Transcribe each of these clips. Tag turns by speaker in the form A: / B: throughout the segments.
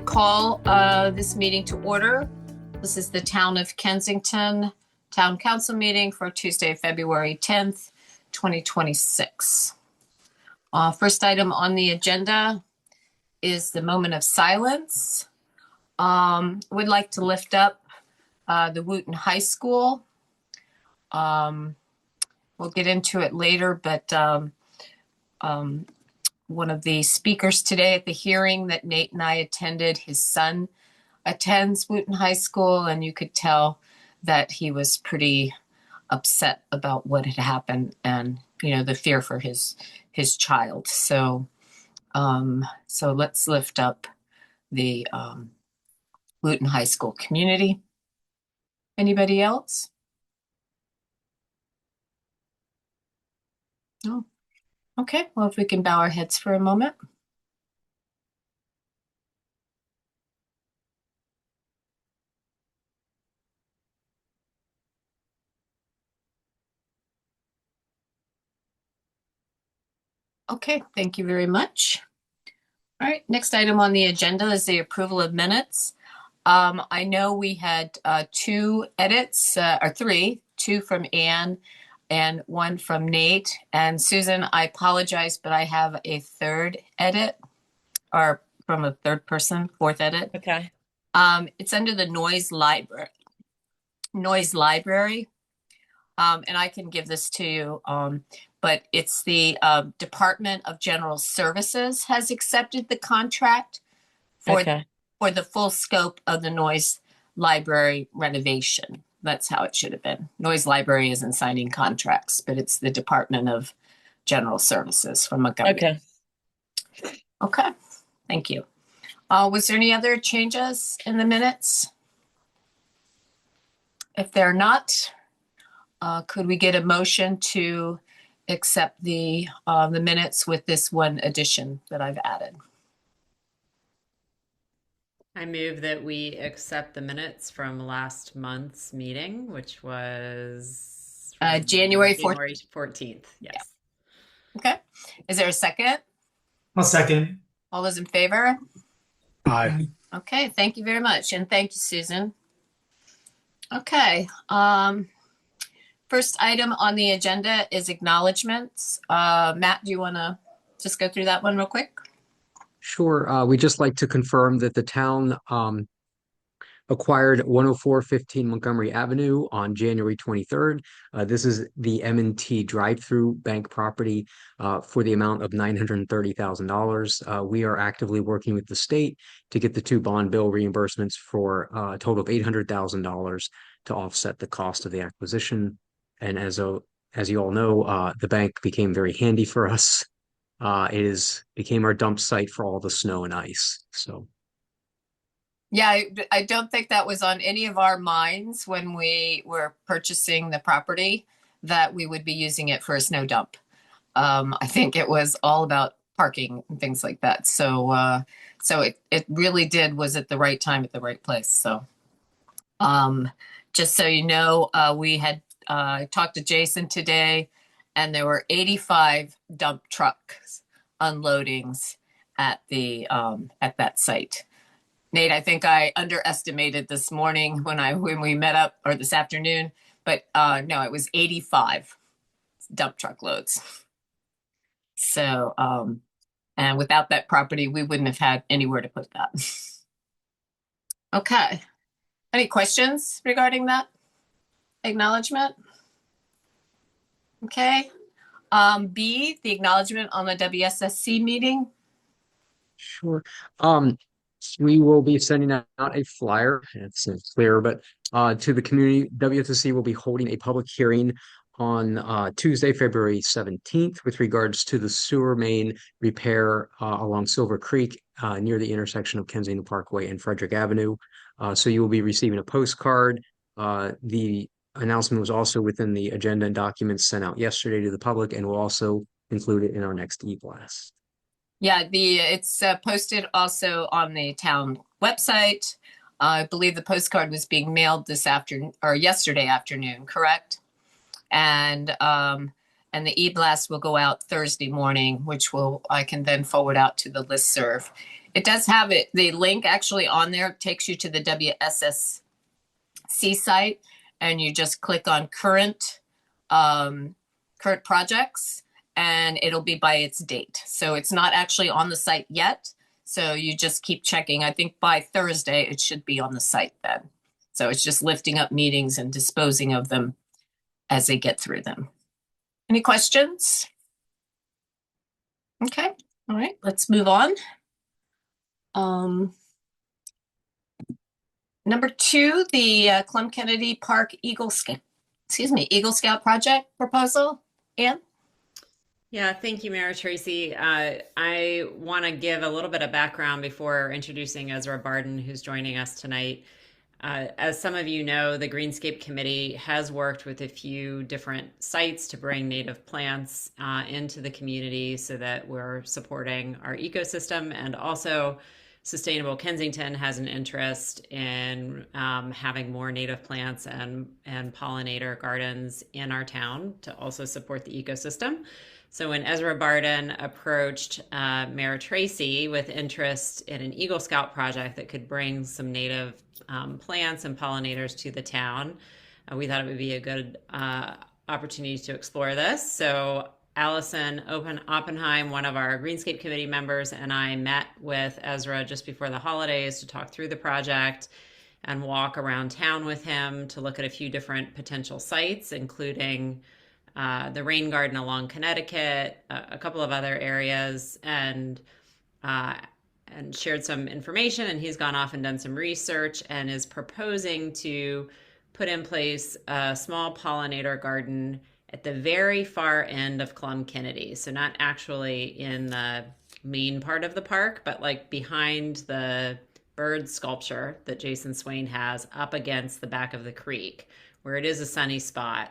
A: call this meeting to order. This is the Town of Kensington Town Council meeting for Tuesday, February 10th, 2026. First item on the agenda is the moment of silence. Would like to lift up the Wooten High School. We'll get into it later, but one of the speakers today at the hearing that Nate and I attended, his son attends Wooten High School, and you could tell that he was pretty upset about what had happened and, you know, the fear for his child. So let's lift up the Wooten High School community. Anybody else? No. Okay, well, if we can bow our heads for a moment. Okay, thank you very much. All right, next item on the agenda is the approval of minutes. I know we had two edits, or three, two from Anne and one from Nate. And Susan, I apologize, but I have a third edit, or from a third person, fourth edit.
B: Okay.
A: It's under the noise library. And I can give this to you, but it's the Department of General Services has accepted the contract for the full scope of the noise library renovation. That's how it should have been. Noise library isn't signing contracts, but it's the Department of General Services from Montgomery.
B: Okay.
A: Okay, thank you. Was there any other changes in the minutes? If there are not, could we get a motion to accept the minutes with this one addition that I've added?
C: I move that we accept the minutes from last month's meeting, which was
A: January
C: 14th. Yes.
A: Yeah. Okay. Is there a second?
D: I'll second.
A: All those in favor?
D: Aye.
A: Okay, thank you very much. And thank you, Susan. Okay. First item on the agenda is acknowledgements. Matt, do you want to just go through that one real quick?
E: Sure. We'd just like to confirm that the town acquired 10415 Montgomery Avenue on January 23rd. This is the M&T drive-through bank property for the amount of $930,000. We are actively working with the state to get the two bond bill reimbursements for a total of $800,000 to offset the cost of the acquisition. And as you all know, the bank became very handy for us. It became our dump site for all the snow and ice. So.
A: Yeah, I don't think that was on any of our minds when we were purchasing the property that we would be using it for a snow dump. I think it was all about parking and things like that. So it really was at the right time at the right place. So just so you know, we had talked to Jason today, and there were 85 dump trucks unloadings at that site. Nate, I think I underestimated this morning when we met up, or this afternoon, but no, it was 85 dump truck loads. So, and without that property, we wouldn't have had anywhere to put that. Okay. Any questions regarding that acknowledgement? Okay. B, the acknowledgement on the WSSC meeting.
E: Sure. We will be sending out a flyer. It's clear, but to the community, WSSC will be holding a public hearing on Tuesday, February 17th, with regards to the sewer main repair along Silver Creek near the intersection of Kensington Parkway and Frederick Avenue. So you will be receiving a postcard. The announcement was also within the agenda and documents sent out yesterday to the public, and we'll also include it in our next e-blast.
A: Yeah, it's posted also on the town website. I believe the postcard was being mailed this afternoon or yesterday afternoon, correct? And the e-blast will go out Thursday morning, which I can then forward out to the listserv. It does have it. The link actually on there takes you to the WSSC site, and you just click on current projects, and it'll be by its date. So it's not actually on the site yet. So you just keep checking. I think by Thursday it should be on the site then. So it's just lifting up meetings and disposing of them as they get through them. Any questions? Okay. All right. Let's move on. Number 2, the Clem Kennedy Park Eagle Scout project proposal. Ann?
C: Yeah, thank you, Mayor Tracy. I want to give a little bit of background before introducing Ezra Barden, who's joining us tonight. As some of you know, the Greenscape Committee has worked with a few different sites to bring native plants into the community so that we're supporting our ecosystem, and also Sustainable Kensington has an interest in having more native plants and pollinator gardens in our town to also support the ecosystem. So when Ezra Barden approached Mayor Tracy with interest in an Eagle Scout project that could bring some native plants and pollinators to the town, we thought it would be a good opportunity to explore this. So Allison Oppenheim, one of our Greenscape Committee members, and I met with Ezra just before the holidays to talk through the project and walk around town with him to look at a few different potential sites, including the rain garden along Connecticut, a couple of other areas, and shared some information. And he's gone off and done some research and is proposing to put in place a small pollinator garden at the very far end of Clem Kennedy. So not actually in the main part of the park, but like behind the bird sculpture that Jason Swain has up against the back of the creek, where it is a sunny spot.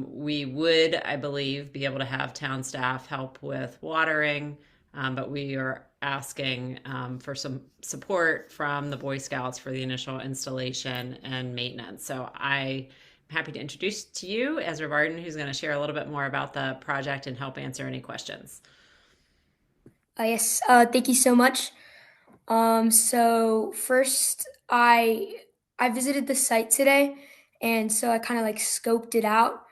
C: We would, I believe, be able to have town staff help with watering, but we are asking for some support from the Boy Scouts for the initial installation and maintenance. So I'm happy to introduce to you Ezra Barden, who's going to share a little bit more about the project and help answer any questions.
B: Yes, thank you so much. So first, I visited the site today, and so I kind of like scoped it out,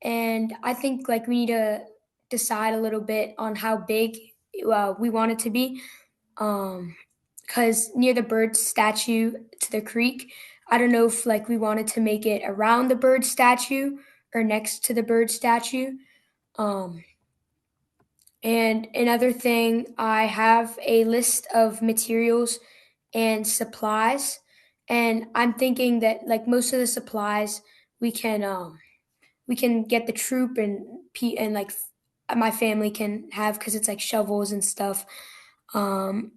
B: and I think like we need to decide a little bit on how big we want it to be, because near the bird statue to the creek, I don't know if like we wanted to make it around the bird statue or next to the bird statue. And another thing, I have a list of materials and supplies, and I'm thinking that like most of the supplies we can get the troop and like my family can have because it's like shovels and stuff. And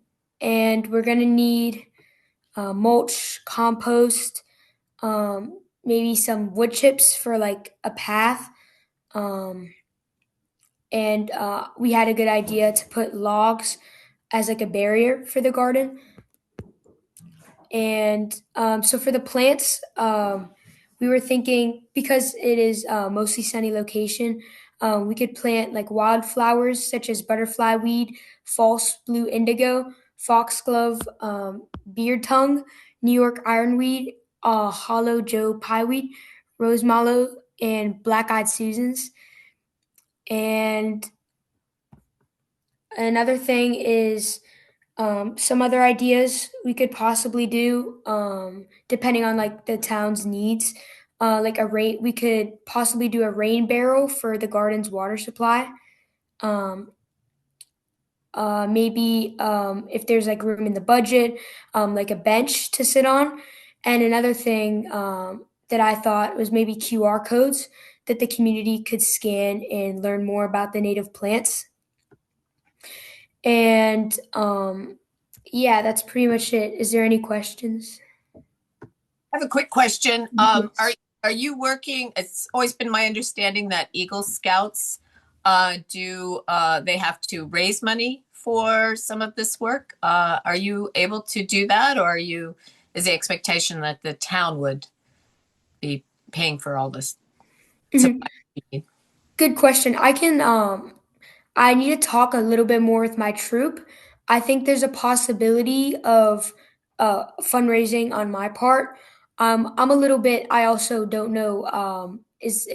B: we're gonna need mulch, compost, maybe some wood chips for like a path. And we had a good idea to put logs as like a barrier for the garden. And so for the plants, we were thinking because it is mostly sunny location, we could plant like wildflowers such as butterfly weed, false blue indigo, foxglove, beard tongue, New York ironweed, hollow Joe pieweed, rose mallow, and black-eyed Susans. And another thing is some other ideas we could possibly do, depending on like the town's needs. Like we could possibly do a rain barrel for the garden's water supply. Maybe if there's like room in the budget, like a bench to sit on. And another thing that I thought was maybe QR codes that the community could scan and learn more about the native plants. And yeah, that's pretty much it. Is there any questions?
A: I have a quick question. Are you working? It's always been my understanding that Eagle Scouts they have to raise money for some of this work? Are you able to do that, or is the expectation that the town would be paying for all this?
B: Good question. I need to talk a little bit more with my troop. I think there's a possibility of fundraising on my part. I'm a little bit. I also don't know is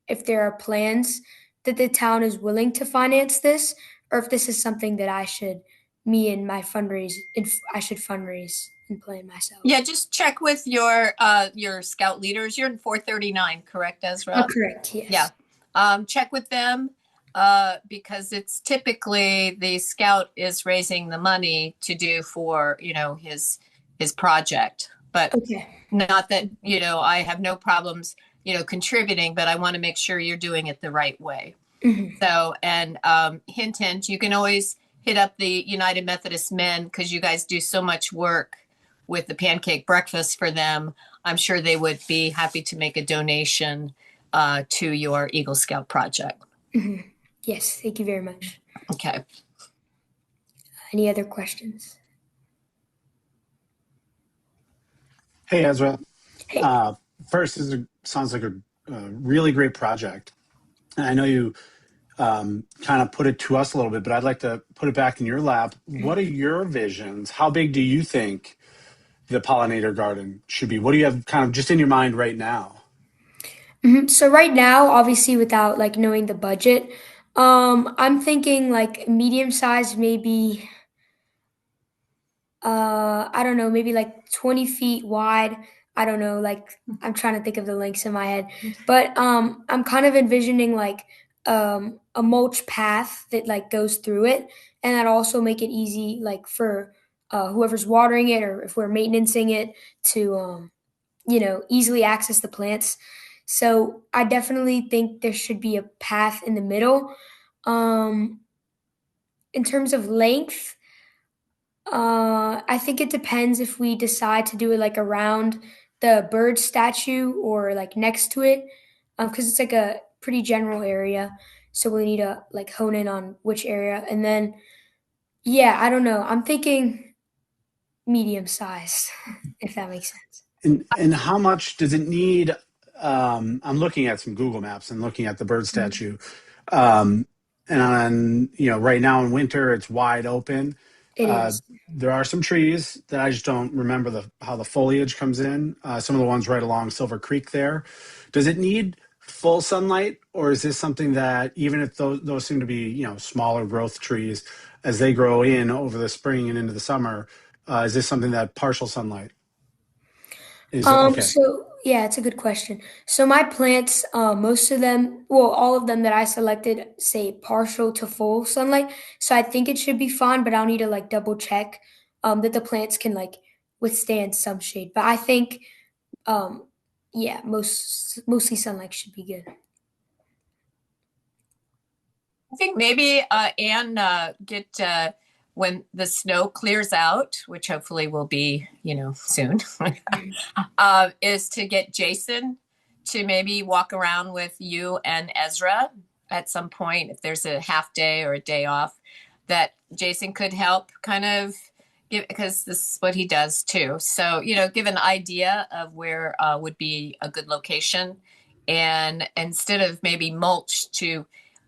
B: if there are plans that the town is willing to finance this, or if this is something that me and my fundraise, if I should fundraise and plan myself.
A: Yeah, just check with your scout leaders. You're in 439, correct, Ezra?
B: Correct. Yes.
A: Yeah. Check with them because it's typically the scout is raising the money to do for, his project. But
B: Okay.
A: not that, I have no problems, contributing, but I want to make sure you're doing it the right way.
B: Mhm.
A: So, and hint, you can always hit up the United Methodist Men because you guys do so much work with the pancake breakfast for them. I'm sure they would be happy to make a donation to your Eagle Scout project.
B: Mhm. Yes. Thank you very much.
A: Okay.
B: Any other questions?
F: Hey, Ezra.
B: Hey.
F: First, sounds like a really great project. And I know you kind of put it to us a little bit, but I'd like to put it back in your lap. What are your visions? How big do you think the pollinator garden should be? What do you have kind of just in your mind right now?
B: So right now, obviously, without like knowing the budget, I'm thinking like medium size, maybe I don't know, maybe like 20 feet wide. I don't know, like I'm trying to think of the lengths in my head, but I'm kind of envisioning like a mulch path that like goes through it, and that also make it easy like for whoever's watering it or if we're maintaining it to easily access the plants. So I definitely think there should be a path in the middle. Um, in terms of length, I think it depends if we decide to do it like around the bird statue or like next to it, because it's like a pretty general area. So we need to like hone in on which area, and then yeah, I don't know. I'm thinking medium size, if that makes sense.
F: And how much does it need? I'm looking at some Google Maps and looking at the bird statue. Um, and right now in winter, it's wide open.
B: It is.
F: There are some trees that I just don't remember how the foliage comes in. Some of the ones right along Silver Creek there. Does it need full sunlight, or is this something that even if those seem to be smaller growth trees as they grow in over the spring and into the summer, is this something that partial sunlight is okay?
B: So yeah, it's a good question. So my plants, most of them, well, all of them that I selected say partial to full sunlight. So I think it should be fine, but I'll need to like double check that the plants can like withstand some shade. But I think, um, yeah, mostly sunlight should be good.
A: I think maybe Anne get when the snow clears out, which hopefully will be soon, is to get Jason to maybe walk around with you and Ezra at some point if there's a half day or a day off. That Jason could help kind of give because this is what he does too. So give an idea of where would be a good location, and instead of maybe mulch to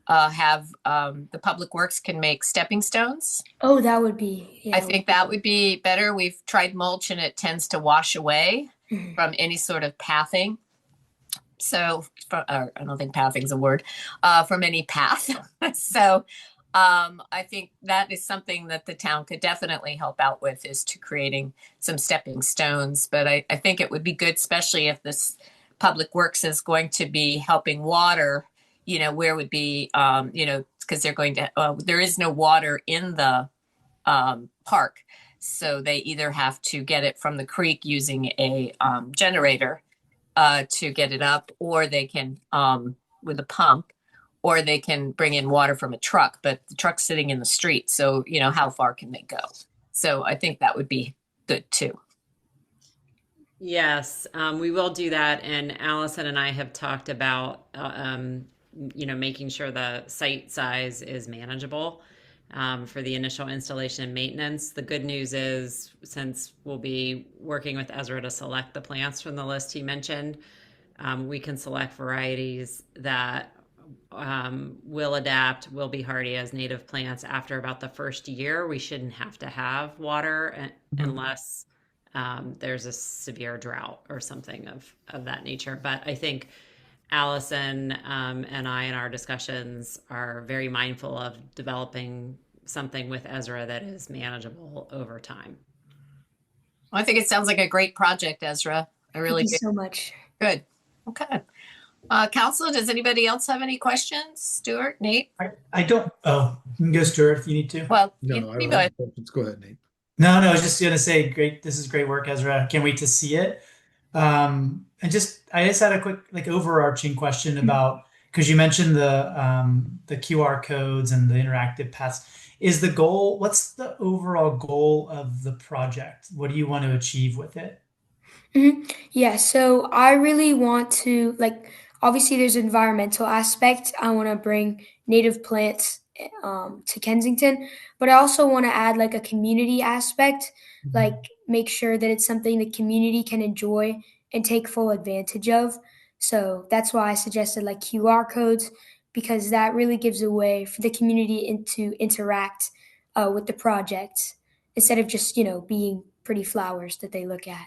A: have the public works can make stepping stones.
B: Oh, that would be, yeah.
A: I think that would be better. We've tried mulch and it tends to wash away from any sort of pathing. So I don't think pathing is a word, from any path. So I think that is something that the town could definitely help out with, is to creating some stepping stones. But I think it would be good, especially if this public works is going to be helping water, where would be, because they're going to, there is no water in the park. So they either have to get it from the creek using a generator to get it up, or they can, with a pump, or they can bring in water from a truck, but the truck's sitting in the street. So, how far can they go? So I think that would be good too.
C: Yes, we will do that. And Allison and I have talked about, making sure the site size is manageable for the initial installation and maintenance. The good news is, since we'll be working with Ezra to select the plants from the list he mentioned, we can select varieties that will adapt, will be hardy as native plants after about the first year. We shouldn't have to have water unless there's a severe drought or something of that nature. But I think Allison and I in our discussions are very mindful of developing something with Ezra that is manageable over time.
A: I think it sounds like a great project, Ezra. I really
B: Thank you
A: do.
B: so much.
A: Good. Okay. Council, does anybody else have any questions? Stuart, Nate?
D: I don't. Oh, you can go, Stuart, if you need to.
A: Well,
G: No, I
A: you
G: don't
A: go
G: have
A: ahead.
G: any questions. Go ahead, Nate.
D: No, I was just gonna say, great. This is great work, Ezra. Can't wait to see it. I just had a quick, like, overarching question about, because you mentioned the QR codes and the interactive paths. Is the goal? What's the overall goal of the project? What do you want to achieve with it?
B: Yeah, so I really want to, like, obviously there's an environmental aspect. I want to bring native plants to Kensington, but I also want to add like a community aspect, like make sure that it's something the community can enjoy and take full advantage of. So that's why I suggested like QR codes, because that really gives a way for the community to interact with the project instead of just, being pretty flowers that they look at.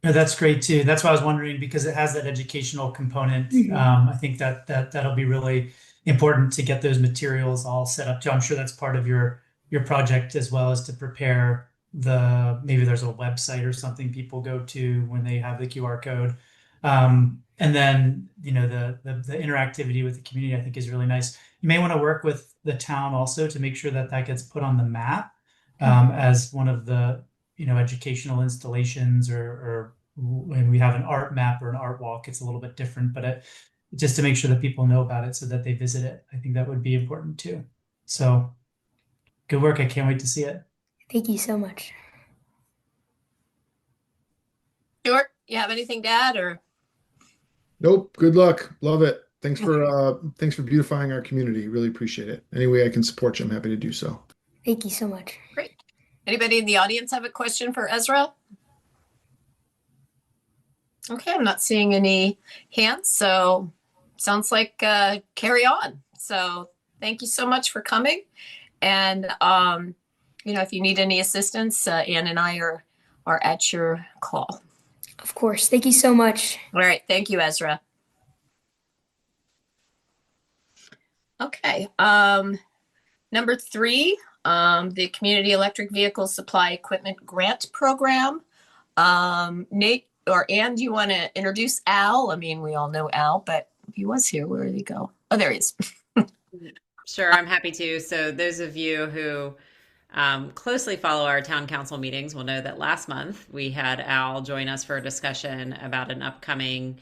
D: No, that's great too. That's why I was wondering, because it has that educational component. I think that'll be really important to get those materials all set up too. I'm sure that's part of your project as well, as to prepare maybe there's a website or something people go to when they have the QR code. And then the interactivity with the community, I think, is really nice. You may want to work with the town also to make sure that gets put on the map as one of the educational installations, or when we have an art map or an art walk, it's a little bit different, but just to make sure that people know about it so that they visit it. I think that would be important too. So good work. I can't wait to see it.
B: Thank you so much.
A: Stuart, you have anything to add, or?
G: Nope. Good luck. Love it. Thanks for beautifying our community. Really appreciate it. Any way I can support you, I'm happy to do so.
B: Thank you so much.
A: Great. Anybody in the audience have a question for Ezra? Okay, I'm not seeing any hands, so sounds like carry on. So thank you so much for coming. And if you need any assistance, Ann and I are at your call.
B: Of course. Thank you so much.
A: All right. Thank you, Ezra. Okay. Number 3, the Community Electric Vehicle Supply Equipment Grant Program. Nate or Ann, do you want to introduce Al? I mean, we all know Al, but he was here. Where did he go? Oh, there he is.
C: Sure, I'm happy to. So those of you who closely follow our town council meetings will know that last month we had Al join us for a discussion about an upcoming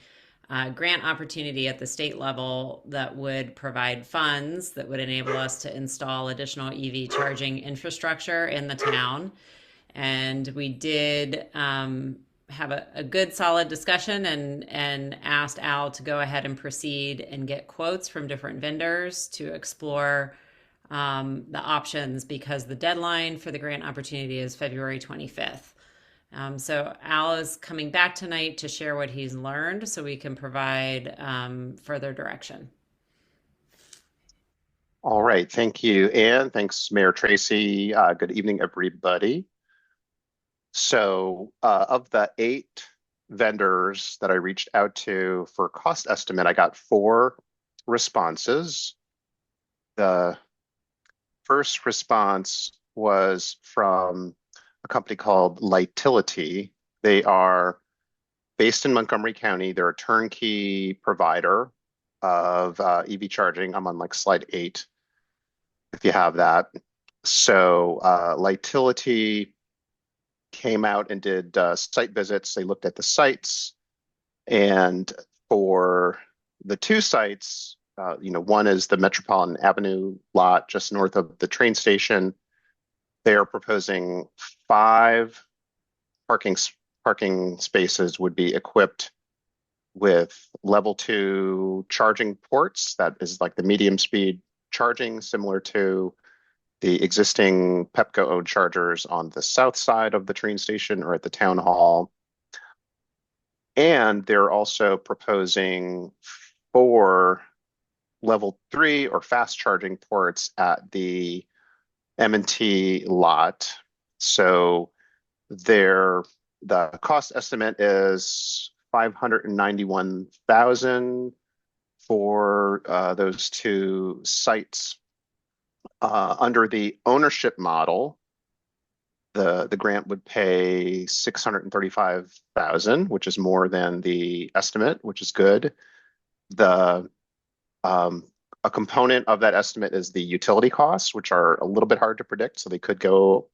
C: grant opportunity at the state level that would provide funds that would enable us to install additional EV charging infrastructure in the town. And we did have a good solid discussion and asked Al to go ahead and proceed and get quotes from different vendors to explore the options, because the deadline for the grant opportunity is February 25th. So Al is coming back tonight to share what he's learned so we can provide further direction.
H: All right. Thank you, Ann. Thanks, Mayor Tracy. Good evening, everybody. So of the 8 vendors that I reached out to for cost estimate, I got 4 responses. The first response was from a company called Lightility. They are based in Montgomery County. They're a turnkey provider of EV charging. I'm on like slide 8, if you have that. So Lightility came out and did site visits. They looked at the sites, and for the 2 sites, one is the Metropolitan Avenue lot just north of the train station. They are proposing 5 parking spaces would be equipped with level 2 charging ports. That is like the medium speed charging, similar to the existing Pepco-owned chargers on the south side of the train station or at the town hall. And they're also proposing 4 level 3 or fast charging ports at the M&T lot. So the cost estimate is $591,000 for those 2 sites. Under the ownership model, the grant would pay $635,000, which is more than the estimate, which is good. A component of that estimate is the utility costs, which are a little bit hard to predict. So they could go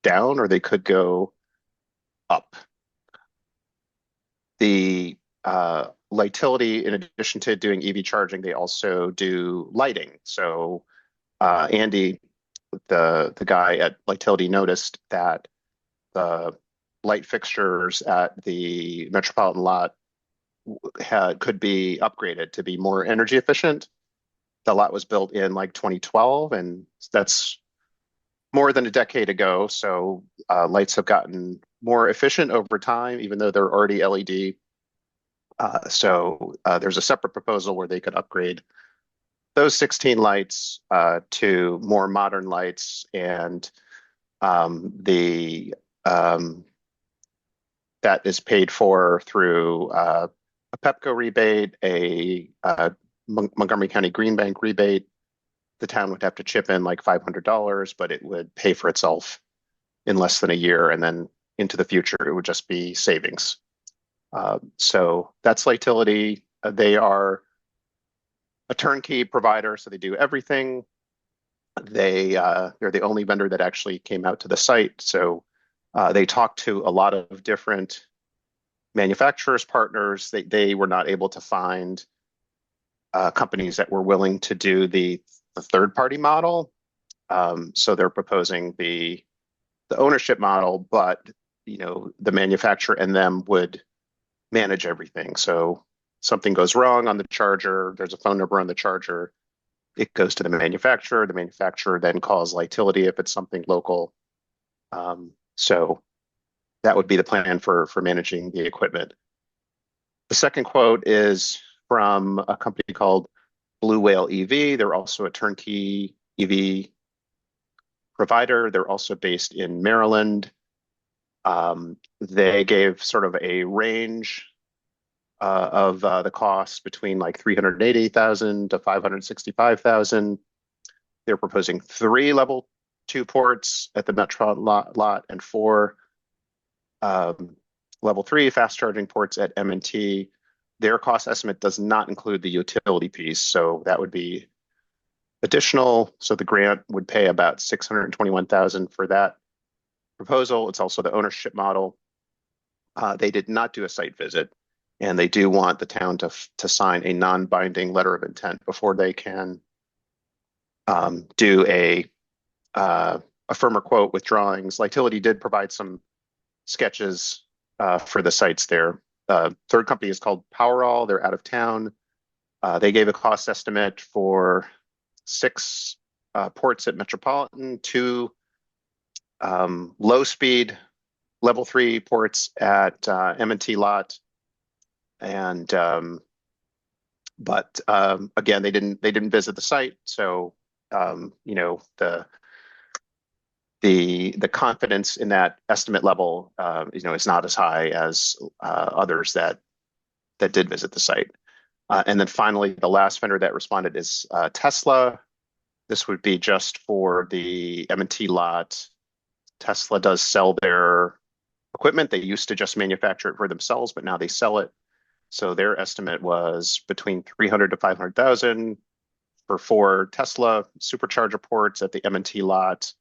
H: down or they could go up. The Lightility, in addition to doing EV charging, they also do lighting. So Andy, the guy at Lightility, noticed that the light fixtures at the Metropolitan lot could be upgraded to be more energy efficient. The lot was built in like 2012, and that's more than a decade ago. So lights have gotten more efficient over time, even though they're already LED. So there's a separate proposal where they could upgrade those 16 lights to more modern lights, and that is paid for through a Pepco rebate, a Montgomery County Green Bank rebate. The town would have to chip in like $500, but it would pay for itself in less than a year, and then into the future it would just be savings. So that's Lightility. They are a turnkey provider, so they do everything. They're the only vendor that actually came out to the site. So they talked to a lot of different manufacturers, partners. They were not able to find companies that were willing to do the third-party model. So they're proposing the ownership model, but the manufacturer and them would manage everything. So something goes wrong on the charger, there's a phone number on the charger, it goes to the manufacturer then calls Lightility if it's something local. So that would be the plan for managing the equipment. The second quote is from a company called Blue Whale EV. They're also a turnkey EV provider. They're also based in Maryland. They gave sort of a range of the cost between like $380,000 to $565,000. They're proposing 3 level 2 ports at the Metro lot and 4 level 3 fast charging ports at M&T. Their cost estimate does not include the utility piece, so that would be additional. So the grant would pay about $621,000 for that proposal. It's also the ownership model. They did not do a site visit, and they do want the town to sign a non-binding letter of intent before they can do a firmer quote with drawings. Lightility did provide some sketches for the sites there. Third company is called Powerall. They're out of town. They gave a cost estimate for 6 ports at Metropolitan, 2 low-speed level 3 ports at M&T lot, and but again, they didn't visit the site, so the confidence in that estimate level is not as high as others that did visit the site. And then finally, the last vendor that responded is Tesla. This would be just for the M&T lot. Tesla does sell their equipment. They used to just manufacture it for themselves, but now they sell it. So their estimate was between $300,000 to $500,000 for 4 Tesla supercharger ports at the M&T lot.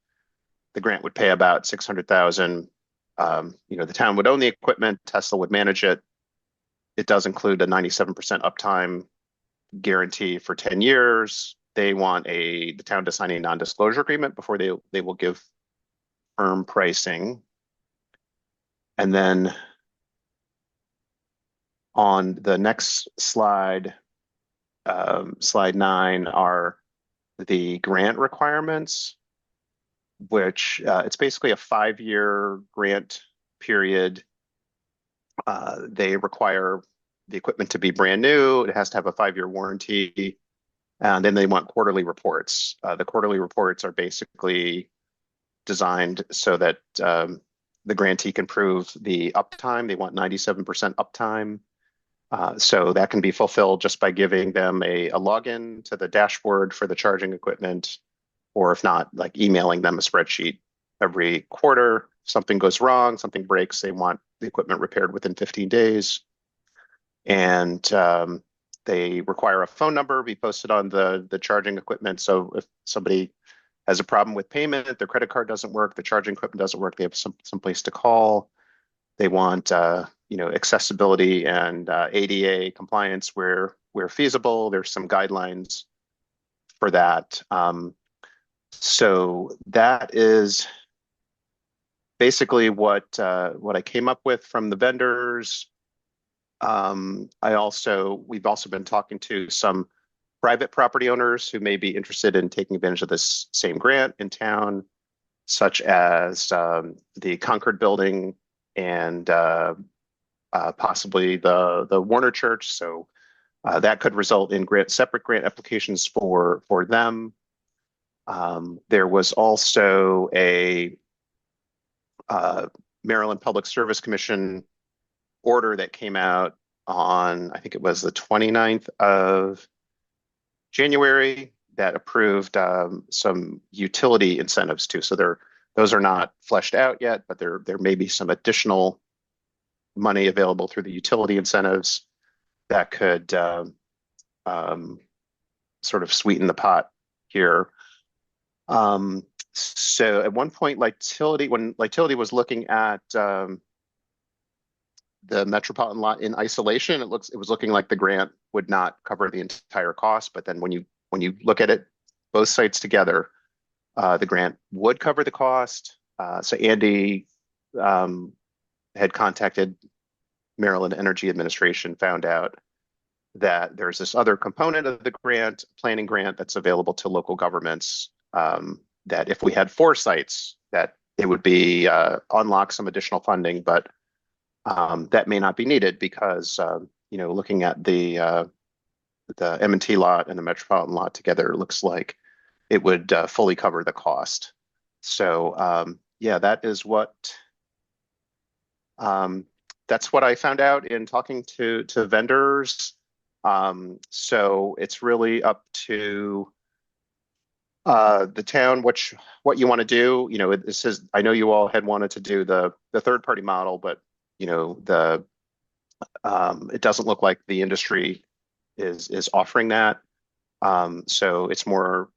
H: The grant would pay about $600,000. The town would own the equipment. Tesla would manage it. It does include a 97% uptime guarantee for 10 years. They want the town to sign a non-disclosure agreement before they will give firm pricing. And then on the next slide, slide 9, are the grant requirements, which it's basically a 5-year grant period. They require the equipment to be brand new. It has to have a 5-year warranty. And then they want quarterly reports. The quarterly reports are basically designed so that the grantee can prove the uptime. They want 97% uptime. So that can be fulfilled just by giving them a login to the dashboard for the charging equipment, or if not, like emailing them a spreadsheet every quarter. If something goes wrong, something breaks, they want the equipment repaired within 15 days. And they require a phone number be posted on the charging equipment. So if somebody has a problem with payment, their credit card doesn't work, the charging equipment doesn't work, they have some place to call. They want accessibility and ADA compliance where feasible. There's some guidelines for that. So that is basically what I came up with from the vendors. We've also been talking to some private property owners who may be interested in taking advantage of this same grant in town, such as the Concord building and possibly the Warner Church. So that could result in separate grant applications for them. There was also a Maryland Public Service Commission order that came out on, I think it was the 29th of January, that approved some utility incentives too. So those are not fleshed out yet, but there may be some additional money available through the utility incentives that could sort of sweeten the pot here. So at one point, when Lightility was looking at the metropolitan lot in isolation, it was looking like the grant would not cover the entire cost. But then when you look at it, both sites together, the grant would cover the cost. So Andy had contacted Maryland Energy Administration, found out that there's this other component of the grant, planning grant, that's available to local governments, that if we had 4 sites, that it would be unlock some additional funding, but that may not be needed because looking at the M&T lot and the metropolitan lot together, it looks like it would fully cover the cost. So that is that's what I found out in talking to vendors. So it's really up to the town, what you want to do. This is, I know you all had wanted to do the third party model, but it doesn't look like the industry is offering that. So it's more,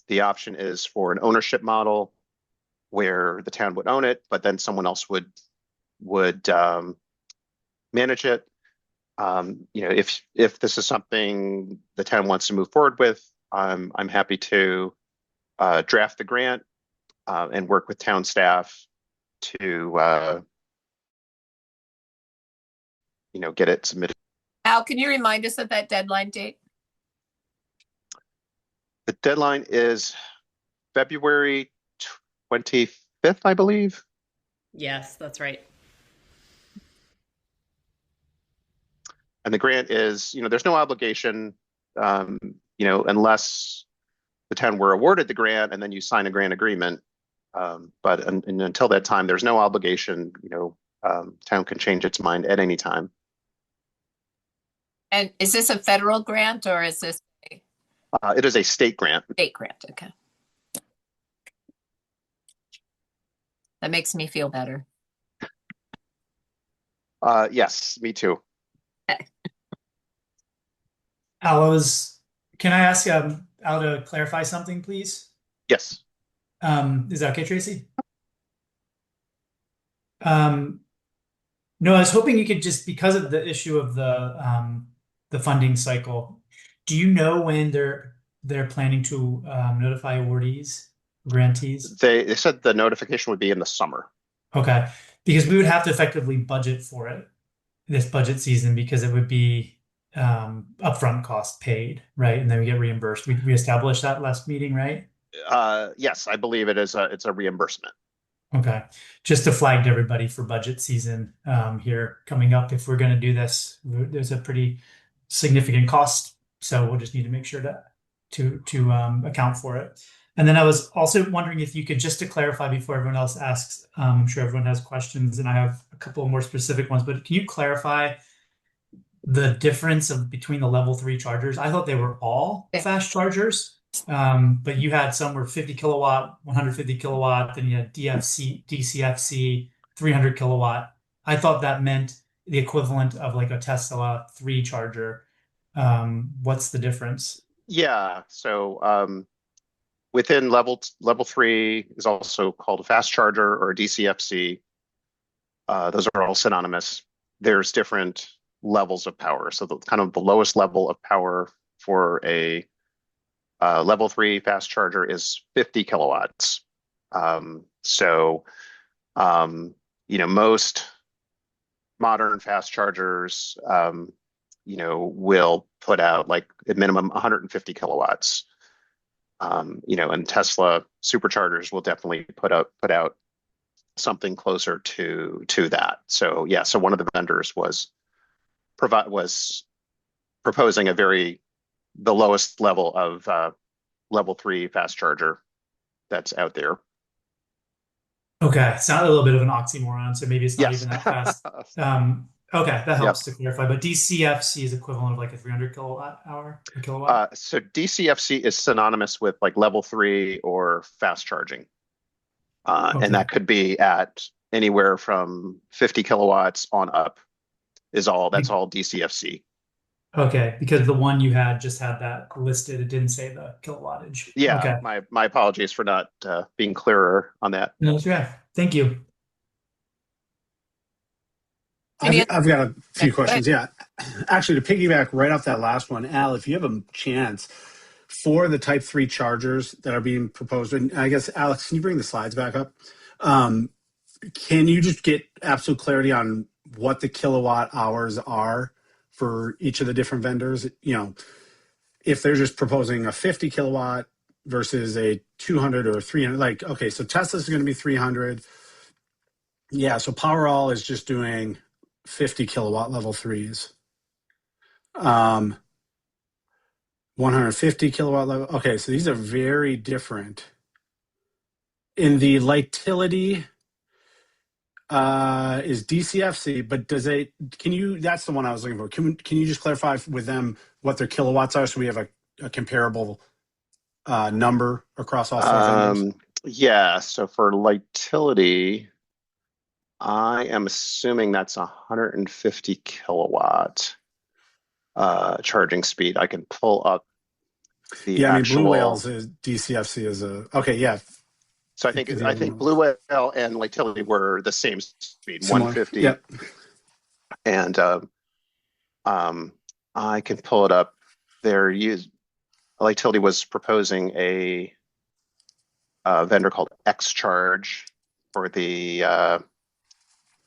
H: the option is for an ownership model where the town would own it, but then someone else would manage it. If this is something the town wants to move forward with, I'm happy to draft the grant and work with town staff to get it submitted.
A: Al, can you remind us of that deadline date?
H: The deadline is February 25th, I believe.
C: Yes, that's right.
H: And the grant is, there's no obligation, unless the town were awarded the grant and then you sign a grant agreement. But until that time, there's no obligation. Town can change its mind at any time.
A: And is this a federal grant or is this
H: it is a state grant.
A: State grant, okay. That makes me feel better.
H: Yes, me too.
D: Al, can I ask Al to clarify something, please?
H: Yes.
D: Is that okay, Tracy? No, I was hoping you could just, because of the issue of the funding cycle, do you know when they're planning to notify awardees, grantees?
H: They said the notification would be in the summer.
D: Okay, because we would have to effectively budget for it this budget season because it would be upfront cost paid, right? And then we get reimbursed. We established that last meeting, right?
H: Yes, I believe it's a reimbursement.
D: Okay, just to flag to everybody for budget season here coming up. If we're going to do this, there's a pretty significant cost, so we'll just need to make sure to account for it. And then I was also wondering if you could, just to clarify before everyone else asks, I'm sure everyone has questions and I have a couple of more specific ones, but can you clarify the difference between the level 3 chargers? I thought they were all fast chargers, but you had some were 50 kilowatt, 150 kilowatt, then you had DCFC, 300 kilowatt. I thought that meant the equivalent of like a Tesla 3 charger. What's the difference?
H: Yeah, so within level 3 is also called a fast charger or a DCFC. Those are all synonymous. There's different levels of power. So the kind of the lowest level of power for a level 3 fast charger is 50 kilowatts. Most modern fast chargers, will put out like at minimum 150 kilowatts. And Tesla superchargers will definitely put out something closer to that. So yeah, so one of the vendors was proposing the lowest level of level 3 fast charger that's out there.
D: Okay, sounded a little bit of an oxymoron, so maybe it's not
H: Yes.
D: even that fast. Okay, that helps
H: Yep.
D: to clarify. But DCFC is equivalent of like a 300 kilowatt.
H: So DCFC is synonymous with like level 3 or fast charging.
D: Okay.
H: And that could be at anywhere from 50 kilowatts on up that's all DCFC.
D: Okay, because the one you had just had that listed. It didn't say the kilowattage.
H: Yeah,
D: Okay.
H: my apologies for not being clearer on that.
D: No, that's okay. Thank you.
F: I've got a few questions. Yeah. Actually, to piggyback right off that last one, Al, if you have a chance for the type 3 chargers that are being proposed, and I guess, Alex, can you bring the slides back up? Can you just get absolute clarity on what the kilowatt hours are for each of the different vendors? If they're just proposing a 50 kilowatt versus a 200 or 300, like, okay, so Tesla's going to be 300. Yeah, so Powerall is just doing 50 kilowatt level 3s. 150 kilowatt level. Okay, so these are very different. In the Lightility is DCFC, but that's the one I was looking for. Can you just clarify with them what their kilowatts are so we have a comparable number across all 4 vendors?
H: Yeah, so for Lightility, I am assuming that's 150 kilowatt charging speed. I can pull up the actual.
F: Blue Whale's DCFC is okay. Yeah.
H: So I think Blue Whale and Lightility were the same speed,
F: Similar.
H: 150.
F: Yep.
H: And I can pull it up. Lightility was proposing a vendor called X Charge for the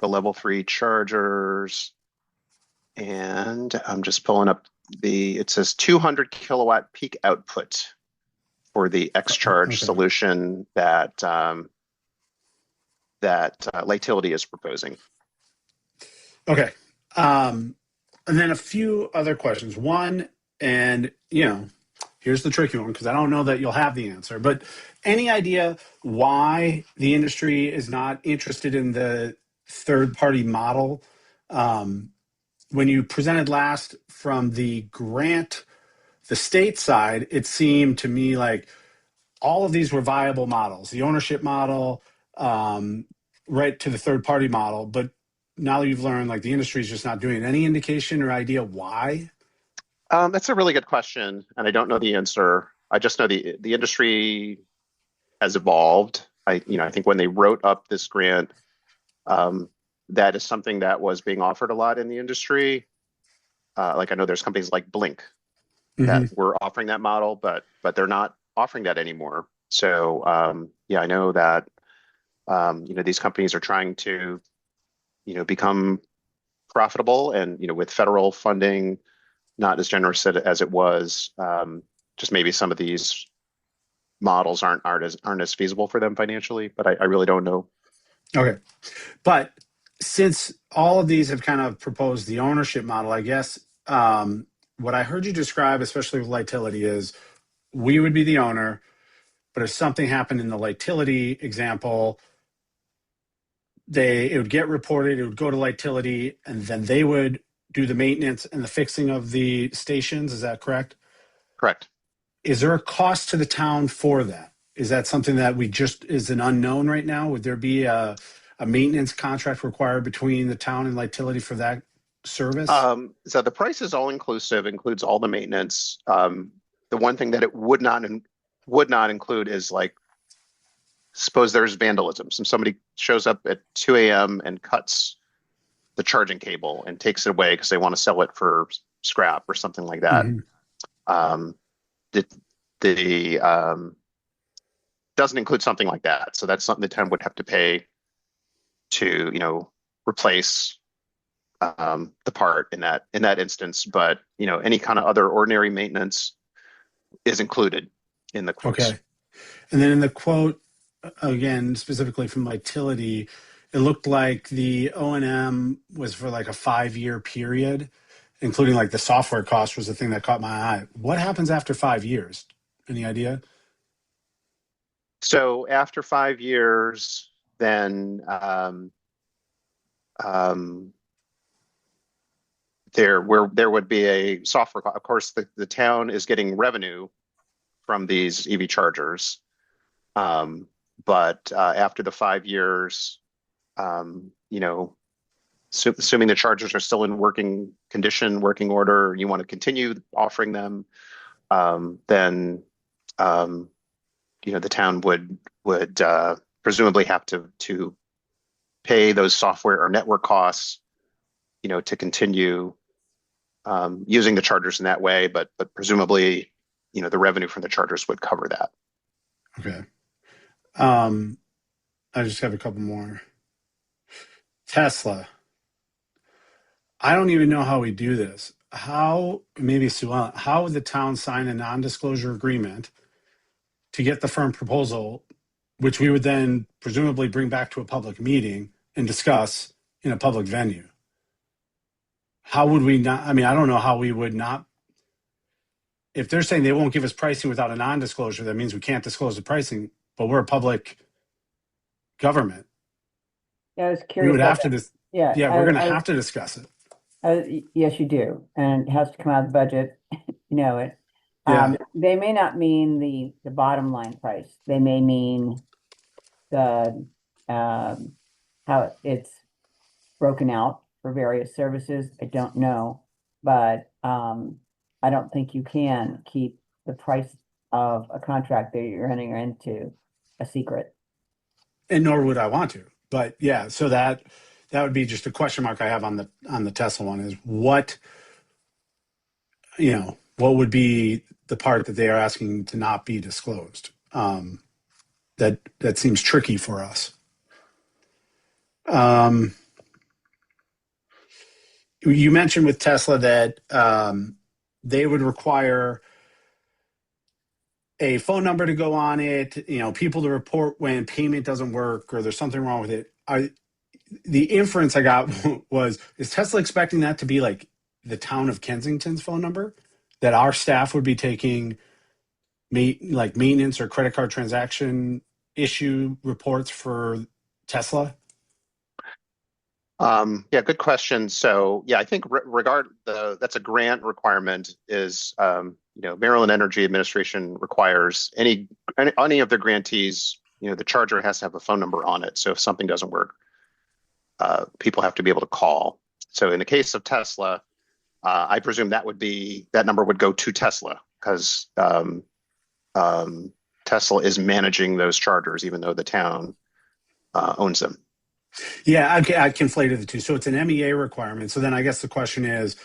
H: level 3 chargers, and I'm just pulling up it says 200 kilowatt peak output for the X Charge solution that Lightility is proposing.
F: Okay, and then a few other questions. One, and here's the tricky one because I don't know that you'll have the answer, but any idea why the industry is not interested in the third-party model? When you presented last from the grant, the state side, it seemed to me like all of these were viable models, the ownership model, right to the third-party model. But now that you've learned, like, the industry is just not doing it. Any indication or idea why?
H: That's a really good question, and I don't know the answer. I just know the industry has evolved. I think when they wrote up this grant, that is something that was being offered a lot in the industry. Like I know there's companies like Blink that were offering that model, but they're not offering that anymore. So I know that these companies are trying to become profitable, and with federal funding not as generous as it was, just maybe some of these models aren't as feasible for them financially. But I really don't know.
F: Okay, but since all of these have kind of proposed the ownership model, I guess what I heard you describe, especially with Lightility, is we would be the owner, but if something happened in the Lightility example, it would get reported, it would go to Lightility, and then they would do the maintenance and the fixing of the stations. Is that correct?
H: Correct.
F: Is there a cost to the town for that? Is that something that is an unknown right now? Would there be a maintenance contract required between the town and Lightility for that service?
H: So the price is all inclusive, includes all the maintenance. The one thing that it would not include is, like, suppose there's vandalism. So somebody shows up at 2 a.m. and cuts the charging cable and takes it away because they want to sell it for scrap or something like that. The doesn't include something like that. So that's something the town would have to pay to, replace the part in that instance. But, any kind of other ordinary maintenance is included in the quotes.
F: Okay. And then in the quote, again, specifically from Lightility, it looked like the O&M was for like a 5-year period, including like the software cost was the thing that caught my eye. What happens after 5 years? Any idea?
H: So after 5 years, then there would be a software. Of course, the town is getting revenue from these EV chargers, but after the 5 years, assuming the chargers are still in working condition, working order, you want to continue offering them, then the town would presumably have to pay those software or network costs, to continue using the chargers in that way. But presumably, the revenue from the chargers would cover that.
F: Okay. I just have a couple more. Tesla. I don't even know how we do this. Maybe Sue Ellen, how would the town sign a non-disclosure agreement to get the firm proposal, which we would then presumably bring back to a public meeting and discuss in a public venue? How would we not? I mean, I don't know how we would not. If they're saying they won't give us pricing without a non-disclosure, that means we can't disclose the pricing, but we're a public government.
I: Yeah, I was curious.
F: We would have to.
I: Yeah,
F: we're going to have to discuss it.
I: Yes, you do, and it has to come out of the budget. You know it.
F: Yeah.
I: They may not mean the bottom line price. They may mean the how it's broken out for various services. I don't know, but I don't think you can keep the price of a contract that you're entering into a secret.
F: And nor would I want to. But yeah, so that would be just a question mark I have on the Tesla one is what would be the part that they are asking to not be disclosed. That seems tricky for us. You mentioned with Tesla that they would require a phone number to go on it, people to report when payment doesn't work or there's something wrong with it. The inference I got was, is Tesla expecting that to be like the town of Kensington's phone number? That our staff would be taking like maintenance or credit card transaction issue reports for Tesla?
H: Yeah, good question. So yeah, I think that's a grant requirement is, Maryland Energy Administration requires any of their grantees, the charger has to have a phone number on it. So if something doesn't work, people have to be able to call. So in the case of Tesla, I presume that number would go to Tesla because Tesla is managing those chargers, even though the town owns them.
F: Yeah, I conflated the two. So it's an MEA requirement. So then I guess the question is,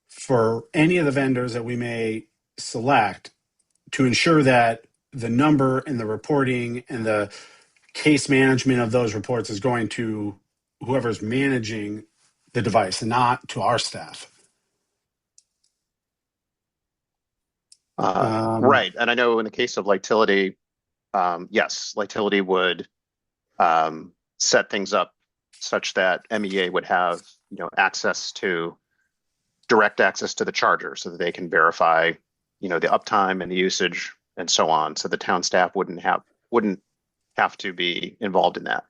F: for any of the vendors that we may select, to ensure that the number and the reporting and the case management of those reports is going to whoever's managing the device and not to our staff.
H: Right. And I know in the case of Lightility, yes, Lightility would set things up such that MEA would have, direct access to the charger so that they can verify, the uptime and the usage and so on. So the town staff wouldn't have to be involved in that.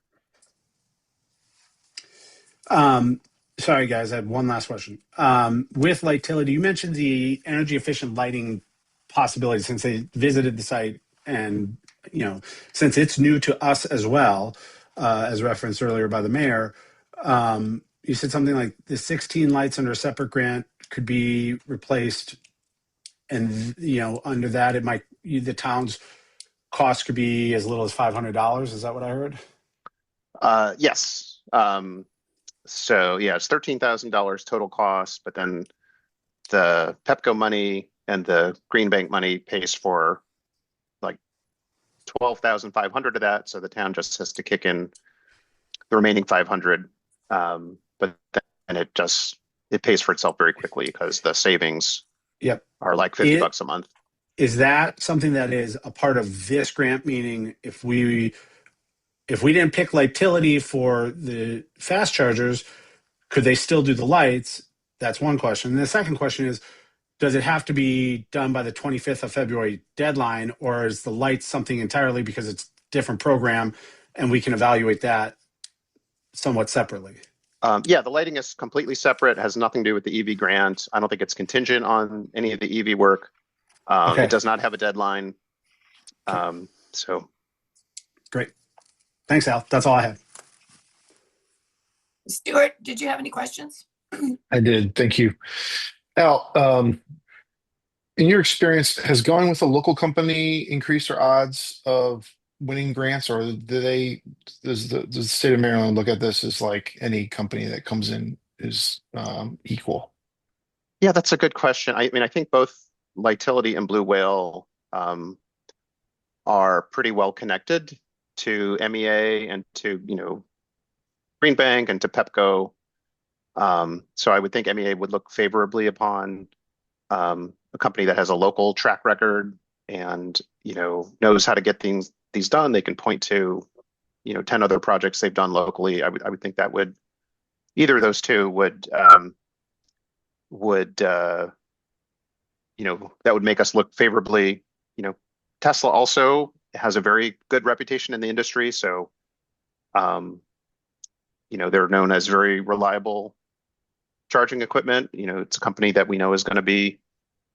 F: Sorry, guys, I had one last question. With Lightility, you mentioned the energy efficient lighting possibility since they visited the site, and since it's new to us as well, as referenced earlier by the mayor. You said something like the 16 lights under a separate grant could be replaced, and under that the town's cost could be as little as $500. Is that what I heard?
H: Yes. So yeah, it's $13,000 total cost, but then the Pepco money and the Green Bank money pays for like 12,500 of that. So the town just has to kick in the remaining 500. But then it pays for itself very quickly because the savings are like $50 a month.
F: Is that something that is a part of this grant? Meaning if we didn't pick Lightility for the fast chargers, could they still do the lights? That's one question. And the second question is, does it have to be done by the 25th of February deadline, or is the lights something entirely because it's a different program and we can evaluate that somewhat separately?
H: Yeah, the lighting is completely separate. It has nothing to do with the EV grant. I don't think it's contingent on any of the EV work.
F: Okay.
H: It does not have a deadline. So
F: great. Thanks, Al. That's all I have.
A: Stuart, did you have any questions?
G: I did. Thank you. Al, in your experience, has going with a local company increased our odds of winning grants, or does the state of Maryland look at this as like any company that comes in is equal?
H: yeah, that's a good question. I mean, I think both Lightility and Blue Whale are pretty well connected to MEA and to Green Bank and to Pepco. So I would think MEA would look favorably upon a company that has a local track record and knows how to get these done. They can point to 10 other projects they've done locally. I would think that either of those two would that would make us look favorably. Tesla also has a very good reputation in the industry, so they're known as very reliable charging equipment. It's a company that we know is going to be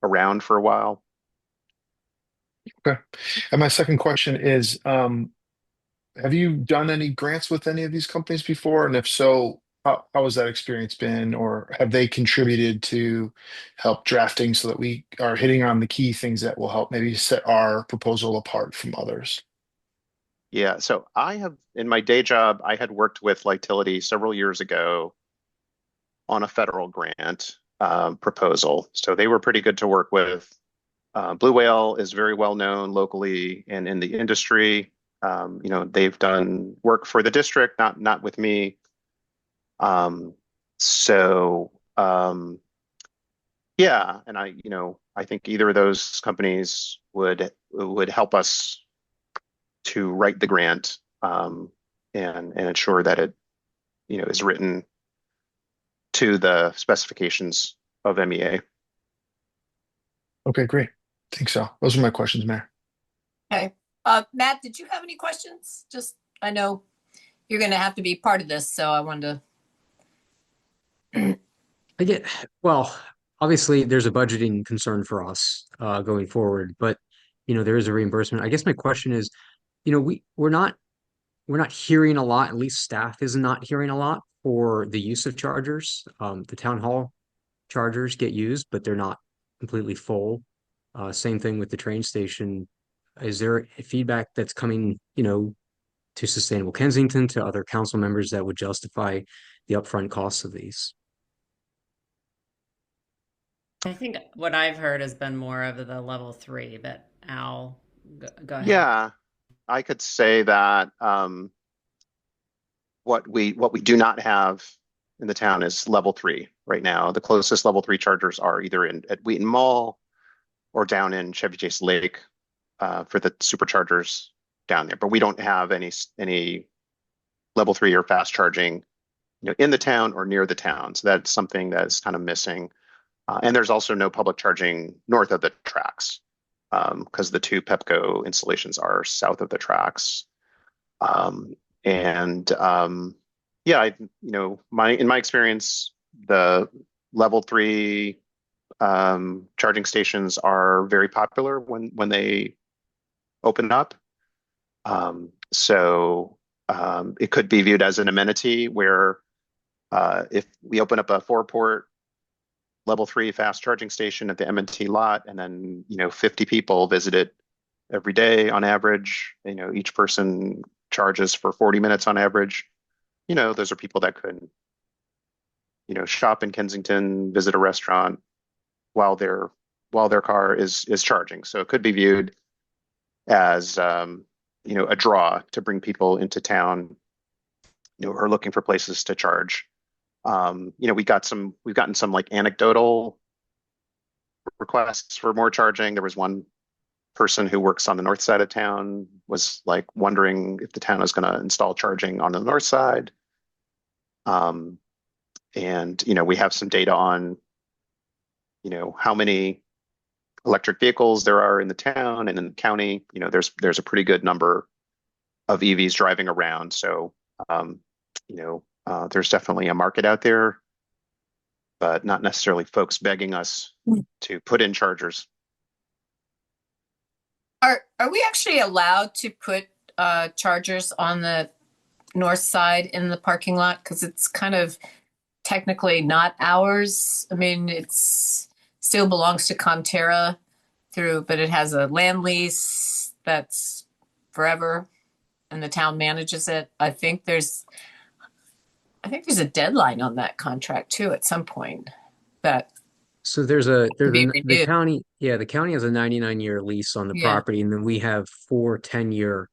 H: around for a while.
G: Okay. And my second question is, have you done any grants with any of these companies before? And if so, how has that experience been? Or have they contributed to help drafting so that we are hitting on the key things that will help maybe set our proposal apart from others?
H: Yeah, so in my day job, I had worked with Lightility several years ago on a federal grant proposal. So they were pretty good to work with. Blue Whale is very well known locally and in the industry. They've done work for the district, not with me. Yeah, and I think either of those companies would help us to write the grant and ensure that it is written to the specifications of MEA.
G: Okay, great. I think so. Those are my questions, Mayor.
A: Okay. Matt, did you have any questions? I know you're going to have to be part of this, so I wanted to.
E: Well, obviously there's a budgeting concern for us going forward, but there is a reimbursement. I guess my question is, we're not hearing a lot, at least staff is not hearing a lot for the use of chargers. The town hall chargers get used, but they're not completely full. Same thing with the train station. Is there feedback that's coming, to Sustainable Kensington, to other council members that would justify the upfront costs of these?
C: I think what I've heard has been more of the level 3, but Al, go ahead.
H: Yeah, I could say that what we do not have in the town is level 3 right now. The closest level 3 chargers are either at Wheaton Mall or down in Chevy Chase Lake for the superchargers down there. But we don't have any level 3 or fast charging in the town or near the town. So that's something that's kind of missing. And there's also no public charging north of the tracks. because the two Pepco installations are south of the tracks. Yeah, in my experience, the level 3 charging stations are very popular when they open up. It could be viewed as an amenity where if we open up a 4-port level 3 fast charging station at the M&T lot, and then 50 people visit it every day on average, each person charges for 40 minutes on average. Those are people that could shop in Kensington, visit a restaurant while their car is charging. So it could be viewed as a draw to bring people into town, who are looking for places to charge. We've gotten some like anecdotal requests for more charging. There was one person who works on the north side of town was like wondering if the town is going to install charging on the north side. We have some data on, how many electric vehicles there are in the town and in the county. There's a pretty good number of EVs driving around. So, there's definitely a market out there, but not necessarily folks begging us to put in chargers.
A: Are we actually allowed to put chargers on the north side in the parking lot? Because it's kind of technically not ours. I mean, it's still belongs to Comterra but it has a land lease that's forever, and the town manages it. I think there's a deadline on that contract too at some point.
E: So the county, the county has a 99-year lease on the property, and then we have 4 10-year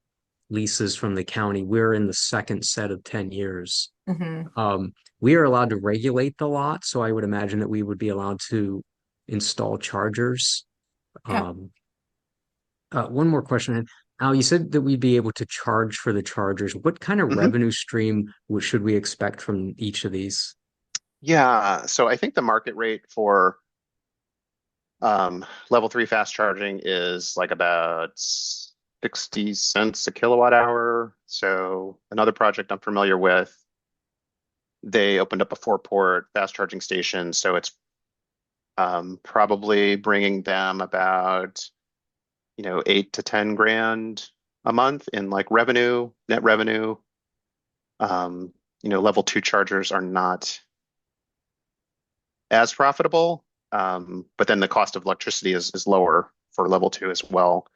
E: leases from the county. We're in the second set of 10 years. We are allowed to regulate the lot, so I would imagine that we would be allowed to install chargers. One more question. Al, you said that we'd be able to charge for the chargers. What kind of revenue stream should we expect from each of these?
H: Yeah, so I think the market rate for level 3 fast charging is like about 60 cents a kilowatt hour. So another project I'm familiar with, they opened up a 4-port fast charging station. So it's probably bringing them about 8 to 10 grand a month in like net revenue. Level 2 chargers are not as profitable, but then the cost of electricity is lower for level 2 as well.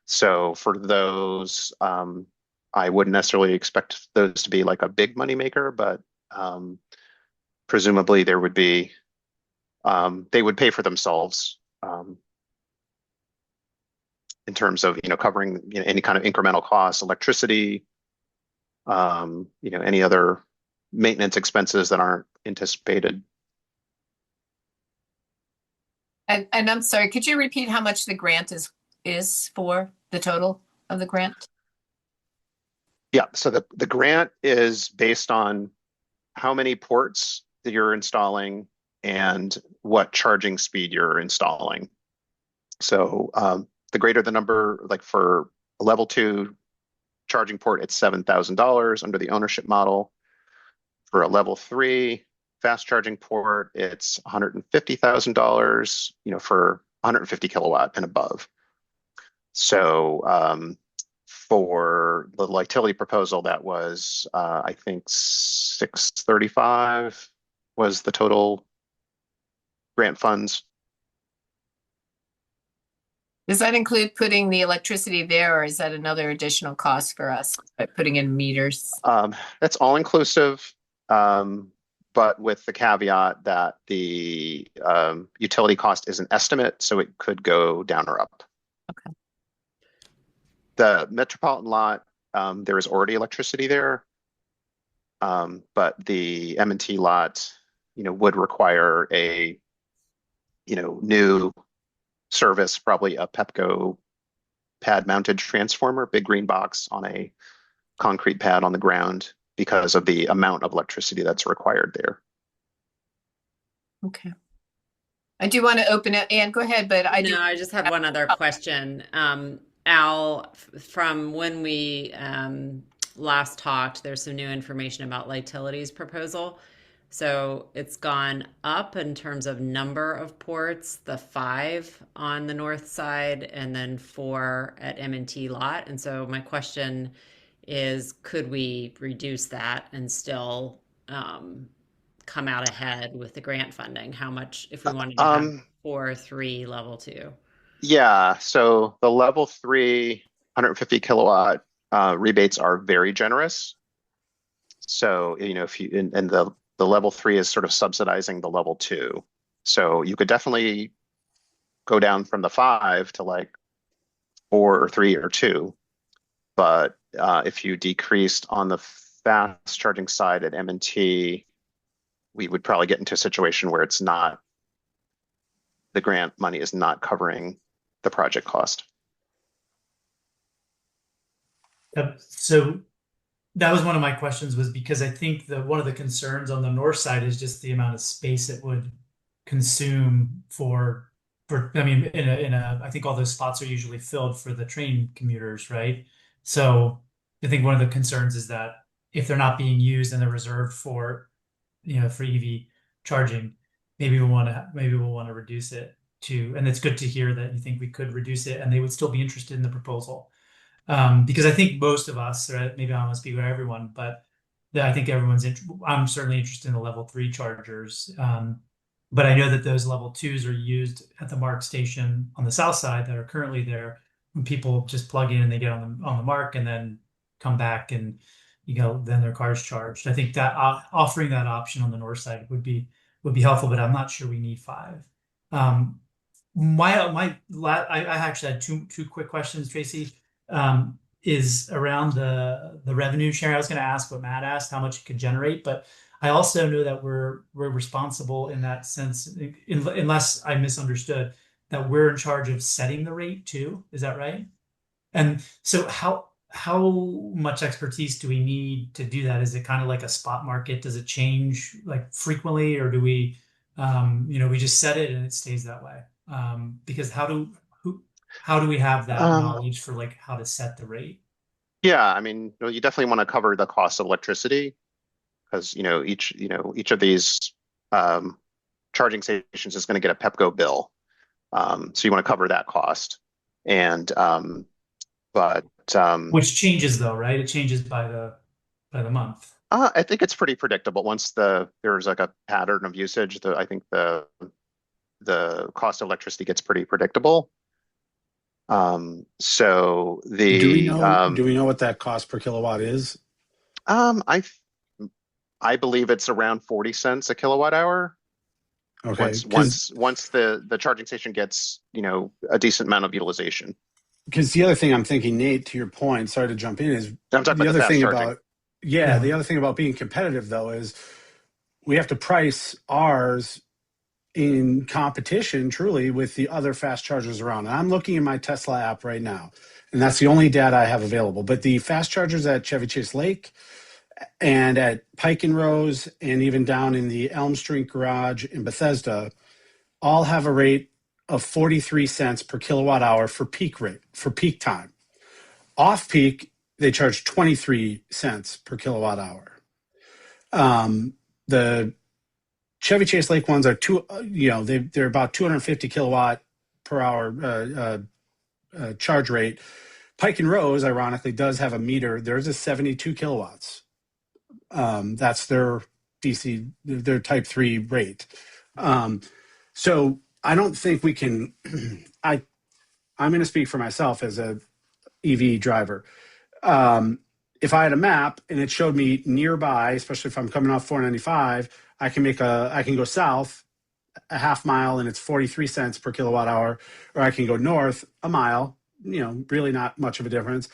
H: So for those, I wouldn't necessarily expect those to be like a big money maker, but presumably there would be, they would pay for themselves in terms of covering any kind of incremental costs, electricity, any other maintenance expenses that aren't anticipated.
A: And I'm sorry, could you repeat how much the grant is for, the total of the grant?
H: Yeah, so the grant is based on how many ports that you're installing and what charging speed you're installing. So the greater the number, like for a level 2 charging port, it's $7,000 under the ownership model. For a level 3 fast charging port, it's $150,000, for 150 kilowatt and above. So for the utility proposal, that was I think 635 was the total grant funds.
A: Does that include putting the electricity there, or is that another additional cost for us by putting in meters?
H: That's all inclusive, but with the caveat that the utility cost is an estimate, so it could go down or up.
A: Okay.
H: The Metropolitan lot, there is already electricity there, but the M&T lot, would require a, new service, probably a Pepco pad-mounted transformer, big green box on a concrete pad on the ground, because of the amount of electricity that's required there.
A: Okay. I do want to open it. Anne, go ahead, but I do.
C: No, I just had one other question. Al, from when we last talked, there's some new information about Lightility's proposal. So it's gone up in terms of number of ports, the 5 on the north side and then 4 at M&T lot. And so my question is, could we reduce that and still come out ahead with the grant funding? How much, if we wanted to have 4, 3, level 2?
H: Yeah, so the level 3 150 kilowatt rebates are very generous. So, if you, and the level 3 is sort of subsidizing the level 2. So you could definitely go down from the 5 to like 4 or 3 or 2. But if you decreased on the fast charging side at M&T, we would probably get into a situation where it's not, the grant money is not covering the project cost.
D: So that was one of my questions, was because I think that one of the concerns on the north side is just the amount of space it would consume for I mean, I think all those spots are usually filled for the train commuters, right? So I think one of the concerns is that if they're not being used and they're reserved for, for EV charging, maybe we'll want to reduce it to, and it's good to hear that you think we could reduce it and they would still be interested in the proposal. Because I think most of us, or maybe I don't want to speak for everyone, but I think I'm certainly interested in the level 3 chargers. But I know that those level 2s are used at the MARC station on the south side that are currently there, when people just plug in and they get on the MARC and then come back and then their car's charged. I think that offering that option on the north side would be helpful, but I'm not sure we need 5. I actually had two quick questions, Tracy. Is around the revenue sharing. I was going to ask what Matt asked, how much it could generate, but I also know that we're responsible in that sense, unless I misunderstood, that we're in charge of setting the rate too. Is that right? And so how much expertise do we need to do that? Is it kind of like a spot market? Does it change like frequently, or do we, we just set it and it stays that way? Because how do we have that knowledge for like how to set the rate?
H: Yeah, I mean, you definitely want to cover the cost of electricity, because each of these charging stations is going to get a Pepco bill, so you want to cover that cost. And
D: which changes though, right? It changes by the month.
H: I think it's pretty predictable. Once there's like a pattern of usage, I think the cost of electricity gets pretty predictable. So
F: do we know what that cost per kilowatt is?
H: I believe it's around 40 cents a kilowatt hour.
F: Okay.
H: Once the charging station gets, a decent amount of utilization.
F: Because the other thing I'm thinking, Nate, to your point, sorry to jump in, is
H: I'm talking about the fast charging.
F: The other thing about being competitive though is we have to price ours in competition truly with the other fast chargers around. And I'm looking in my Tesla app right now, and that's the only data I have available. But the fast chargers at Chevy Chase Lake and at Pike and Rose and even down in the Elm Street garage in Bethesda all have a rate of 43 cents per kilowatt hour for peak time. Off peak, they charge 23 cents per kilowatt hour. The Chevy Chase Lake ones are they're about 250 kilowatt per hour charge rate. Pike and Rose, ironically, does have a meter. There's a 72 kilowatts. That's their DC, their Type 3 rate. So I don't think we can. I'm going to speak for myself as a EV driver. If I had a map and it showed me nearby, especially if I'm coming off 495, I can go south a half mile and it's 43 cents per kilowatt hour, or I can go north a mile, really not much of a difference,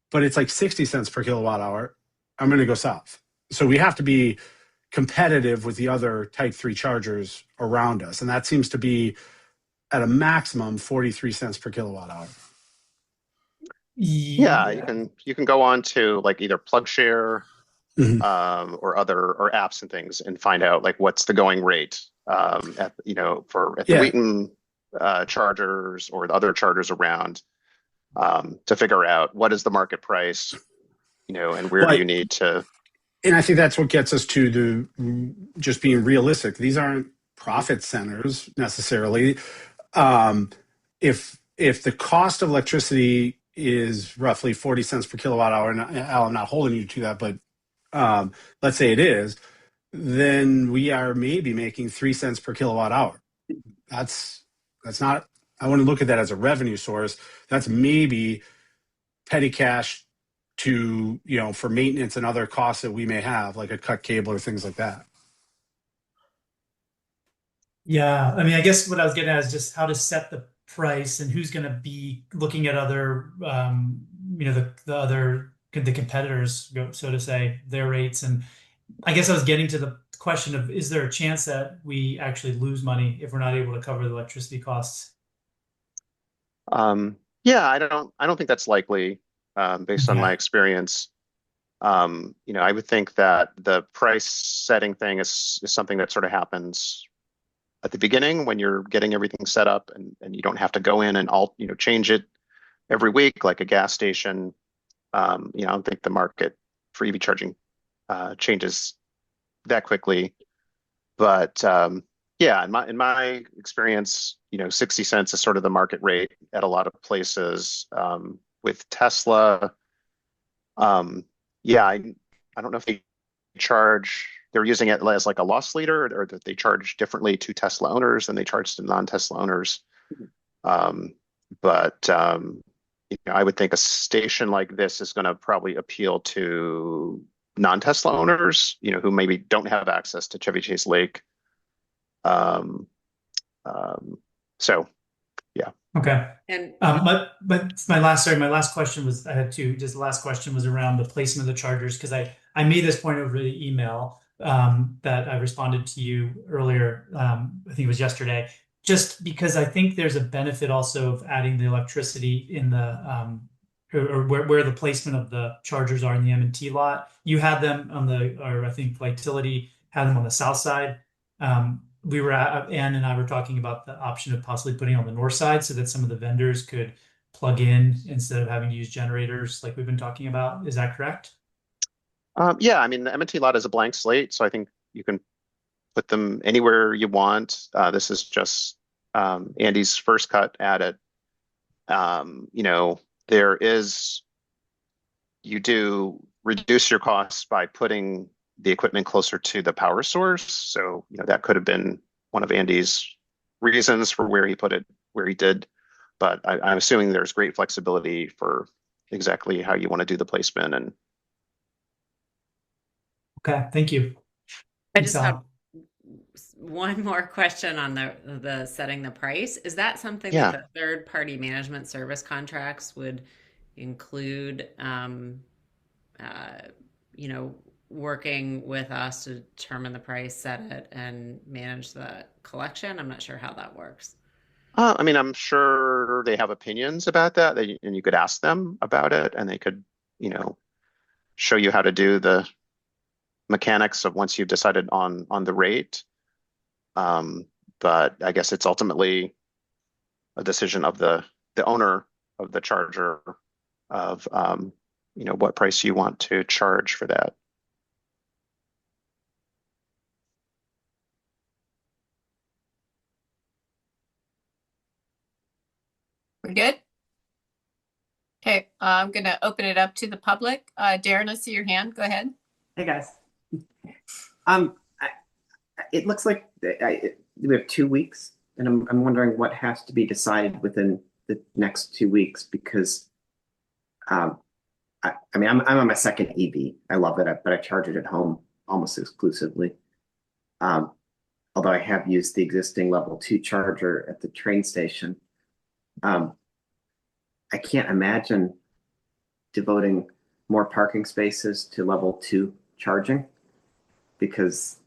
F: but it's like 60 cents per kilowatt hour. I'm going to go south. So we have to be competitive with the other Type 3 chargers around us. And that seems to be at a maximum 43 cents per kilowatt hour.
H: Yeah, you can go on to like either PlugShare,
F: Mm-hmm.
H: or apps and things and find out like what's the going rate at the
F: Yeah.
H: Wheaton chargers or the other chargers around, to figure out what is the market price, and where do you need to.
F: And I think that's what gets us to the just being realistic. These aren't profit centers necessarily. If the cost of electricity is roughly 40 cents per kilowatt hour, and Al, I'm not holding you to that, but let's say it is, then we are maybe making 3 cents per kilowatt hour. That's not. I wouldn't look at that as a revenue source. That's maybe petty cash to, for maintenance and other costs that we may have, like a cut cable or things like that.
D: Yeah, I mean, I guess what I was getting at is just how to set the price and who's going to be looking at other, the competitors, so to say, their rates. And I guess I was getting to the question of, is there a chance that we actually lose money if we're not able to cover the electricity costs?
H: Yeah, I don't think that's likely, based on my experience. I would think that the price setting thing is something that sort of happens at the beginning when you're getting everything set up, and you don't have to go in and change it every week like a gas station. I don't think the market for EV charging changes that quickly. But yeah, in my experience, 60 cents is sort of the market rate at a lot of places. With Tesla, yeah, I don't know if they're using it as like a loss leader, or that they charge differently to Tesla owners than they charge to non-Tesla owners. But I would think a station like this is going to probably appeal to non-Tesla owners, who maybe don't have access to Chevy Chase Lake. So yeah.
D: Okay.
C: And
D: but my last question was, I had two. Just the last question was around the placement of the chargers, because I made this point over the email that I responded to you earlier. I think it was yesterday. Just because I think there's a benefit also of adding the electricity in the or where the placement of the chargers are in the M&T lot. You had them or I think Vitality had them on the south side. Ann and I were talking about the option of possibly putting on the north side so that some of the vendors could plug in instead of having to use generators like we've been talking about. Is that correct?
H: Yeah, I mean, the M&T lot is a blank slate, so I think you can put them anywhere you want. This is just Andy's first cut at it. You do reduce your costs by putting the equipment closer to the power source. So, that could have been one of Andy's reasons for where he put it, where he did. But I'm assuming there's great flexibility for exactly how you want to do the placement. And
D: okay, thank you.
C: I just have one more question on the setting the price. Is that something that the third-party management service contracts would include, working with us to determine the price, set it, and manage the collection? I'm not sure how that works.
H: I mean, I'm sure they have opinions about that, and you could ask them about it, and they could, show you how to do the mechanics of once you've decided on the rate. But I guess it's ultimately a decision of the owner of the charger of, what price you want to charge for that.
A: We're good? Okay, I'm going to open it up to the public. Darren, I see your hand. Go ahead.
J: Hey, guys. It looks like we have 2 weeks, and I'm wondering what has to be decided within the next 2 weeks, because I'm on my second EV. I love it, but I charge it at home almost exclusively. Although I have used the existing level 2 charger at the train station. I can't imagine devoting more parking spaces to level 2 charging, because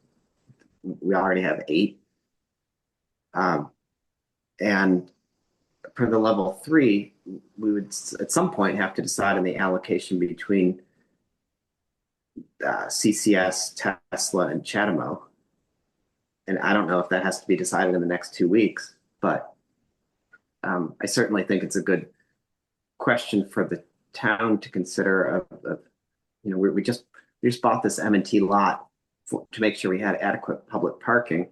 J: we already have 8. And for the level 3, we would at some point have to decide on the allocation between CCS, Tesla, and Chatamo. and I don't know if that has to be decided in the next 2 weeks, but I certainly think it's a good question for the town to consider. We just bought this M&T lot to make sure we had adequate public parking,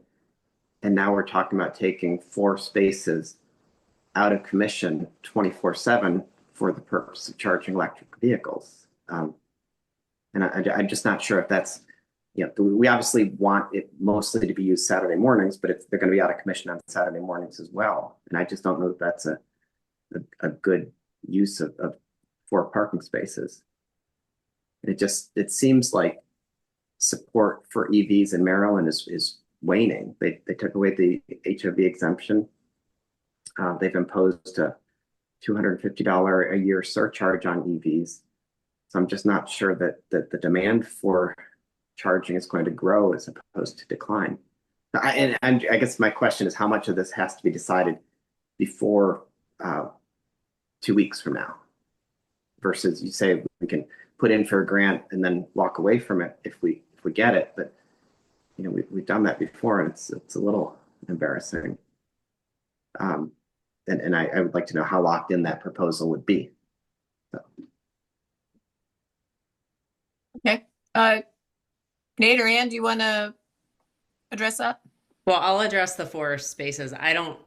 J: and now we're talking about taking 4 spaces out of commission 24/7 for the purpose of charging electric vehicles. And I'm just not sure if that's, we obviously want it mostly to be used Saturday mornings, but they're going to be out of commission on Saturday mornings as well. And I just don't know if that's a good use of 4 parking spaces. And it seems like support for EVs in Maryland is waning. They took away the HOV exemption. They've imposed a $250 a year surcharge on EVs. So I'm just not sure that the demand for charging is going to grow as opposed to decline. And I guess my question is, how much of this has to be decided before 2 weeks from now, versus you say we can put in for a grant and then walk away from it if we get it. But we've done that before, and it's a little embarrassing. And I would like to know how locked in that proposal would be. So.
A: Okay. Nate or Ann, do you want to address that?
C: Well, I'll address the 4 spaces. I don't,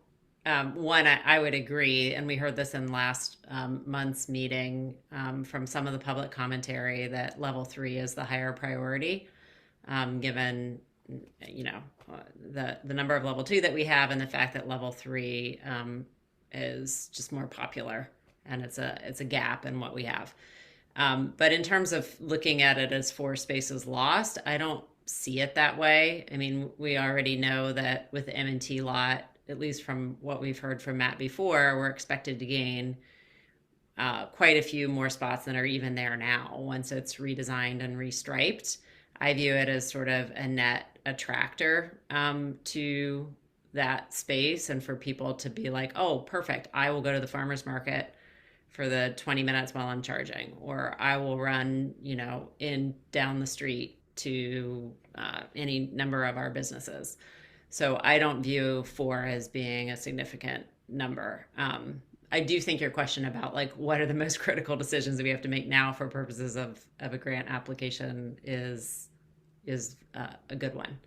C: I would agree, and we heard this in last month's meeting from some of the public commentary, that level 3 is the higher priority, given, the number of level 2 that we have, and the fact that level 3 is just more popular, and it's a gap in what we have. But in terms of looking at it as 4 spaces lost, I don't see it that way. I mean, we already know that with the M&T lot, at least from what we've heard from Matt before, we're expected to gain quite a few more spots than are even there now once it's redesigned and restriped. I view it as sort of a net attractor to that space, and for people to be like, oh, perfect, I will go to the farmer's market for the 20 minutes while I'm charging, or I will run, in down the street to any number of our businesses. So I don't view 4 as being a significant number. I do think your question about what are the most critical decisions that we have to make now for purposes of a grant application is a good one.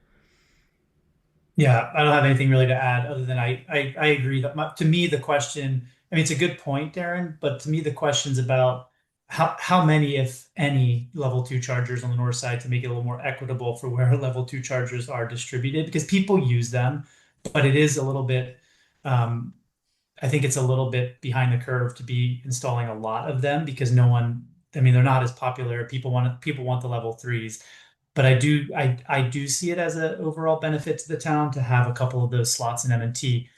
D: Yeah, I don't have anything really to add other than I agree that to me the question, I mean, it's a good point, Darren, but to me the question's about how many, if any, level 2 chargers on the north side to make it a little more equitable for where level 2 chargers are distributed, because people use them, but it is a little bit, I think it's a little bit behind the curve to be installing a lot of them, because they're not as popular. People want the level 3s. But I do see it as an overall benefit to the town to have a couple of those slots in M&T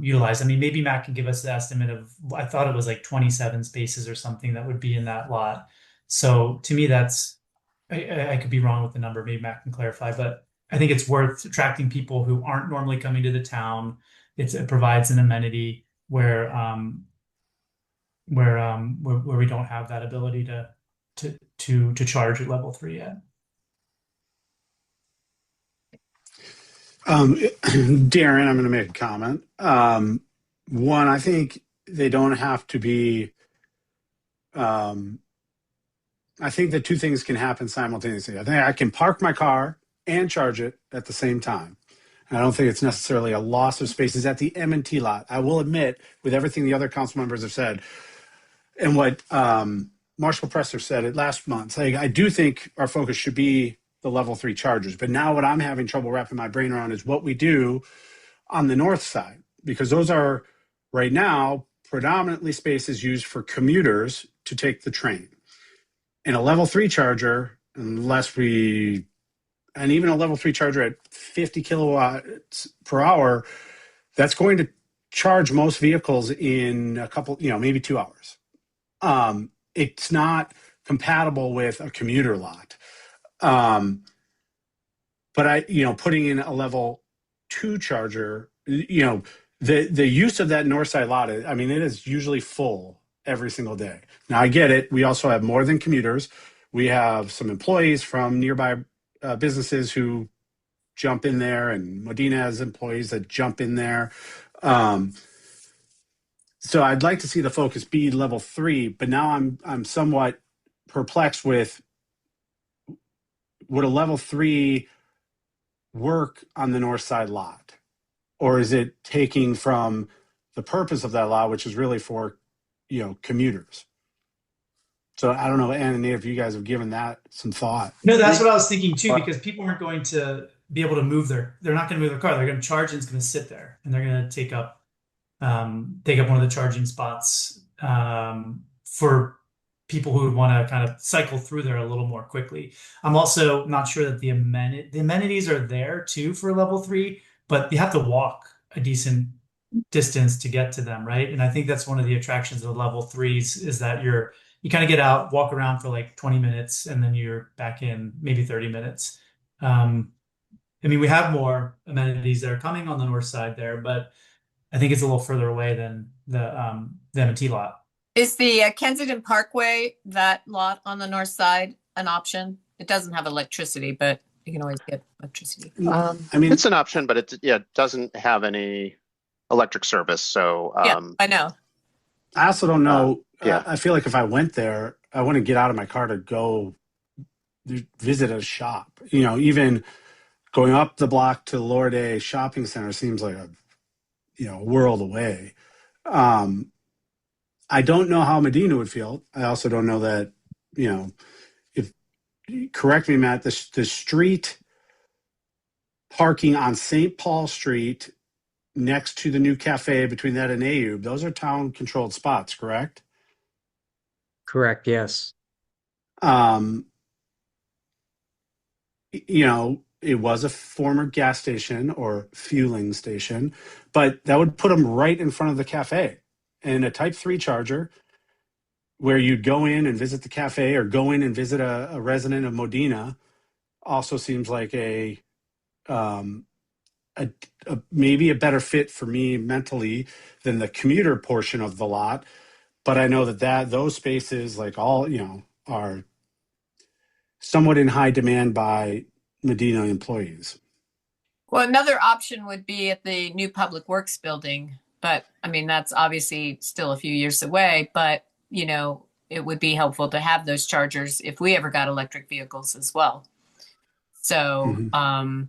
D: utilized. I mean, maybe Matt can give us the estimate of, I thought it was 27 spaces or something that would be in that lot. So to me, I could be wrong with the number. Maybe Matt can clarify, but I think it's worth attracting people who aren't normally coming to the town. It provides an amenity where we don't have that ability to charge at level 3 yet.
F: Darren, I'm going to make a comment. One, I think they don't have to be. I think that 2 things can happen simultaneously. I think I can park my car and charge it at the same time. And I don't think it's necessarily a loss of spaces at the M&T lot. I will admit, with everything the other council members have said, and what Marshall Presser said it last month, I do think our focus should be the level 3 chargers. But now what I'm having trouble wrapping my brain around is what we do on the north side, because those are right now predominantly spaces used for commuters to take the train. And a level 3 charger, and even a level 3 charger at 50 kilowatts per hour, that's going to charge most vehicles in a couple, maybe 2 hours. It's not compatible with a commuter lot. But putting in a level 2 charger, the use of that north side lot, it is usually full every single day. Now I get it. We also have more than commuters. We have some employees from nearby businesses who jump in there, and Modena has employees that jump in there. So I'd like to see the focus be level 3, but now I'm somewhat perplexed with, would a level 3 work on the north side lot? Or is it taking from the purpose of that lot, which is really for, commuters? So I don't know, Ann and Nate, if you guys have given that some thought.
D: No, that's what I was thinking too, because people aren't going to be able to they're not going to move their car. They're going to charge and it's going to sit there, and they're going to take up one of the charging spots for people who would want to kind of cycle through there a little more quickly. I'm also not sure that the amenities are there too for level 3, but you have to walk a decent distance to get to them, right? And I think that's one of the attractions of level 3s is that you kind of get out, walk around for like 20 minutes, and then you're back in maybe 30 minutes. We have more amenities that are coming on the north side there, but I think it's a little further away than the M&T lot.
A: Is the Kensington Parkway, that lot on the north side, an option? It doesn't have electricity, but you can always get electricity.
H: It's an option, but it doesn't have any electric service. So
A: yeah, I know.
F: I also don't know.
H: Yeah.
F: I feel like if I went there, I wouldn't get out of my car to go visit a shop. Even going up the block to Lorde Shopping Center seems like a world away. I don't know how Medina would feel. I also don't know that, if, correct me, Matt, the street parking on St. Paul Street next to the new cafe between that and Ayoub, those are town controlled spots, correct?
E: Correct, yes.
F: It was a former gas station or fueling station, but that would put them right in front of the cafe. And a type 3 charger where you'd go in and visit the cafe or go in and visit a resident of Modena also seems like a maybe a better fit for me mentally than the commuter portion of the lot. But I know that those spaces, like all, are somewhat in high demand by Medina employees.
A: Well, another option would be at the new Public Works building, but that's obviously still a few years away, but it would be helpful to have those chargers if we ever got electric vehicles as well. So, and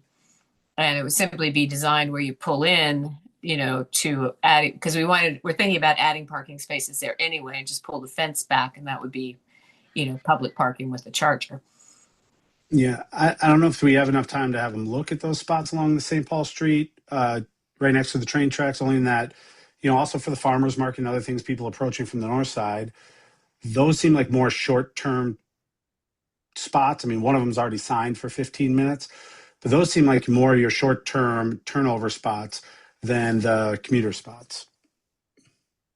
A: it would simply be designed where you pull in, to add, because we're thinking about adding parking spaces there anyway, and just pull the fence back, and that would be, public parking with the charger.
F: Yeah, I don't know if we have enough time to have them look at those spots along the St. Paul Street, right next to the train tracks, only in that, also for the farmers market and other things, people approaching from the north side, those seem like more short-term spots. One of them's already signed for 15 minutes, but those seem like more your short-term turnover spots than the commuter spots.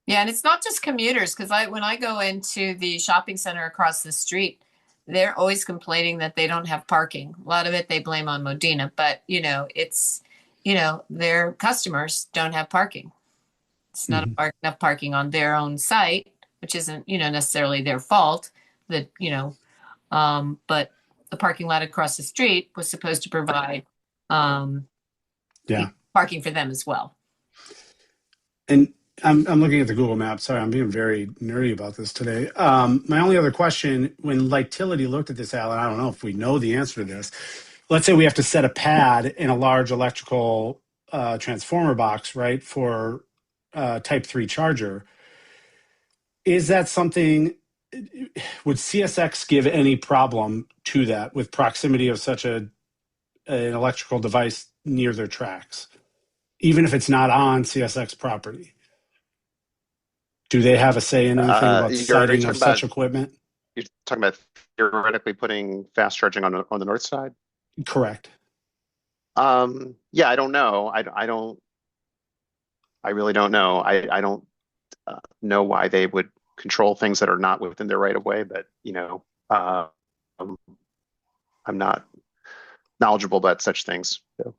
A: Yeah, and it's not just commuters, because when I go into the shopping center across the street, they're always complaining that they don't have parking. A lot of it they blame on Modena, but it's their customers don't have parking. It's not enough parking on their own site, which isn't necessarily their fault. But the parking lot across the street was supposed to provide parking for them as well.
F: And I'm looking at the Google Maps. Sorry, I'm being very nerdy about this today. My only other question, when Lightility looked at this, Alan, I don't know if we know the answer to this. Let's say we have to set a pad in a large electrical transformer box, right, for type 3 charger. Is that something, would CSX give any problem to that with proximity of such an electrical device near their tracks, even if it's not on CSX property? Do they have a say in anything about siting of such equipment?
H: You're talking about theoretically putting fast charging on the north side?
F: Correct.
H: Yeah, I don't know. I really don't know. I don't know why they would control things that are not within their right of way, but I'm not knowledgeable about such things. So.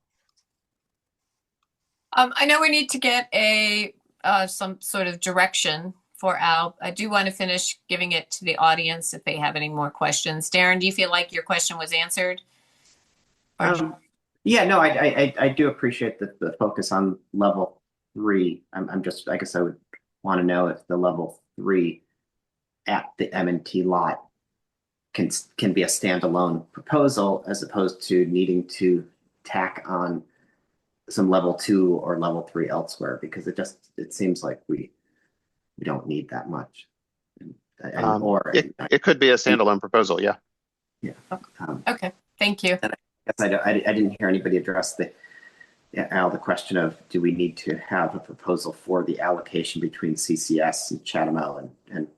A: I know we need to get some sort of direction for Al. I do want to finish giving it to the audience if they have any more questions. Darren, do you feel like your question was answered?
J: Yeah, no, I do appreciate the focus on level three. I'm just, I guess I would want to know if the level three at the M&T lot can be a standalone proposal as opposed to needing to tack on some level two or level three elsewhere, because it seems like we don't need that much.
H: It could be a standalone proposal, yeah.
J: Yeah.
A: Okay, thank you.
J: And I didn't hear anybody address the question of, do we need to have a proposal for the allocation between CCS and Chatham and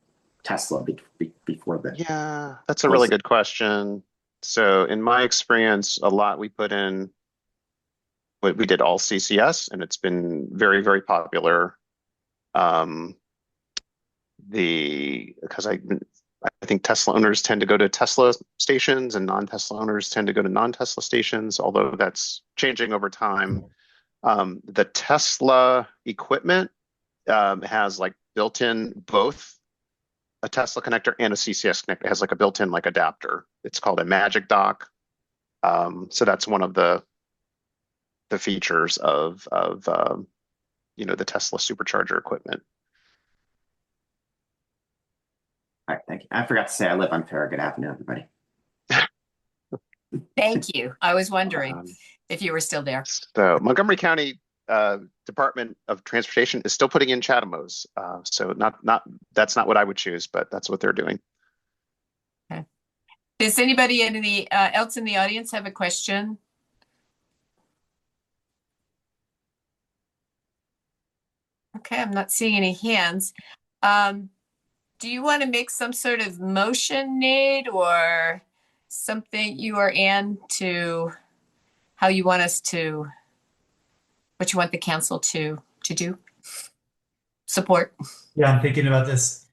J: Tesla before the.
H: Yeah, that's a really good question. So in my experience, a lot we put in, we did all CCS, and it's been very, very popular. Because I think Tesla owners tend to go to Tesla stations and non-Tesla owners tend to go to non-Tesla stations, although that's changing over time. The Tesla equipment has like built-in both a Tesla connector and a CCS connector. It has like a built-in like adapter. It's called a Magic Dock. So that's one of the features of the Tesla supercharger equipment.
J: All right, thank you. I forgot to say I live on Farragut Avenue, everybody.
A: Thank you. I was wondering if you were still there.
H: So Montgomery County Department of Transportation is still putting in Chathamos. So that's not what I would choose, but that's what they're doing.
A: Okay. Does anybody else in the audience have a question? Okay, I'm not seeing any hands. Do you want to make some sort of motion, Nate, or something, you or Ann, to how you want us to, what you want the council to do? Support?
D: Yeah, I'm thinking about this.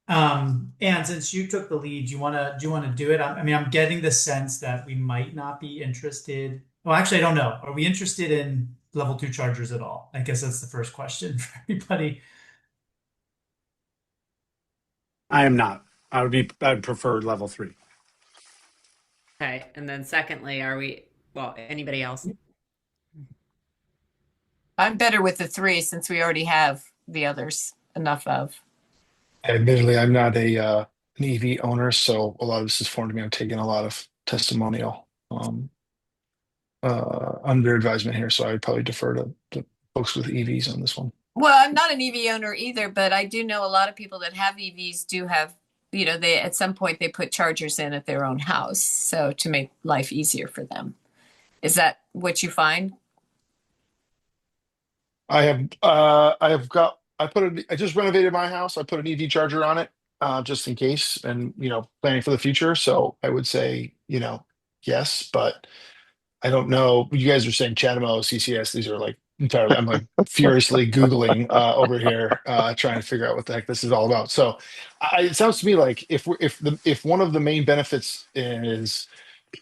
D: And since you took the lead, do you want to do it? I mean, I'm getting the sense that we might not be interested. Well, actually, I don't know. Are we interested in level 2 chargers at all? I guess that's the first question for everybody.
F: I am not. I'd prefer level 3.
C: Okay, and then secondly, anybody else?
A: I'm better with the 3 since we already have the others enough of.
G: Admittedly, I'm not an EV owner, so a lot of this is foreign to me. I'm taking a lot of testimonial under advisement here, so I would probably defer to the folks with EVs on this one.
A: Well, I'm not an EV owner either, but I do know a lot of people that have EVs do have, they at some point they put chargers in at their own house, so to make life easier for them. Is that what you find?
G: I just renovated my house. I put an EV charger on it just in case, and planning for the future. So I would say yes, but I don't know. You guys are saying Chatamo, CCS. These are like entirely. I'm like furiously Googling over here, trying to figure out what the heck this is all about. So it sounds to me like if one of the main benefits is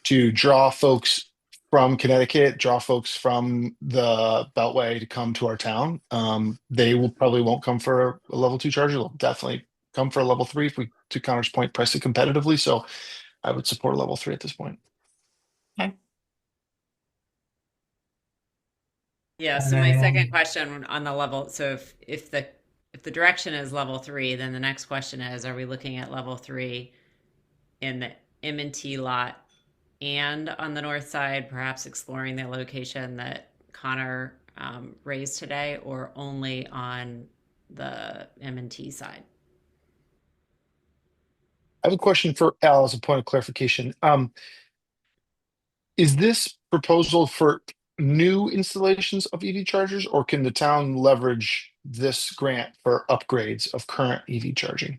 G: to draw folks from Connecticut, draw folks from the Beltway to come to our town, they won't come for a level 2 charger. They'll definitely come for a level 3 if we, to Connor's point, price it competitively. So I would support a level 3 at this point.
A: Okay.
C: Yeah, so my second question on the level, so if the direction is level 3, then the next question is, are we looking at level 3 in the M&T lot and on the north side, perhaps exploring the location that Connor raised today, or only on the M&T side?
G: I have a question for Al as a point of clarification. Is this proposal for new installations of EV chargers, or can the town leverage this grant for upgrades of current EV charging?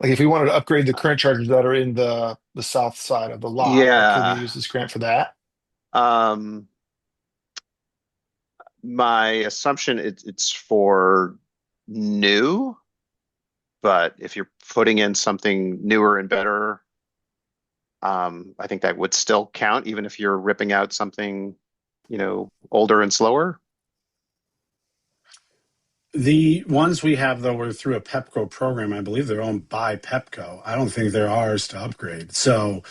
G: Like if we wanted to upgrade the current chargers that are in the south side of the lot, can we use this grant for that?
H: My assumption it's for new, but if you're putting in something newer and better, I think that would still count, even if you're ripping out something, older and slower.
F: The ones we have, though, were through a Pepco program. I believe they're owned by Pepco. I don't think they're ours to upgrade. So,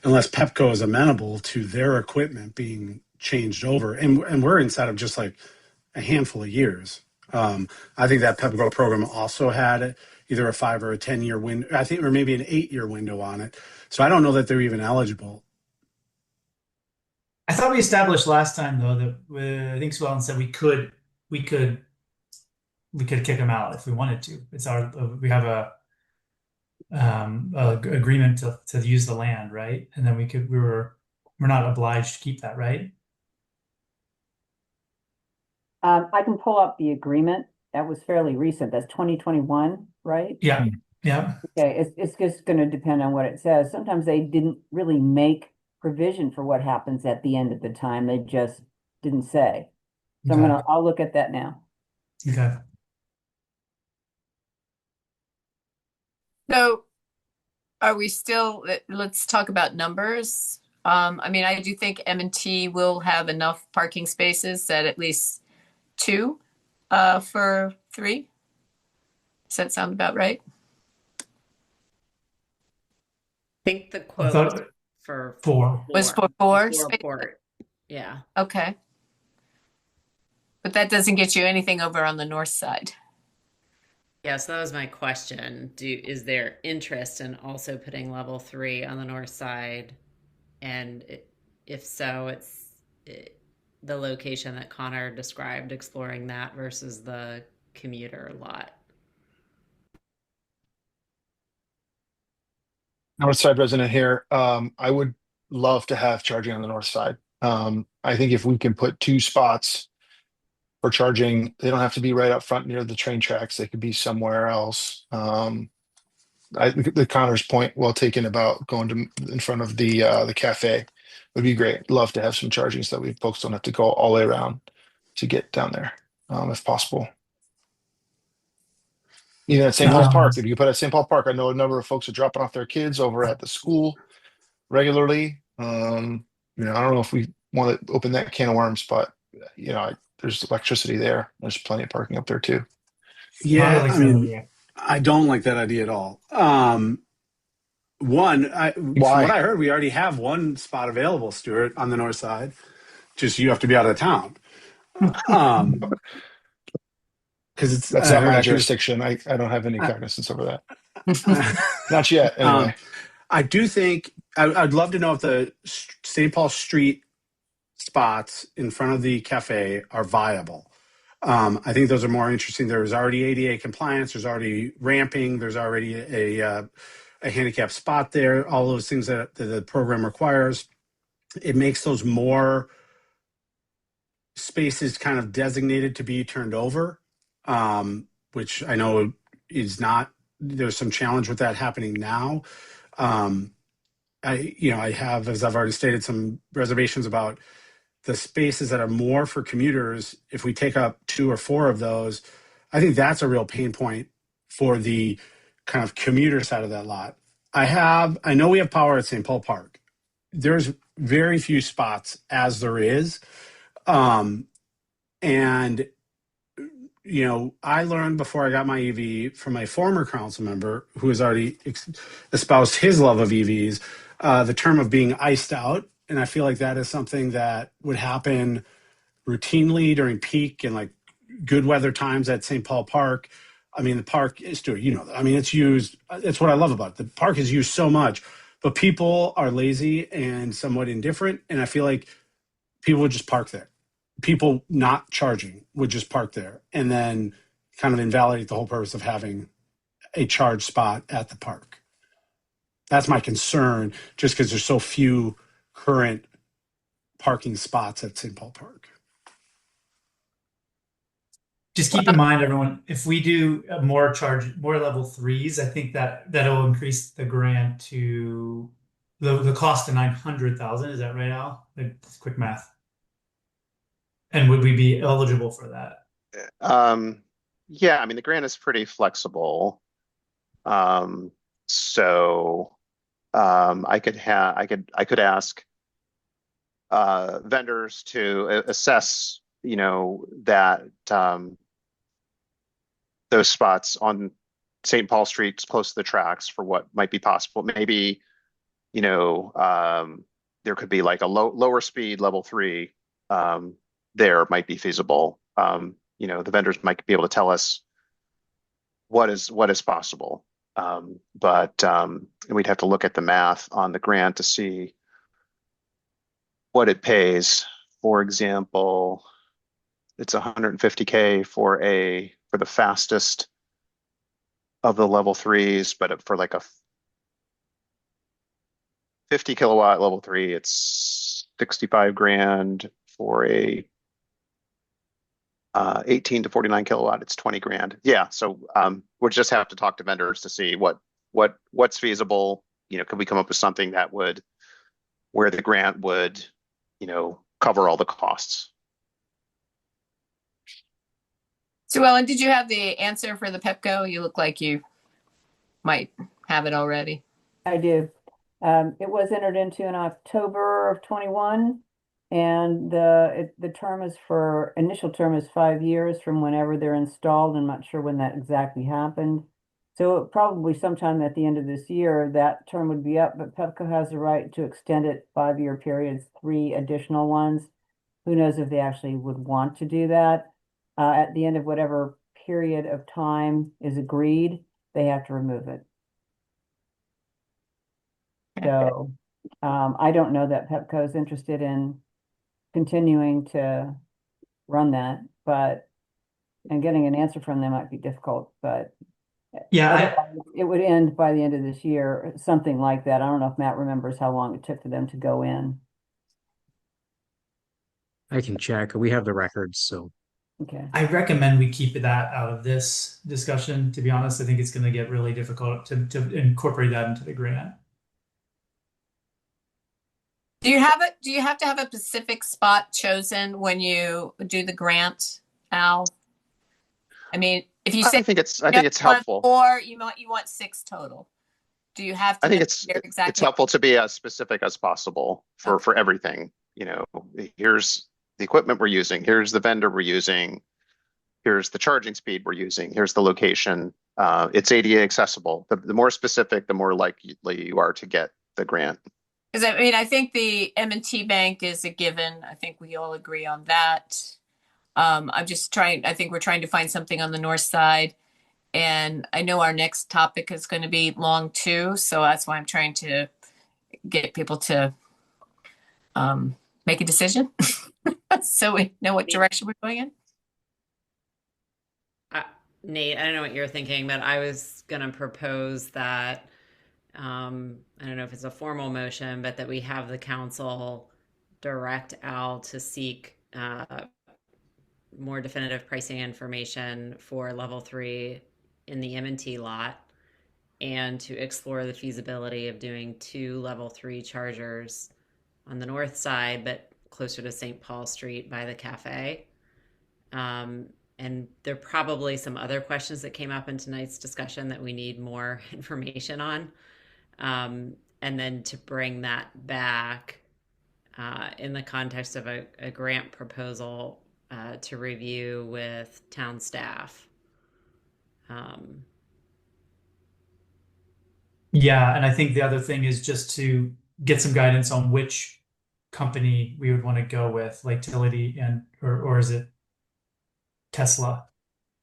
F: unless Pepco is amenable to their equipment being changed over, and we're inside of just like a handful of years. I think that Pepco program also had either a 5 or a 10-year window. I think, or maybe an 8-year window on it. So I don't know that they're even eligible.
D: I thought we established last time though that I think Swellen said we could kick them out if we wanted to. It's our we have a agreement to use the land, right? And then we're not obliged to keep that, right?
I: I can pull up the agreement. That was fairly recent. That's 2021, right?
D: Yeah, yeah.
I: Okay, it's just going to depend on what it says. Sometimes they didn't really make provision for what happens at the end of the time. They just didn't say. So
D: Okay.
I: I'll look at that now.
D: Okay.
A: So are we still, let's talk about numbers. I mean, I do think M&T will have enough parking spaces at least 2 for 3. Does that sound about right?
C: I think the
D: I
C: quote
D: thought
C: for
D: 4.
A: Was for 4
C: for
A: spaces?
C: port. Yeah.
A: Okay. But that doesn't get you anything over on the north side.
C: Yeah, so that was my question. Is there interest in also putting level 3 on the north side? And if so, the location that Connor described, exploring that versus the commuter lot.
G: North side resident here. I would love to have charging on the north side. I think if we can put 2 spots for charging, they don't have to be right up front near the train tracks. They could be somewhere else. The Connor's point, well taken about going to in front of the cafe, would be great. Love to have some charging so that we folks don't have to go all the way around to get down there, if possible. Even at St. Paul's Park, if you put at St. Paul Park, I know a number of folks are dropping off their kids over at the school regularly. I don't know if we want to open that can of worms, but there's electricity there. There's plenty of parking up there too.
F: Yeah,
D: like
F: I
D: that
F: mean,
D: idea.
F: I don't like that idea at all. From what
G: Why?
F: I heard, we already have 1 spot available, Stuart, on the north side. Just you have to be out of town. Because it's
G: That's
F: I
G: not
F: heard
G: my
F: actually.
G: jurisdiction. I don't have any cognizance over that.
F: Uh,
G: Not yet, anyway.
F: I do think I'd love to know if the St. Paul Street spots in front of the cafe are viable. I think those are more interesting. There's already ADA compliance. There's already ramping. There's already a handicap spot there. All those things that the program requires. It makes those more spaces kind of designated to be turned over, which I know is not. There's some challenge with that happening now. I have, as I've already stated, some reservations about the spaces that are more for commuters. If we take up 2 or 4 of those, I think that's a real pain point for the kind of commuter side of that lot. I know we have power at St. Paul Park. There's very few spots as there is. And I learned before I got my EV from my former council member who has already espoused his love of EVs, the term of being iced out. And I feel like that is something that would happen routinely during peak and like good weather times at St. Paul Park. I mean, the park is, Stuart, I mean, it's used. It's what I love about it. The park is used so much, but people are lazy and somewhat indifferent. And I feel like people would just park there. People not charging would just park there and then kind of invalidate the whole purpose of having a charge spot at the park. That's my concern, just because there's so few current parking spots at St. Paul Park.
D: Just keep in mind, everyone, if we do more level 3s, I think that'll increase the grant to the cost to 900,000. Is that right, Al? Like, quick math. And would we be eligible for that?
H: Yeah, I mean, the grant is pretty flexible. So I could ask vendors to assess, that those spots on St. Paul Street close to the tracks for what might be possible. Maybe, there could be like a lower speed level 3 there might be feasible. The vendors might be able to tell us what is possible. But we'd have to look at the math on the grant to see what it pays. For example, it's $150K for the fastest of the level 3s, but for like a 50 kilowatt level 3, it's 65 grand. For a 18 to 49 kilowatt, it's 20 grand. Yeah, so we'll just have to talk to vendors to see what's feasible. Could we come up with something that would, where the grant would, cover all the costs?
A: So, Ellen, did you have the answer for the Pepco? You look like you might have it already.
I: I do. It was entered into in October of 21, and the initial term is 5 years from whenever they're installed. I'm not sure when that exactly happened. So probably sometime at the end of this year, that term would be up, but Pepco has the right to extend it 5-year periods, 3 additional ones. Who knows if they actually would want to do that? At the end of whatever period of time is agreed, they have to remove it. So I don't know that Pepco is interested in continuing to run that, and getting an answer from them might be difficult, but
D: Yeah,
I: it would end by the end of this year, something like that. I don't know if Matt remembers how long it took for them to go in.
E: I can check. We have the records, so.
I: Okay.
D: I recommend we keep that out of this discussion. To be honest, I think it's going to get really difficult to incorporate that into the grant.
A: Do you have to have a specific spot chosen when you do the grant, Al? I mean, if you say
H: I think it's helpful.
A: Or you want 6 total. Do you have to?
H: I think it's helpful to be as specific as possible for everything. Here's the equipment we're using. Here's the vendor we're using. Here's the charging speed we're using. Here's the location. It's ADA accessible. The more specific, the more likely you are to get the grant.
A: Because I think the M&T Bank is a given. I think we all agree on that. I think we're trying to find something on the north side. And I know our next topic is going to be long too. So that's why I'm trying to get people to make a decision so we know what direction we're going in.
C: Nate, I don't know what you're thinking, but I was going to propose that, I don't know if it's a formal motion, but that we have the council direct Al to seek more definitive pricing information for level 3 in the M&T lot, and to explore the feasibility of doing 2 level 3 chargers on the north side, but closer to St. Paul Street by the cafe. And there are probably some other questions that came up in tonight's discussion that we need more information on. And then to bring that back in the context of a grant proposal to review with town staff.
D: Yeah, and I think the other thing is just to get some guidance on which company we would want to go with, like Tility or is it Tesla?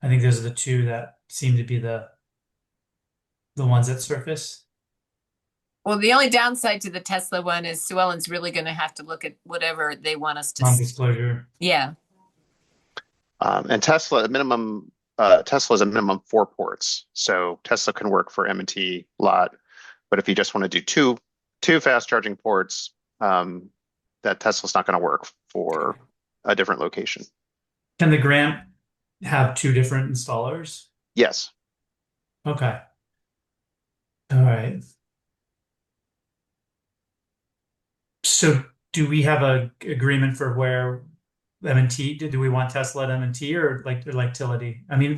D: I think those are the 2 that seem to be the ones that surface.
A: Well, the only downside to the Tesla one is Sue Ellen's really going to have to look at whatever they want us to see.
D: Non-disclosure.
A: Yeah.
H: And Tesla's a minimum 4 ports. So Tesla can work for M&T lot, but if you just want to do two fast charging ports, that Tesla's not going to work for a different location.
D: Can the grant have 2 different installers?
H: Yes.
D: Okay. All right. So do we have a agreement for where M&T, do we want Tesla at M&T or like Tility? I mean,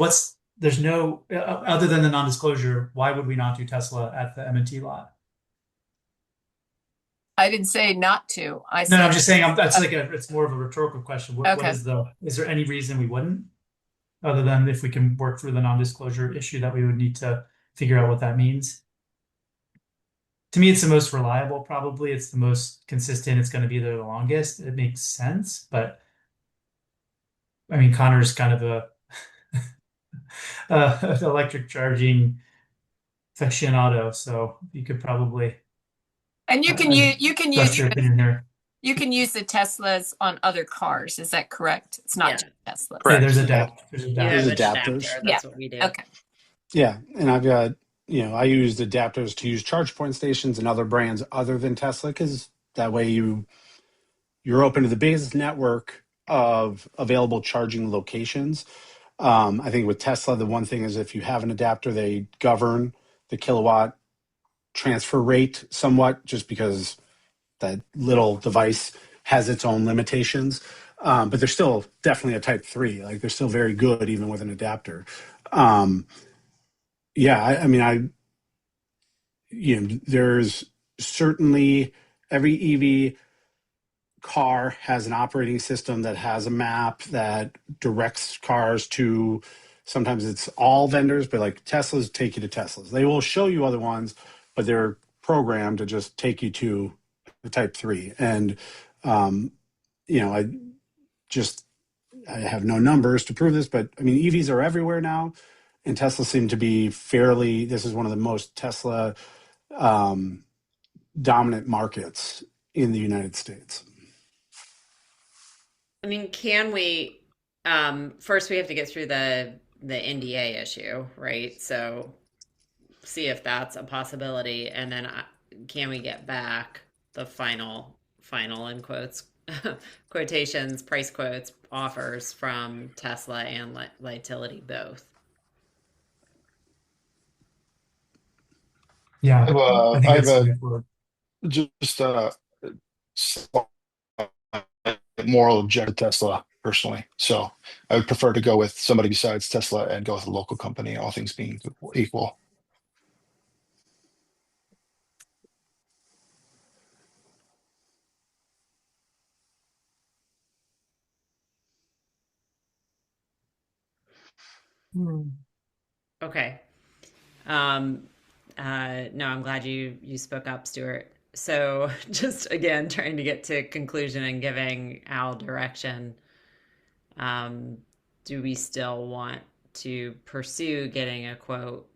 D: there's no, other than the non-disclosure, why would we not do Tesla at the M&T lot?
A: I didn't say not to.
D: No, I'm just saying that's it's more of a rhetorical question. What
A: Okay.
D: is there any reason we wouldn't? other than if we can work through the non-disclosure issue that we would need to figure out what that means. To me, it's the most reliable, probably. It's the most consistent. It's going to be there the longest. It makes sense, but I mean, Connor's kind of a an electric charging aficionado, so you could probably
A: And you can
D: trust your opinion here.
A: you can use the Teslas on other cars. Is that correct? It's not just Teslas.
D: Yeah,
H: Correct.
D: there's
C: You have
F: There's
C: an
F: adapters.
C: adapter.
A: Yeah.
C: That's what we do.
A: Okay.
F: Yeah, and I've got, I used adapters to use charge point stations and other brands other than Tesla, because that way you're open to the biggest network of available charging locations. I think with Tesla, the one thing is if you have an adapter, they govern the kilowatt transfer rate somewhat, just because that little device has its own limitations. But they're still definitely a Type 3. Like, they're still very good even with an adapter. There's certainly every EV car has an operating system that has a map that directs cars to, sometimes it's all vendors, but like Teslas take you to Teslas. They will show you other ones, but they're programmed to just take you to the Type 3. And, I have no numbers to prove this, but I mean, EVs are everywhere now, and Tesla seem to be this is one of the most Tesla dominant markets in the United States.
C: I mean, can we, first we have to get through the NDA issue, right? So see if that's a possibility. And then can we get back the final in quotes, quotations, price quotes, offers from Tesla and Lightility both?
D: Yeah,
G: I
D: think
G: have
D: that's
G: just moral objective to Tesla personally. So I would prefer to go with somebody besides Tesla and go with a local company, all things being equal.
C: Okay. No, I'm glad you spoke up, Stuart. So just again, trying to get to conclusion and giving Al direction. Do we still want to pursue getting a quote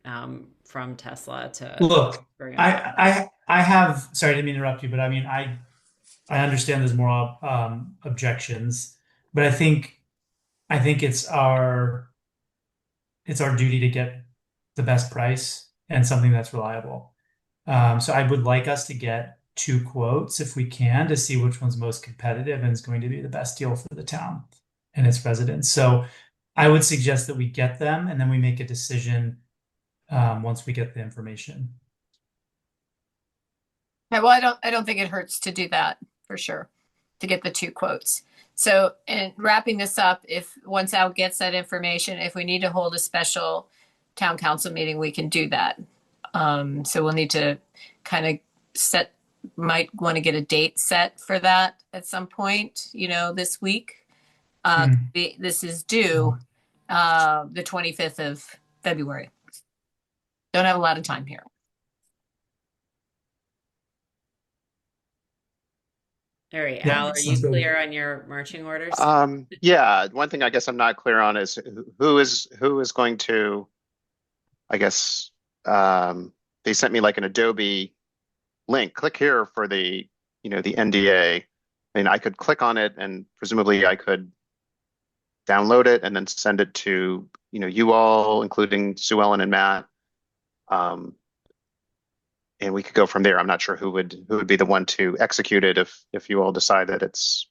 C: from Tesla to
D: Look,
C: bring it up?
D: I have, sorry, I didn't mean to interrupt you, but I mean, I understand there's more objections, but I think it's our duty to get the best price and something that's reliable. So I would like us to get 2 quotes if we can, to see which one's most competitive and is going to be the best deal for the town and its residents. So I would suggest that we get them and then we make a decision once we get the information.
A: Okay, well, I don't think it hurts to do that for sure, to get the 2 quotes. So, and wrapping this up, if once Al gets that information, if we need to hold a special town council meeting, we can do that. So we'll need to kind of might want to get a date set for that at some point, this week. This is due the 25th of February. Don't have a lot of time here.
C: All right,
D: Yeah,
C: Al, are you
D: sounds good.
C: clear on your marching orders?
H: Yeah, one thing I guess I'm not clear on is who is going to, I guess, they sent me like an Adobe link. Click here for the NDA. I mean, I could click on it and presumably I could download it and then send it to, you all, including Sue Ellen and Matt. And we could go from there. I'm not sure who would be the one to execute it if you all decide that it's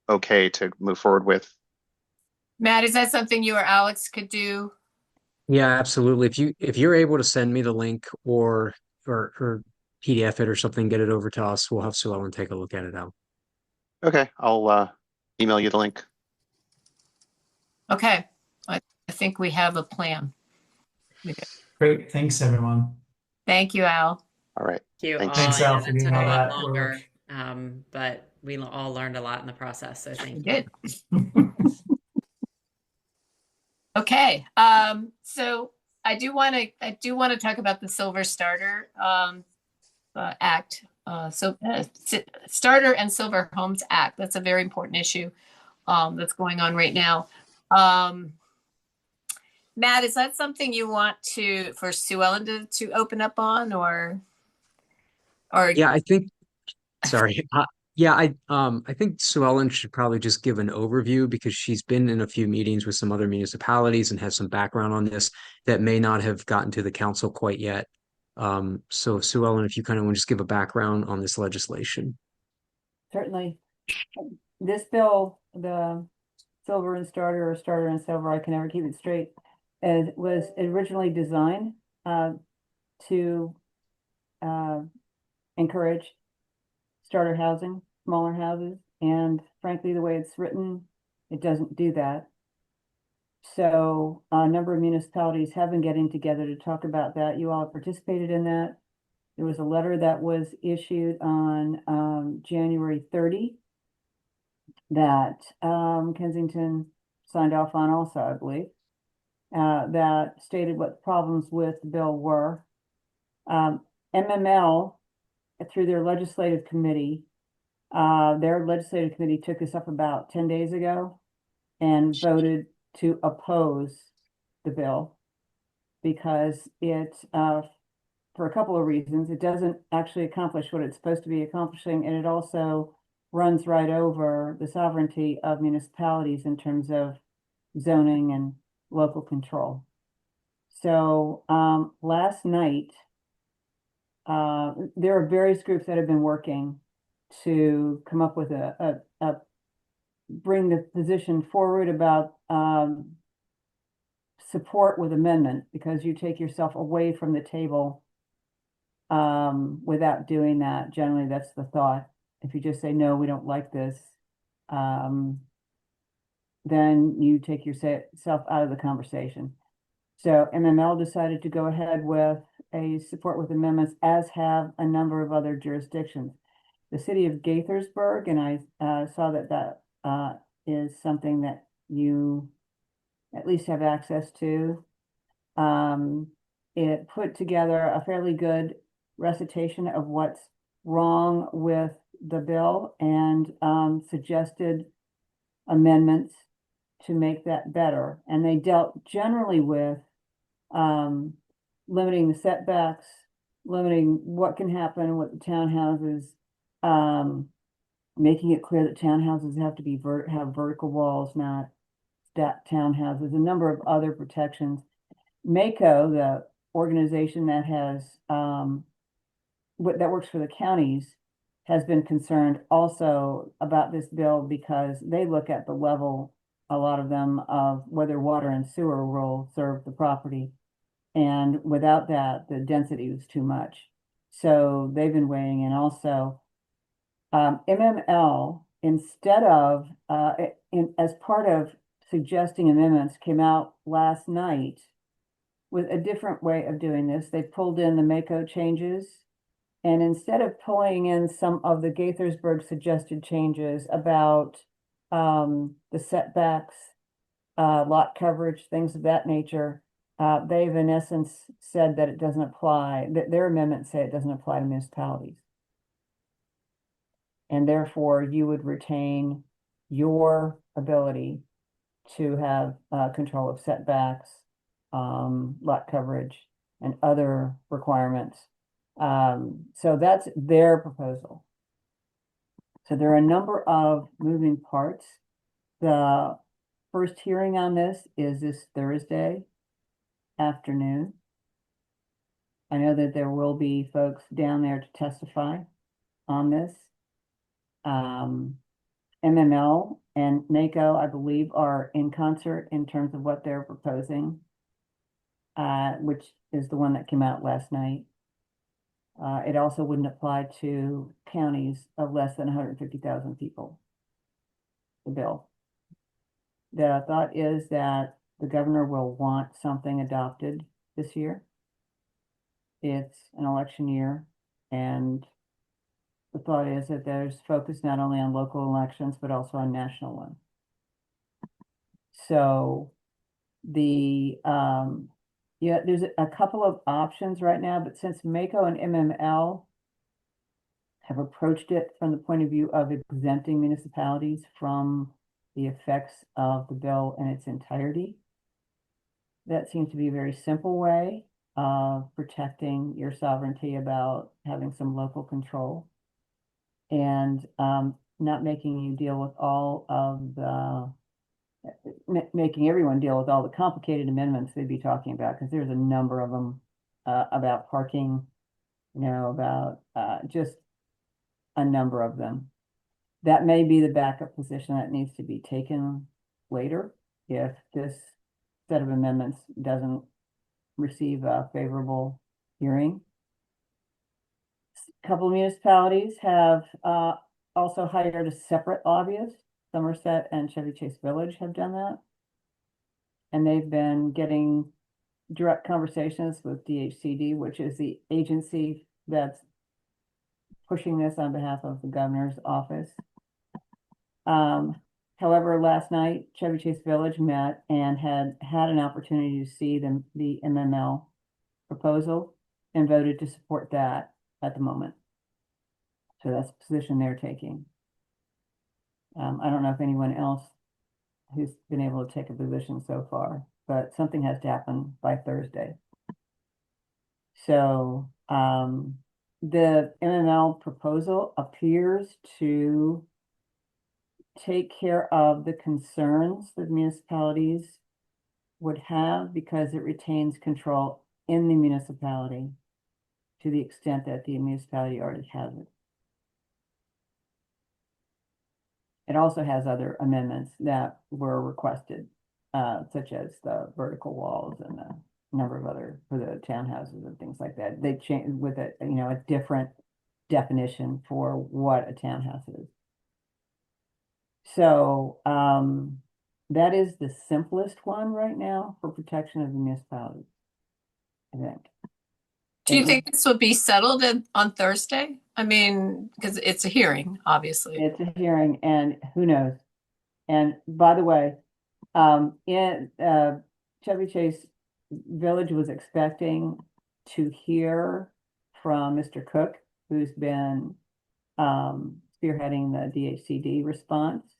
H: okay to move forward with.
A: Matt, is that something you or Alex could do?
E: Yeah, absolutely. If you're able to send me the link or PDF it or something, get it over to us. We'll have Sue Ellen take a look at it out.
H: Okay, I'll email you the link.
A: Okay, I think we have a plan.
D: Great, thanks everyone.
A: Thank you, Al.
H: All right.
C: Thank you
H: Thanks.
C: all.
D: Thanks, Al,
C: Yeah,
D: for
C: that
D: doing
C: took a
D: all
C: lot
D: that
C: longer,
D: work.
C: but we all learned a lot in the process. So thank
A: You
C: you.
A: did. Okay, so I do want to talk about the Silver Starter Act. Starter and Silver Homes Act. That's a very important issue that's going on right now. Matt, is that something you want for Sue Ellen to open up on, or
E: Yeah, I think, sorry. Yeah, I think Sue Ellen should probably just give an overview because she's been in a few meetings with some other municipalities and has some background on this that may not have gotten to the council quite yet. So Sue Ellen, if you kind of want to just give a background on this legislation.
I: Certainly. This bill, the Silver and Starter or Starter and Silver, I can never keep it straight, it was originally designed to encourage starter housing, smaller houses, and frankly, the way it's written, it doesn't do that. So a number of municipalities have been getting together to talk about that. You all participated in that. There was a letter that was issued on January 30 that Kensington signed off on also, I believe, that stated what the problems with the bill were. MML, through their legislative committee took this up about 10 days ago and voted to oppose the bill because it, for a couple of reasons, it doesn't actually accomplish what it's supposed to be accomplishing, and it also runs right over the sovereignty of municipalities in terms of zoning and local control. So last night, there are various groups that have been working to come up with bring the position forward about support with amendment, because you take yourself away from the table without doing that. Generally, that's the thought. If you just say, no, we don't like this, then you take yourself out of the conversation. So MML decided to go ahead with a support with amendments, as have a number of other jurisdictions. The city of Gaithersburg, and I saw that is something that you at least have access to. It put together a fairly good recitation of what's wrong with the bill and suggested amendments to make that better. And they dealt generally with limiting the setbacks, limiting what can happen with the townhouses, making it clear that townhouses have to be have vertical walls, not townhouses, a number of other protections. MACO, the organization that has that works for the counties, has been concerned also about this bill because they look at the level, a lot of them, of whether water and sewer will serve the property. And without that, the density was too much. So they've been weighing in also. MML, instead of, as part of suggesting amendments, came out last night with a different way of doing this. They pulled in the MACO changes, and instead of pulling in some of the Gaithersburg suggested changes about the setbacks, lot coverage, things of that nature, they've in essence said that it doesn't apply, that their amendments say it doesn't apply to municipalities. And therefore you would retain your ability to have control of setbacks, lot coverage, and other requirements. So that's their proposal. So there are a number of moving parts. The first hearing on this is this Thursday afternoon. I know that there will be folks down there to testify on this. MML and NACO, I believe, are in concert in terms of what they're proposing, which is the one that came out last night. It also wouldn't apply to counties of less than 150,000 people, the bill. The thought is that the governor will want something adopted this year. It's an election year, and the thought is that there's focus not only on local elections, but also on national ones. So The, yeah, there's a couple of options right now, but since Mako and MML have approached it from the point of view of exempting municipalities from the effects of the bill in its entirety, that seems to be a very simple way of protecting your sovereignty about having some local control and not making you deal with all of the making everyone deal with all the complicated amendments they'd be talking about, because there's a number of them about parking, about just a number of them. That may be the backup position that needs to be taken later if this set of amendments doesn't receive a favorable hearing. A couple of municipalities have also hired a separate lobbyist. Somerset and Chevy Chase Village have done that. And they've been getting direct conversations with DHCD, which is the agency that's pushing this on behalf of the governor's office. However, last night, Chevy Chase Village met and had an opportunity to see the MML proposal and voted to support that at the moment. So that's the position they're taking. I don't know if anyone else who's been able to take a position so far, but something has to happen by Thursday. So the MML proposal appears to take care of the concerns that municipalities would have because it retains control in the municipality to the extent that the municipality already has it. It also has other amendments that were requested, such as the vertical walls and a number of other for the townhouses and things like that. They change with a different definition for what a townhouse is. So that is the simplest one right now for protection of the municipalities, I think.
A: Do you think this will be settled on Thursday? I mean, because it's a hearing, obviously.
I: It's a hearing, and who knows? And by the way, in Chevy Chase Village was expecting to hear from Mr. Cook, who's been spearheading the DHCD response.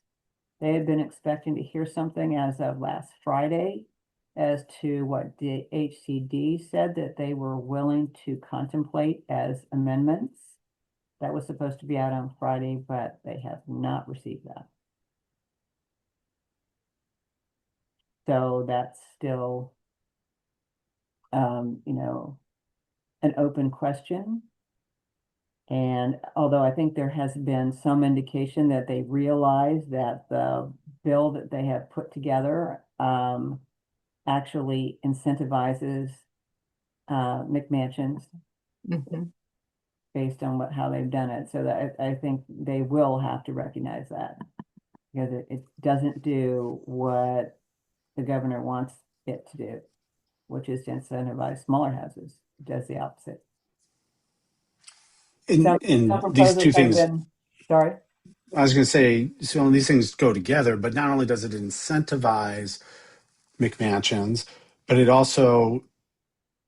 I: They had been expecting to hear something as of last Friday as to what DHCD said that they were willing to contemplate as amendments. That was supposed to be out on Friday, but they have not received that. So that's still, an open question. And although I think there has been some indication that they realize that the bill that they have put together actually incentivizes McMansions based on how they've done it. So that I think they will have to recognize that because it doesn't do what the governor wants it to do, which is to incentivize smaller houses. It does the opposite.
F: In these two things,
I: sorry?
F: I was going to say, so these things go together, but not only does it incentivize McMansions, but it also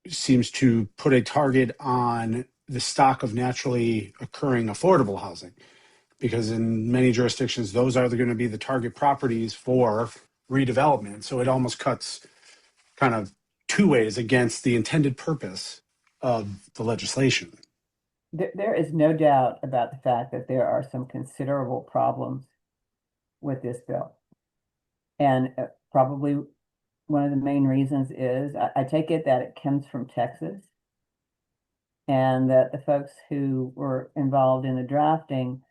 F: seems to put a target on the stock of naturally occurring affordable housing, because in many jurisdictions, those are going to be the target properties for redevelopment. So it almost cuts kind of two ways against the intended purpose of the legislation.
I: There is no doubt about the fact that there are some considerable problems with this bill. And probably one of the main reasons is, I take it that it comes from Texas and that the folks who were involved in the drafting,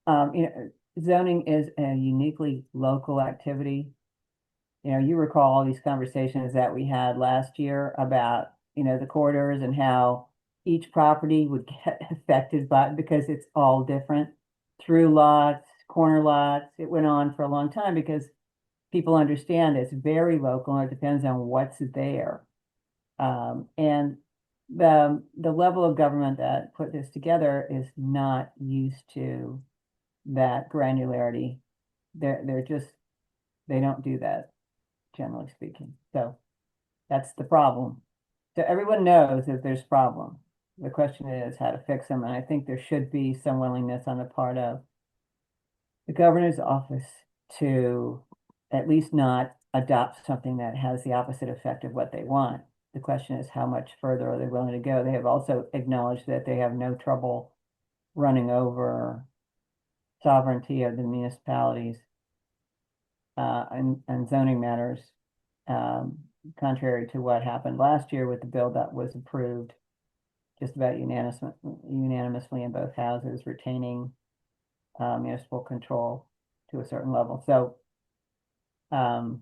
I: zoning is a uniquely local activity. You recall all these conversations that we had last year about, the corridors and how each property would get affected by it because it's all different. Through lots, corner lots, it went on for a long time because people understand it's very local and it depends on what's there. And the level of government that put this together is not used to that granularity. They don't do that generally speaking. So that's the problem. So everyone knows that there's problem. The question is how to fix them. And I think there should be some willingness on the part of the governor's office to at least not adopt something that has the opposite effect of what they want. The question is, how much further are they willing to go? They have also acknowledged that they have no trouble running over sovereignty of the municipalities and zoning matters, contrary to what happened last year with the bill that was approved just about unanimously in both houses, retaining municipal control to a certain level. So I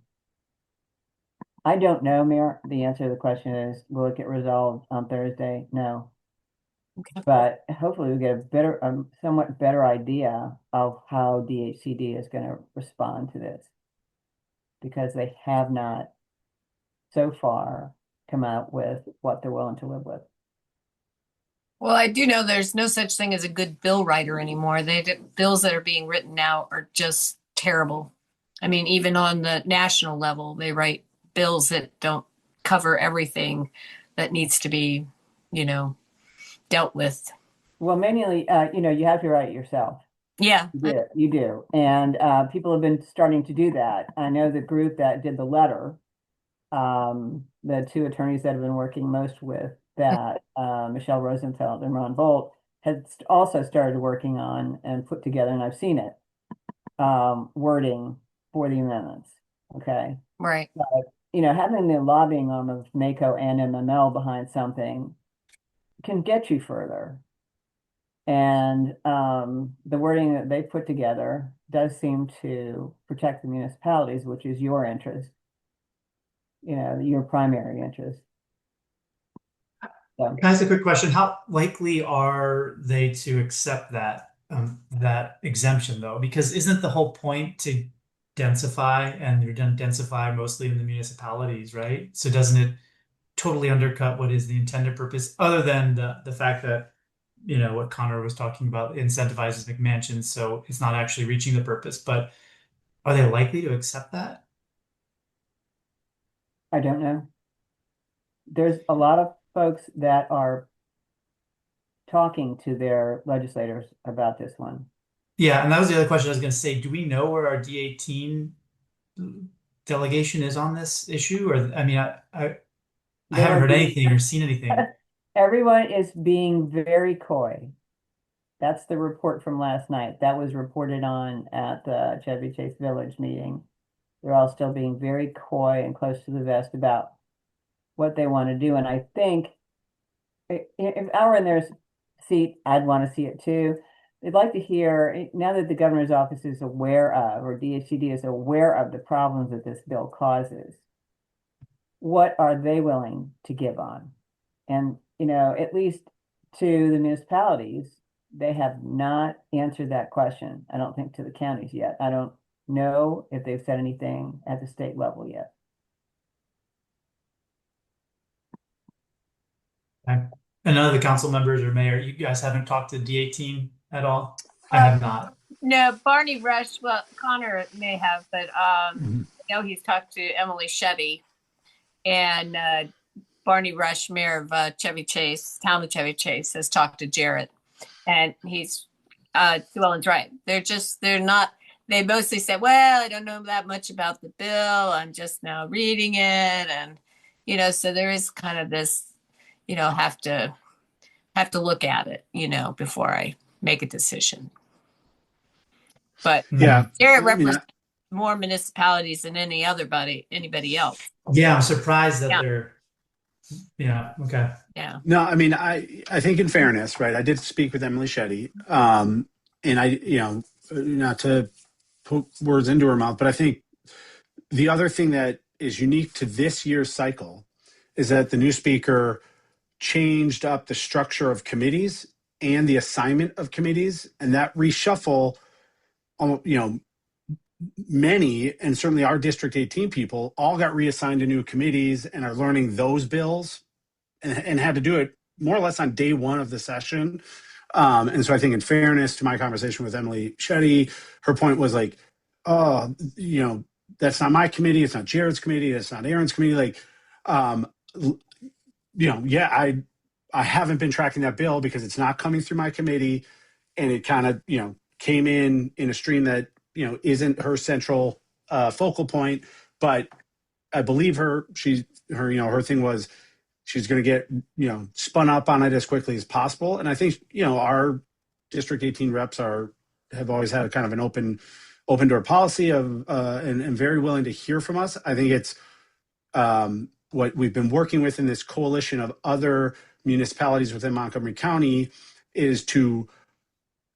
I: don't know, Mayor. The answer to the question is, will it get resolved on Thursday? No.
A: Okay.
I: But hopefully we get a better, somewhat better idea of how DHCD is going to respond to this, because they have not so far come out with what they're willing to live with.
A: Well, I do know there's no such thing as a good bill writer anymore. Bills that are being written now are just terrible. I mean, even on the national level, they write bills that don't cover everything that needs to be, dealt with.
I: Well, mainly, you have to write it yourself.
A: Yeah.
I: You do. And people have been starting to do that. I know the group that did the letter, the two attorneys that have been working most with that, Michelle Rosenfeld and Ron Volt, had also started working on and put together, and I've seen it, wording for the amendments. Okay.
A: Right.
I: But, having the lobbying arm of NACO and MML behind something can get you further. And the wording that they put together does seem to protect the municipalities, which is your interest, your primary interest. So,
D: Can I ask a quick question? How likely are they to accept that exemption, though? Because isn't the whole point to densify, and you're going to densify mostly in the municipalities, right? So doesn't it totally undercut what is the intended purpose, other than the fact that, what Connor was talking about, incentivizes McMansions, so it's not actually reaching the purpose. But are they likely to accept that?
I: I don't know. There's a lot of folks that are talking to their legislators about this one.
D: Yeah, and that was the other question I was going to say. Do we know where our D18 delegation is on this issue? Or, I mean, I haven't heard anything or seen anything.
I: Everyone is being very coy. That's the report from last night. That was reported on at the Chevy Chase Village meeting. They're all still being very coy and close to the vest about what they want to do. And I think if I were in their seat, I'd want to see it too. They'd like to hear, now that the governor's office is aware of, or DHCD is aware of the problems that this bill causes, what are they willing to give on? And, at least to the municipalities, they have not answered that question. I don't think to the counties yet. I don't know if they've said anything at the state level yet.
D: Okay. And none of the council members or mayor, you guys haven't talked to D18 at all? I have not.
A: No, Barney Rush, well, Connor may have, but I know he's talked to Emily Shetty, and Barney Rush, mayor of Chevy Chase, town of Chevy Chase, has talked to Jarrett, and he's Sue Ellen's right. They're not, they mostly said, well, I don't know that much about the bill. I'm just now reading it. And, so there is kind of this, have to look at it, before I make a decision. But
F: Yeah,
A: Jarrett represents more municipalities than anybody else.
D: Yeah, I'm surprised that
A: Yeah.
D: they're, okay.
A: Yeah.
F: No, I mean, I think in fairness, right? I did speak with Emily Shetty, and I, not to put words into her mouth, but I think the other thing that is unique to this year's cycle is that the new speaker changed up the structure of committees and the assignment of committees, and that reshuffle, many, and certainly our District 18 people, all got reassigned to new committees and are learning those bills and had to do it more or less on day one of the session. And so I think in fairness to my conversation with Emily Shetty, her point was like, that's not my committee. It's not Jared's committee. That's not Aaron's committee. Like, yeah, I haven't been tracking that bill because it's not coming through my committee, and it kind of, came in a stream that, isn't her central focal point. But I believe her. Her thing was she's going to get, spun up on it as quickly as possible. And I think, our District 18 reps have always had a kind of an open door policy of and very willing to hear from us. I think it's what we've been working with in this coalition of other municipalities within Montgomery County is to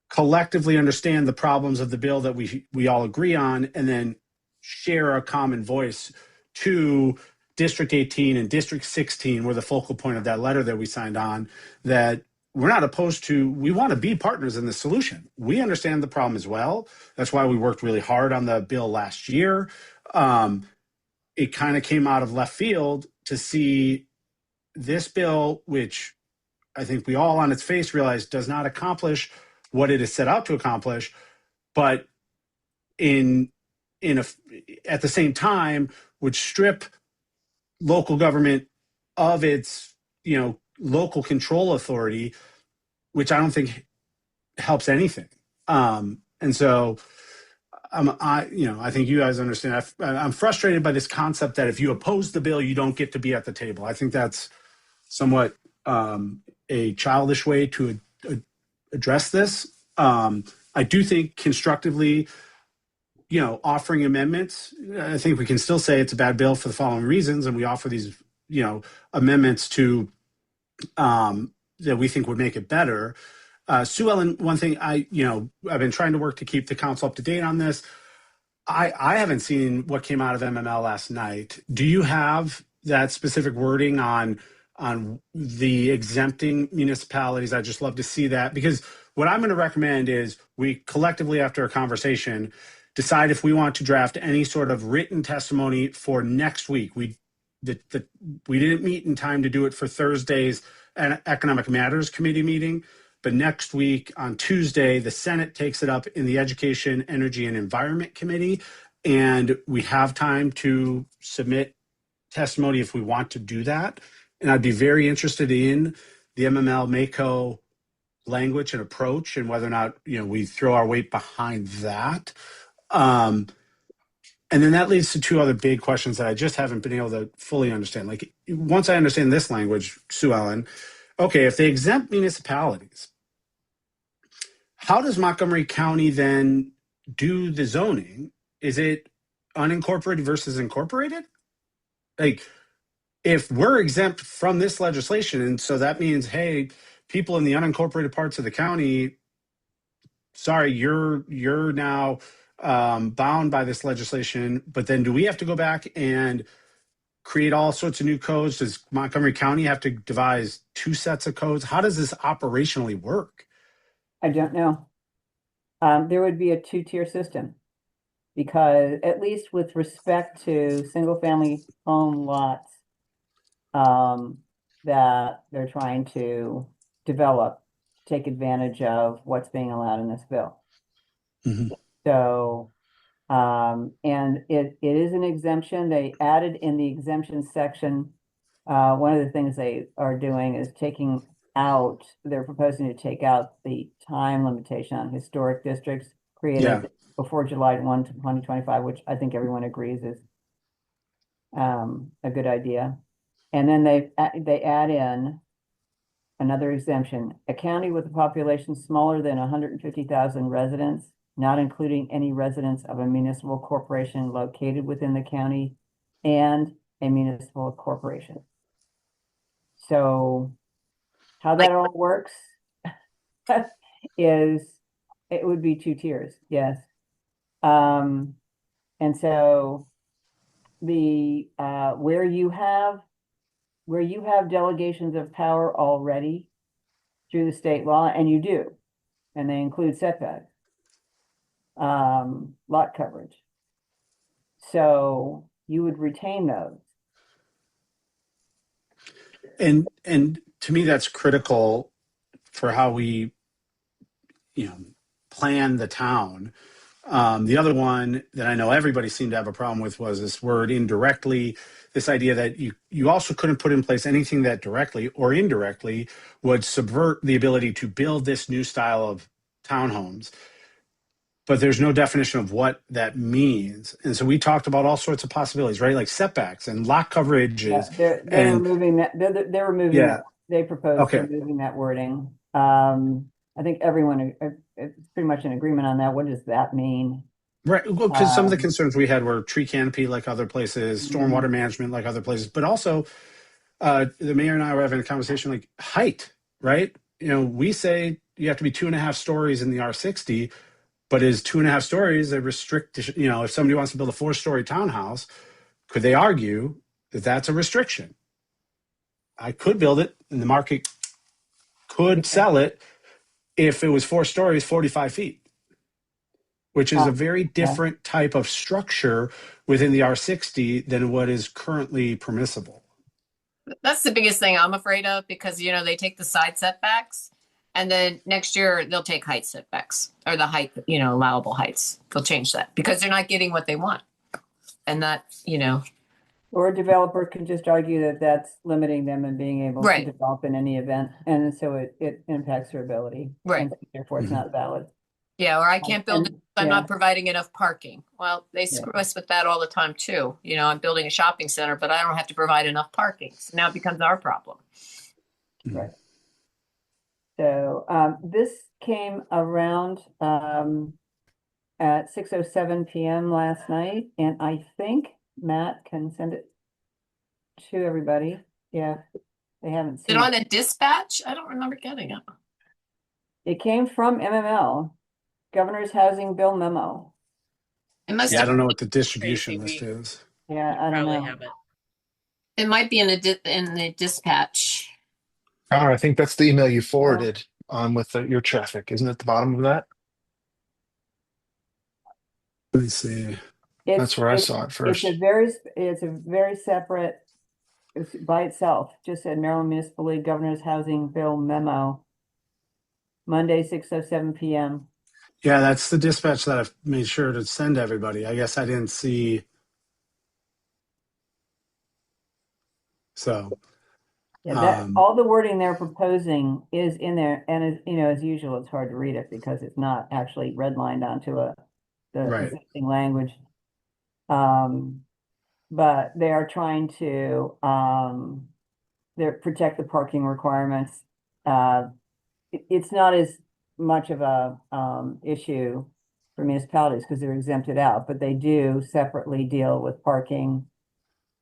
F: collectively understand the problems of the bill that we all agree on, and then share a common voice to District 18 and District 16 were the focal point of that letter that we signed on, that we're not opposed to. We want to be partners in the solution. We understand the problem as well. That's why we worked really hard on the bill last year. It kind of came out of left field to see this bill, which I think we all on its face realize does not accomplish what it is set out to accomplish, but at the same time would strip local government of its, local control authority, which I don't think helps anything. And so I think you guys understand. I'm frustrated by this concept that if you oppose the bill, you don't get to be at the table. I think that's somewhat a childish way to address this. I do think constructively, offering amendments, I think we can still say it's a bad bill for the following reasons, and we offer these, amendments to that we think would make it better. Sue Ellen, one thing I've been trying to work to keep the council up to date on this. I haven't seen what came out of MML last night. Do you have that specific wording on the exempting municipalities? I'd just love to see that, because what I'm going to recommend is we collectively, after a conversation, decide if we want to draft any sort of written testimony for next week. We didn't meet in time to do it for Thursday's Economic Matters Committee meeting, but next week on Tuesday, the Senate takes it up in the Education, Energy, and Environment Committee, and we have time to submit testimony if we want to do that. And I'd be very interested in the MML MACO language and approach, and whether or not we throw our weight behind that. And then that leads to two other big questions that I just haven't been able to fully understand. Like, once I understand this language, Sue Ellen, okay, if they exempt municipalities, how does Montgomery County then do the zoning? Is it unincorporated versus incorporated? Like, if we're exempt from this legislation, and so that means, hey, people in the unincorporated parts of the county, sorry, you're now bound by this legislation, but then do we have to go back and create all sorts of new codes? Does Montgomery County have to devise two sets of codes? How does this operationally work?
I: I don't know. There would be a two-tier system, because at least with respect to single-family home lots that they're trying to develop, take advantage of what's being allowed in this bill.
F: Mm-hmm.
I: So, and it is an exemption. They added in the exemption section, one of the things they are doing is they're proposing to take out the time limitation on historic districts created before July 1, 2025, which I think everyone agrees is a good idea. And then they add in another exemption: a county with a population smaller than 150,000 residents, not including any residents of a municipal corporation located within the county, and a municipal corporation. So how that all works is it would be two tiers, yes. And so the where you have delegations of power already through the state law, and you do, and they include setbacks, lot coverage. So you would retain those.
F: And to me, that's critical for how we, plan the town. The other one that I know everybody seemed to have a problem with was this word indirectly, this idea that you also couldn't put in place anything that directly or indirectly would subvert the ability to build this new style of townhomes. But there's no definition of what that means. And so we talked about all sorts of possibilities, right? Like setbacks and lot coverages.
I: They're
F: and
I: removing that. They're removing
F: yeah,
I: that. They proposed
F: okay.
I: removing that wording. I think everyone is pretty much in agreement on that. What does that mean?
F: Right. Well, because some of the
I: Um,
F: concerns we had were tree canopy like other places, stormwater management like other places, but also the mayor and I were having a conversation like height, right? You know, we say you have to be 2.5 stories in the R60, but is 2.5 stories a restrict, you know, if somebody wants to build a 4-story townhouse, could they argue that that's a restriction? I could build it and the market could sell it if it was 4 stories, 45 feet, which is a very different type of structure within the R60 than what is currently permissible.
A: That's the biggest thing I'm afraid of, because, you know, they take the side setbacks and then next year they'll take height setbacks, or the height, you know, allowable heights. They'll change that because they're not getting what they want. And that, you know,
I: or a developer can just argue that that's limiting them in being able
A: Right.
I: to develop in any event. And so it impacts their ability.
A: Right.
I: And therefore it's not valid.
A: yeah, or I can't build it. I'm
I: yeah.
A: not providing enough parking. Well, they screw us with that all the time too. You know, I'm building a shopping center, but I don't have to provide enough parking. So now it becomes our problem.
I: Right. So this came around at 6:07 p.m. last night, and I think Matt can send it to everybody. Yeah, they haven't
A: Is
I: seen
A: it on a dispatch? I don't remember getting it.
I: It came from MML, Governor's Housing Bill Memo.
A: It must
F: Yeah, I
A: have,
F: don't know what the distribution
C: Tracy,
F: list is.
I: Yeah, I don't
C: Probably
I: know.
C: have it.
A: it might be in the dispatch.
G: Connor, I think that's the email you forwarded on with your traffic. Isn't it the bottom of that?
F: Let me see.
G: That's where I saw it first.
I: It's a very separate, it's by itself. Just said Maryland Municipal League Governor's Housing Bill Memo. Monday, 6:07 p.m.
F: Yeah, that's the dispatch that I've made sure to send to everybody. I guess I didn't see. So
I: Yeah, that all the wording they're proposing is in there, and as you know, as usual, it's hard to read it because it's not actually redlined onto the
F: Right.
I: existing language. But they are trying to protect the parking requirements. It's not as much of a issue for municipalities because they're exempted out, but they do separately deal with parking,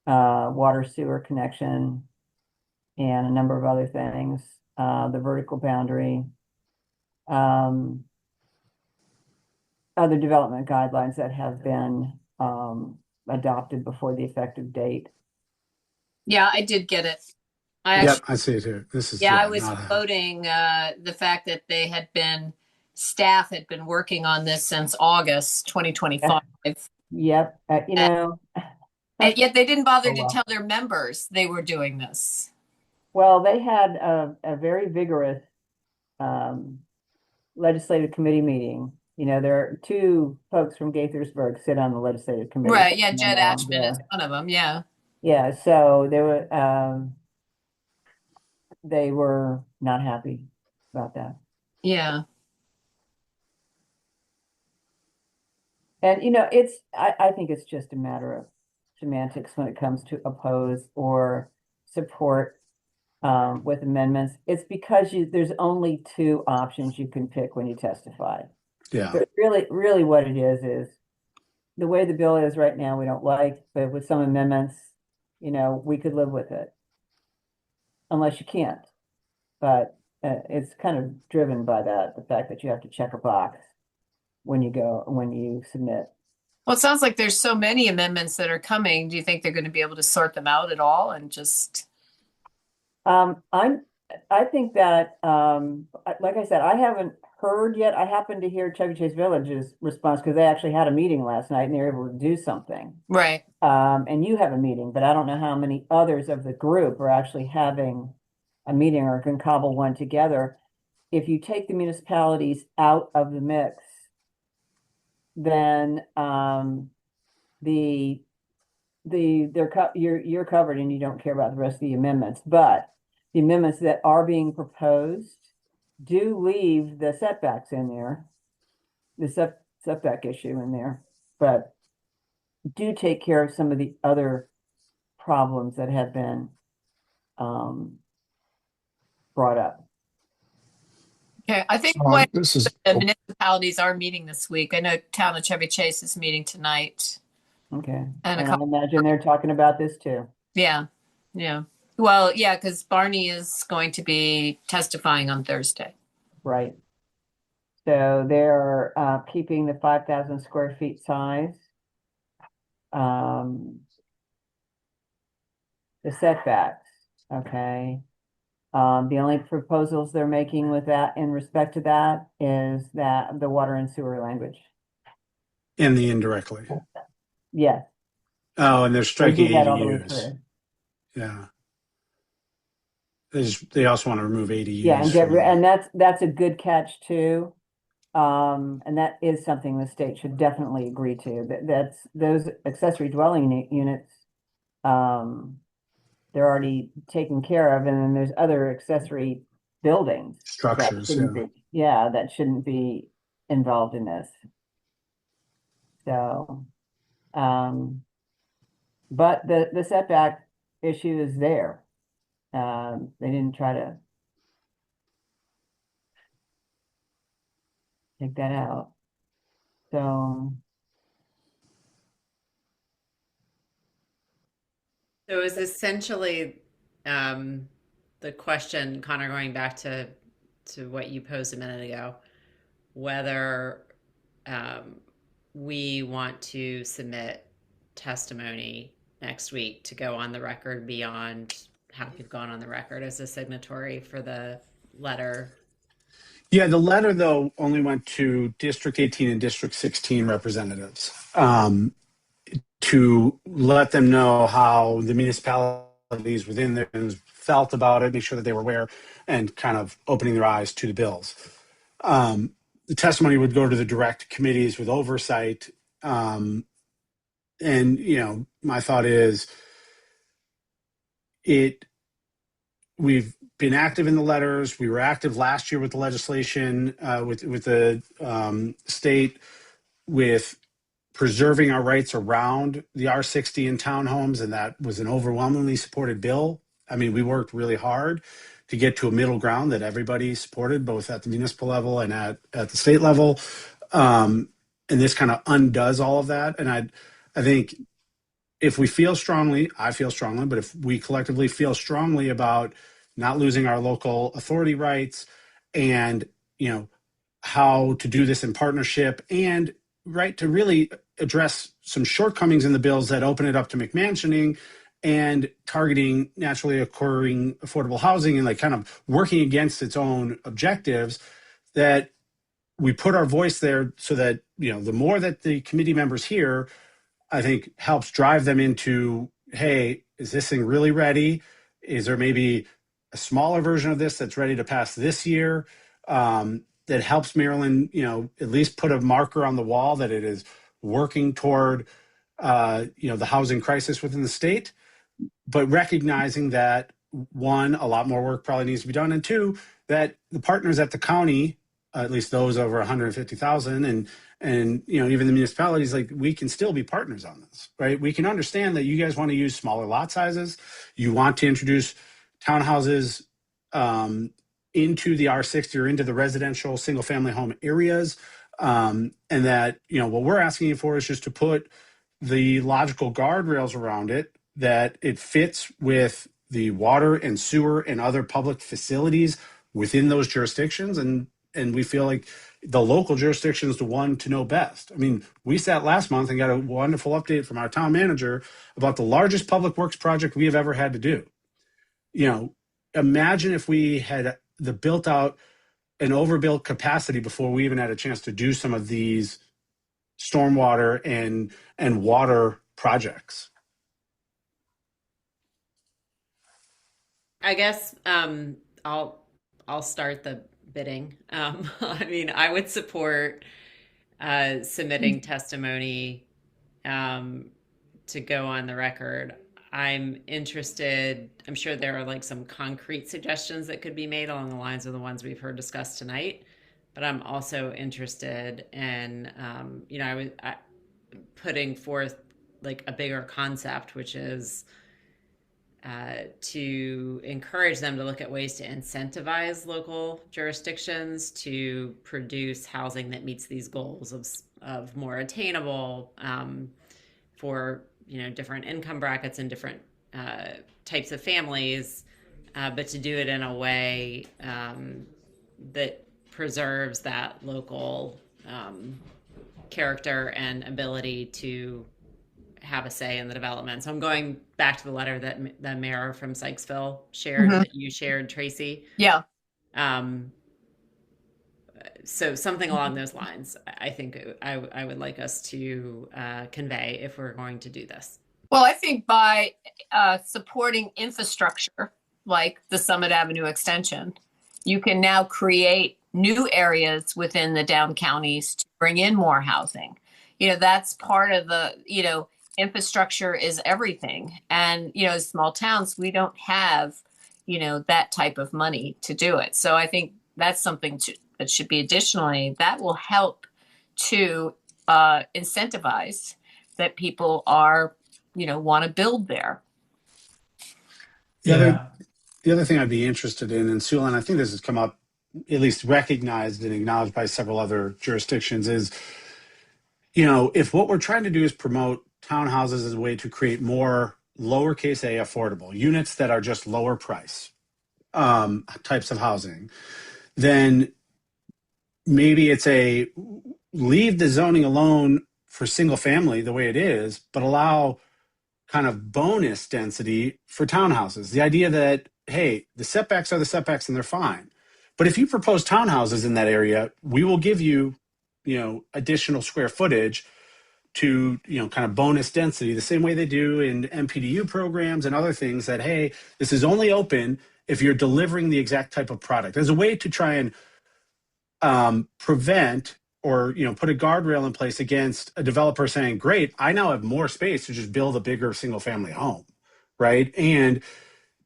I: water sewer connection, and a number of other things, the vertical boundary, other development guidelines that have been adopted before the effective date.
A: Yeah, I did get it.
F: Yep, I see it here. This is
A: I was voting the fact that staff had been working on this since August 2025.
I: Yep, you know.
A: And yet they didn't bother to tell their members they were doing this.
I: Well, they had a very vigorous legislative committee meeting. You know, there are 2 folks from Gaithersburg sit on the legislative committee.
A: Right, yeah, Jed Ashman is one of them, yeah.
I: Yeah, so they were not happy about that.
A: Yeah.
I: And, you know, I think it's just a matter of semantics when it comes to oppose or support with amendments. It's because there's only 2 options you can pick when you testify.
F: Yeah.
I: But really what it is the way the bill is right now, we don't like, but with some amendments, you know, we could live with it. Unless you can't. But it's kind of driven by the fact that you have to check a box when you submit.
A: Well, it sounds like there's so many amendments that are coming. Do you think they're going to be able to sort them out at all and just?
I: I think that, like I said, I haven't heard yet. I happened to hear Chevy Chase Village's response because they actually had a meeting last night and they were able to do something.
A: Right.
I: And you have a meeting, but I don't know how many others of the group are actually having a meeting or can cobble one together. If you take the municipalities out of the mix, then you're covered and you don't care about the rest of the amendments. But the amendments that are being proposed do leave the setbacks in there, the setback issue in there, but do take care of some of the other problems that have been brought up.
A: Okay, I think what
G: This is
A: the municipalities are meeting this week. I know town of Chevy Chase is meeting tonight.
I: Okay.
A: And a
I: And I
A: couple,
I: imagine they're talking about this too.
A: yeah, yeah. Well, yeah, because Barney is going to be testifying on Thursday.
I: Right. So they're keeping the 5,000 square feet size. The setbacks, okay. The only proposals they're making with that in respect to that is that the water and sewer language.
F: And the indirectly.
I: Yes,
F: Oh, and they're
I: they
F: striking
I: do that all the way
F: ADUs.
I: through.
F: Yeah. They also want to remove ADUs.
I: Yeah, and
F: from the-
I: and that's a good catch too. And that is something the state should definitely agree to. That's those accessory dwelling units. They're already taken care of, and then there's other accessory buildings that
F: Structures,
I: shouldn't
F: yeah.
I: be, yeah, that shouldn't be involved in this. So, but the setback issue is there. They didn't try to take that out. So,
C: So is essentially the question, Connor, going back to what you posed a minute ago, whether we want to submit testimony next week to go on the record beyond how you've gone on the record as a signatory for the letter.
F: Yeah, the letter though only went to District 18 and District 16 representatives to let them know how the municipalities within there felt about it, make sure that they were aware, and kind of opening their eyes to the bills. The testimony would go to the direct committees with oversight. And, my thought is we've been active in the letters. We were active last year with the legislation, with the state, with preserving our rights around the R60 and townhomes, and that was an overwhelmingly supported bill. I mean, we worked really hard to get to a middle ground that everybody supported, both at the municipal level and at the state level. And this kind of undoes all of that. And I think if we feel strongly, I feel strongly, but if we collectively feel strongly about not losing our local authority rights and, how to do this in partnership and to really address some shortcomings in the bills that open it up to McMansioning and targeting naturally occurring affordable housing and like kind of working against its own objectives, that we put our voice there so that, the more that the committee members hear, I think helps drive them into, hey, is this thing really ready? Is there maybe a smaller version of this that's ready to pass this year? That helps Maryland, at least put a marker on the wall that it is working toward, the housing crisis within the state, but recognizing that one, a lot more work probably needs to be done, and two, that the partners at the county, at least those over 150,000, and even the municipalities, like we can still be partners on this, right? We can understand that you guys want to use smaller lot sizes, you want to introduce townhouses into the R60 or into the residential single family home areas. And that, what we're asking you for is just to put the logical guardrails around it, that it fits with the water and sewer and other public facilities within those jurisdictions. And we feel like the local jurisdiction is the one to know best. I mean, we sat last month and got a wonderful update from our town manager about the largest public works project we have ever had to do. Imagine if we had the built out and overbuilt capacity before we even had a chance to do some of these stormwater and water projects.
C: I guess I'll start the bidding. I mean, I would support submitting testimony to go on the record. I'm interested, I'm sure there are like some concrete suggestions that could be made along the lines of the ones we've heard discussed tonight, but I'm also interested in, putting forth like a bigger concept, which is to encourage them to look at ways to incentivize local jurisdictions to produce housing that meets these goals of more attainable for different income brackets and different types of families, but to do it in a way that preserves that local character and ability to have a say in the development. So I'm going back to the letter that the mayor from Sykesville shared, that you shared, Tracy.
A: Yeah.
C: So something along those lines, I think I would like us to convey if we're going to do this.
A: Well, I think by supporting infrastructure like the Summit Avenue extension, you can now create new areas within the down counties to bring in more housing. That's part of the, infrastructure is everything. And, small towns, we don't have, that type of money to do it. So I think that's something that should be additionally, that will help to incentivize that people are, want to build there.
F: The other thing I'd be interested in, and Sue Ellen, I think this has come up, at least recognized and acknowledged by several other jurisdictions, is, if what we're trying to do is promote townhouses as a way to create more lowercase a affordable units that are just lower price types of housing, then maybe it's leave the zoning alone for single family the way it is, but allow kind of bonus density for townhouses. The idea that, hey, the setbacks are the setbacks and they're fine. But if you propose townhouses in that area, we will give you, additional square footage to, kind of bonus density, the same way they do in MPDU programs and other things that, hey, this is only open if you're delivering the exact type of product. As a way to try and prevent or, put a guardrail in place against a developer saying, great, I now have more space to just build a bigger single family home, right? And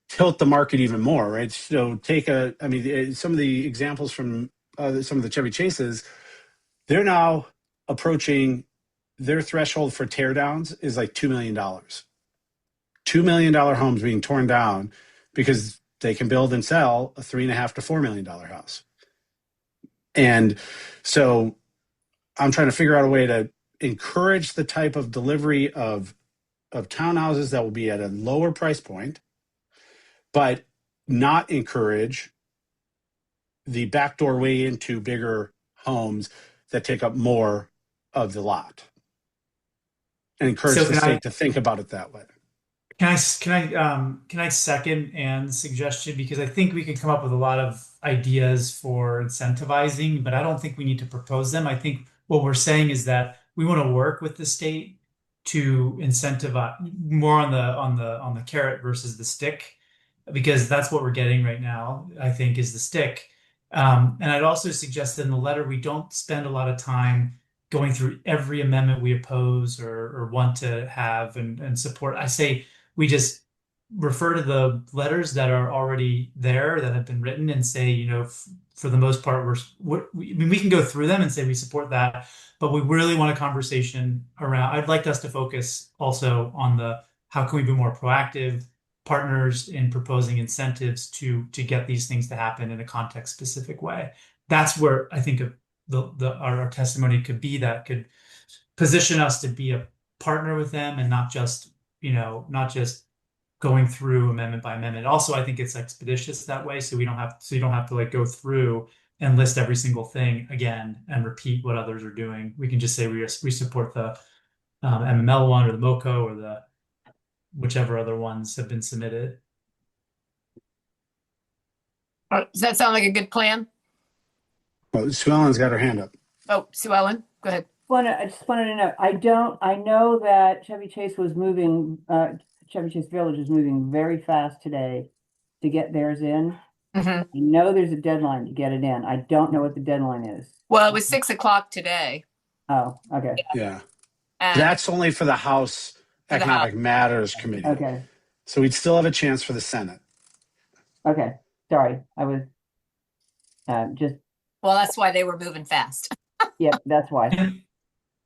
F: tilt the market even more, right? So some of the examples from some of the Chevy Chases, they're now approaching their threshold for teardowns is like $2 million. $2 million homes being torn down because they can build and sell a $3.5 to $4 million house. And so I'm trying to figure out a way to encourage the type of delivery of townhouses that will be at a lower price point, but not encourage the backdoor way into bigger homes that take up more of the lot, and encourage the state to think about it that way.
D: Can I second Ann's suggestion? Because I think we can come up with a lot of ideas for incentivizing, but I don't think we need to propose them. I think what we're saying is that we want to work with the state to incentivize more on the carrot versus the stick, because that's what we're getting right now, I think, is the stick. And I'd also suggest that in the letter, we don't spend a lot of time going through every amendment we oppose or want to have and support. I say we just refer to the letters that are already there that have been written and say, for the most part, we can go through them and say we support that, but we really want a conversation around. I'd like us to focus also on how can we be more proactive partners in proposing incentives to get these things to happen in a context specific way. That's where I think our testimony could be, that could position us to be a partner with them and not just going through amendment by amendment. Also, I think it's expeditious that way, so you don't have to like go through and list every single thing again and repeat what others are doing. We can just say we support the MML one or the MoCo or the whichever other ones have been submitted.
A: Does that sound like a good plan?
F: Well, Sue Ellen's got her hand up.
A: Oh, Sue Ellen, go ahead.
I: I just wanted to know, I know that Chevy Chase Village is moving very fast today to get theirs in.
A: Mm-hmm.
I: I know there's a deadline to get it in. I don't know what the deadline is.
A: Well, it was 6 o'clock today.
I: Oh, okay,
F: Yeah.
A: And
F: That's only for the House
A: For the
F: Economic
A: House.
F: Matters Committee.
I: okay,
F: So we'd still have a chance for the Senate.
I: okay. Sorry, I was just,
A: well, that's why they were moving fast.
I: yeah, that's why.
D: And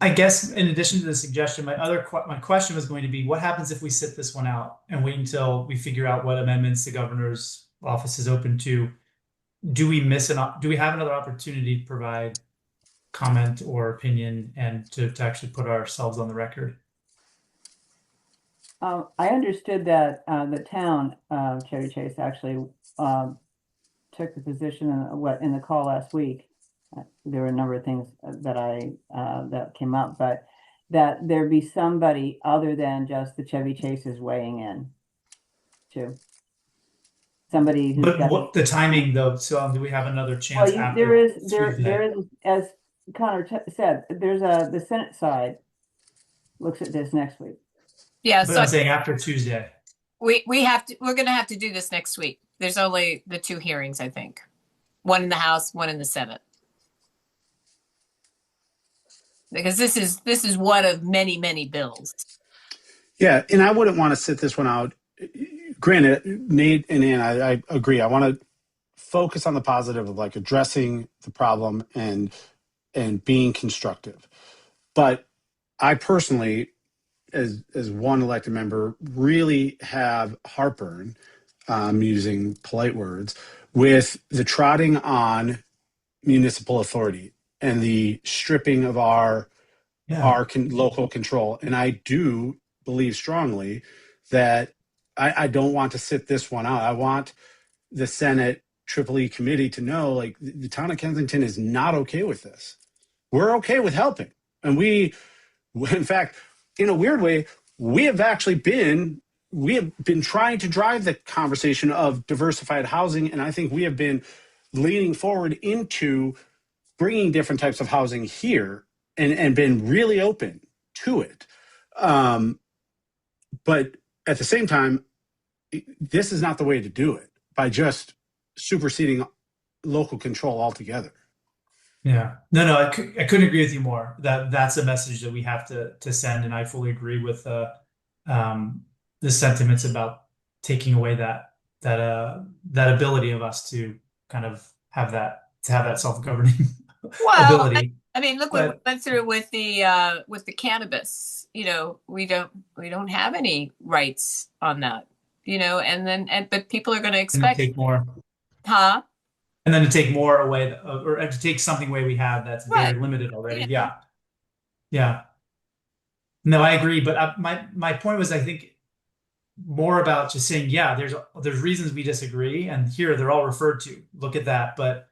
D: I guess in addition to the suggestion, my question was going to be, what happens if we sit this one out and wait until we figure out what amendments the governor's office is open to? Do we do we have another opportunity to provide comment or opinion and to actually put ourselves on the record?
I: I understood that the town of Chevy Chase actually took the position in the call last week. There were a number of things that came up, but that there be somebody other than just the Chevy Chases weighing in too. Somebody who's
D: But
I: got.
D: what the timing though? So do we have another chance
I: Well,
D: after
I: there is,
D: Tuesday?
I: as Connor said, there's the Senate side looks at this next week.
A: Yeah,
D: But
A: so
D: I'm saying after Tuesday.
A: we're going to have to do this next week. There's only the 2 hearings, I think. One in the House, one in the Senate. Because this is one of many, many bills.
F: Yeah, and I wouldn't want to sit this one out. Granted, Nate and Ann, I agree. I want to focus on the positive of like addressing the problem and being constructive. But I personally, as one elected member, really have heartburn, using polite words, with the trotting on municipal authority and the stripping of our local control. And I do believe strongly that I don't want to sit this one out. I want the Senate Triple E committee to know, like, the town of Kensington is not okay with this. We're okay with helping. And in fact, in a weird way, we have been trying to drive the conversation of diversified housing. And I think we have been leaning forward into bringing different types of housing here and been really open to it. But at the same time, this is not the way to do it by just superseding local control altogether.
D: Yeah, no, I couldn't agree with you more. That's a message that we have to send, and I fully agree with the sentiments about taking away that ability of us to kind of have that self-governing
A: Well,
D: ability.
A: I mean, look what we went through with the cannabis. We don't have any rights on that. But people are going to expect,
D: take more,
A: huh?
D: and then to take more away, or to take something away we have that's very
A: Right.
D: limited already. Yeah. No, I agree. But my point was, I think, more about just saying, yeah, there's reasons we disagree, and here they're all referred to. Look at that. But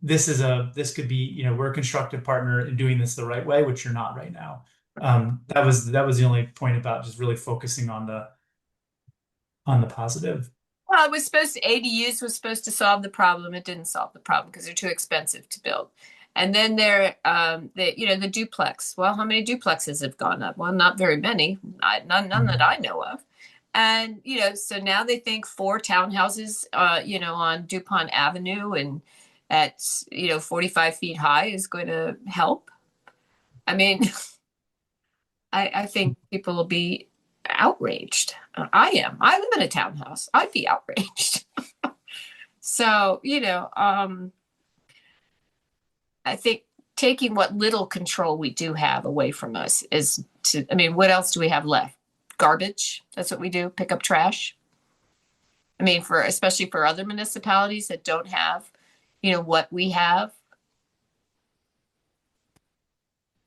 D: this could be, we're a constructive partner in doing this the right way, which you're not right now. That was the only point about just really focusing on the positive.
A: Well, ADUs was supposed to solve the problem. It didn't solve the problem because they're too expensive to build. And then the duplex. Well, how many duplexes have gone up? Well, not very many. None that I know of. And so now they think 4 townhouses, on DuPont Avenue and at 45 feet high is going to help. I mean, I think people will be outraged. I am. I live in a townhouse. I'd be outraged. So, I think taking what little control we do have away from us what else do we have left? Garbage. That's what we do. Pick up trash. I mean, especially for other municipalities that don't have, what we have.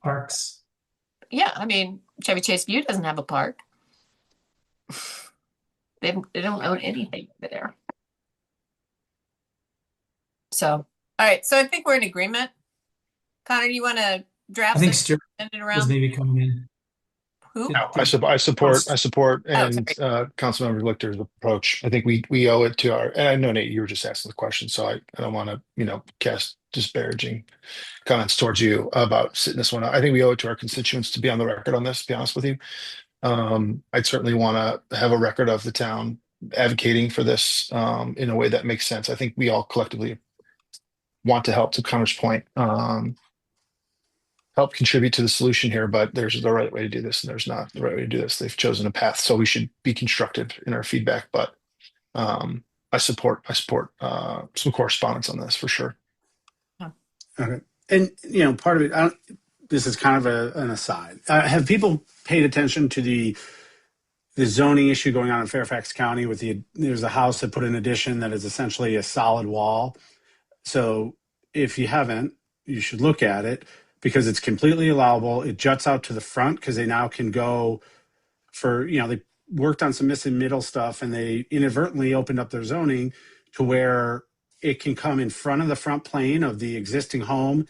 D: Parks.
A: Yeah. I mean, Chevy Chase View doesn't have a park. They don't own anything over there. So, all right. So I think we're in agreement. Connor, you want to draft?
D: I think
A: this,
D: Stuart
A: send it
D: was
A: around?
D: maybe coming in.
A: Who?
G: No, I support Councilmember Lichter's approach. I think we owe it to and I know, Nate, you were just asking the question, so I don't want to, cast disparaging comments towards you about sitting this one out. I think we owe it to our constituents to be on the record on this, to be honest with you. I'd certainly want to have a record of the town advocating for this in a way that makes sense. I think we all collectively want to help, to Connor's point. help contribute to the solution here, but there's the right way to do this and there's not the right way to do this. They've chosen a path, so we should be constructive in our feedback. But I support some correspondence on this for sure.
F: Okay. And part of it, this is kind of an aside. Have people paid attention to the zoning issue going on in Fairfax County with there's a house that put an addition that is essentially a solid wall. So if you haven't, you should look at it because it's completely allowable. It juts out to the front because they now can go for, they worked on some missing middle stuff and they inadvertently opened up their zoning to where it can come in front of the front plane of the existing home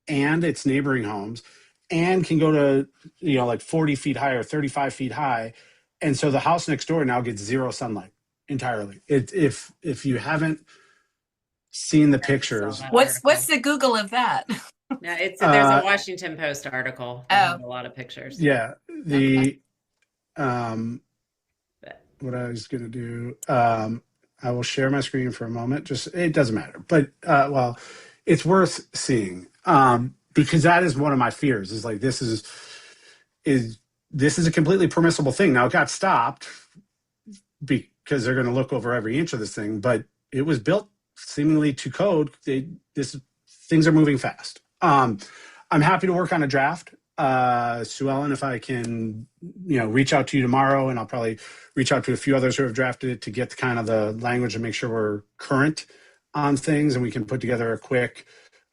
F: and its neighboring homes and can go to, like 40 feet high or 35 feet high. And so the house next door now gets zero sunlight entirely. If you haven't seen the pictures,
A: What's the Google of that?
C: No, there's a Washington Post article. A lot of pictures.
F: Yeah. What I was going to do, I will share my screen for a moment. It doesn't matter, but it's worth seeing because that is one of my fears. Is like this is a completely permissible thing. Now it got stopped because they're going to look over every inch of this thing, but it was built seemingly to code. Things are moving fast. I'm happy to work on a draft. Sue Ellen, if I can, reach out to you tomorrow, and I'll probably reach out to a few others who have drafted it to get kind of the language and make sure we're current on things, and we can put together a quick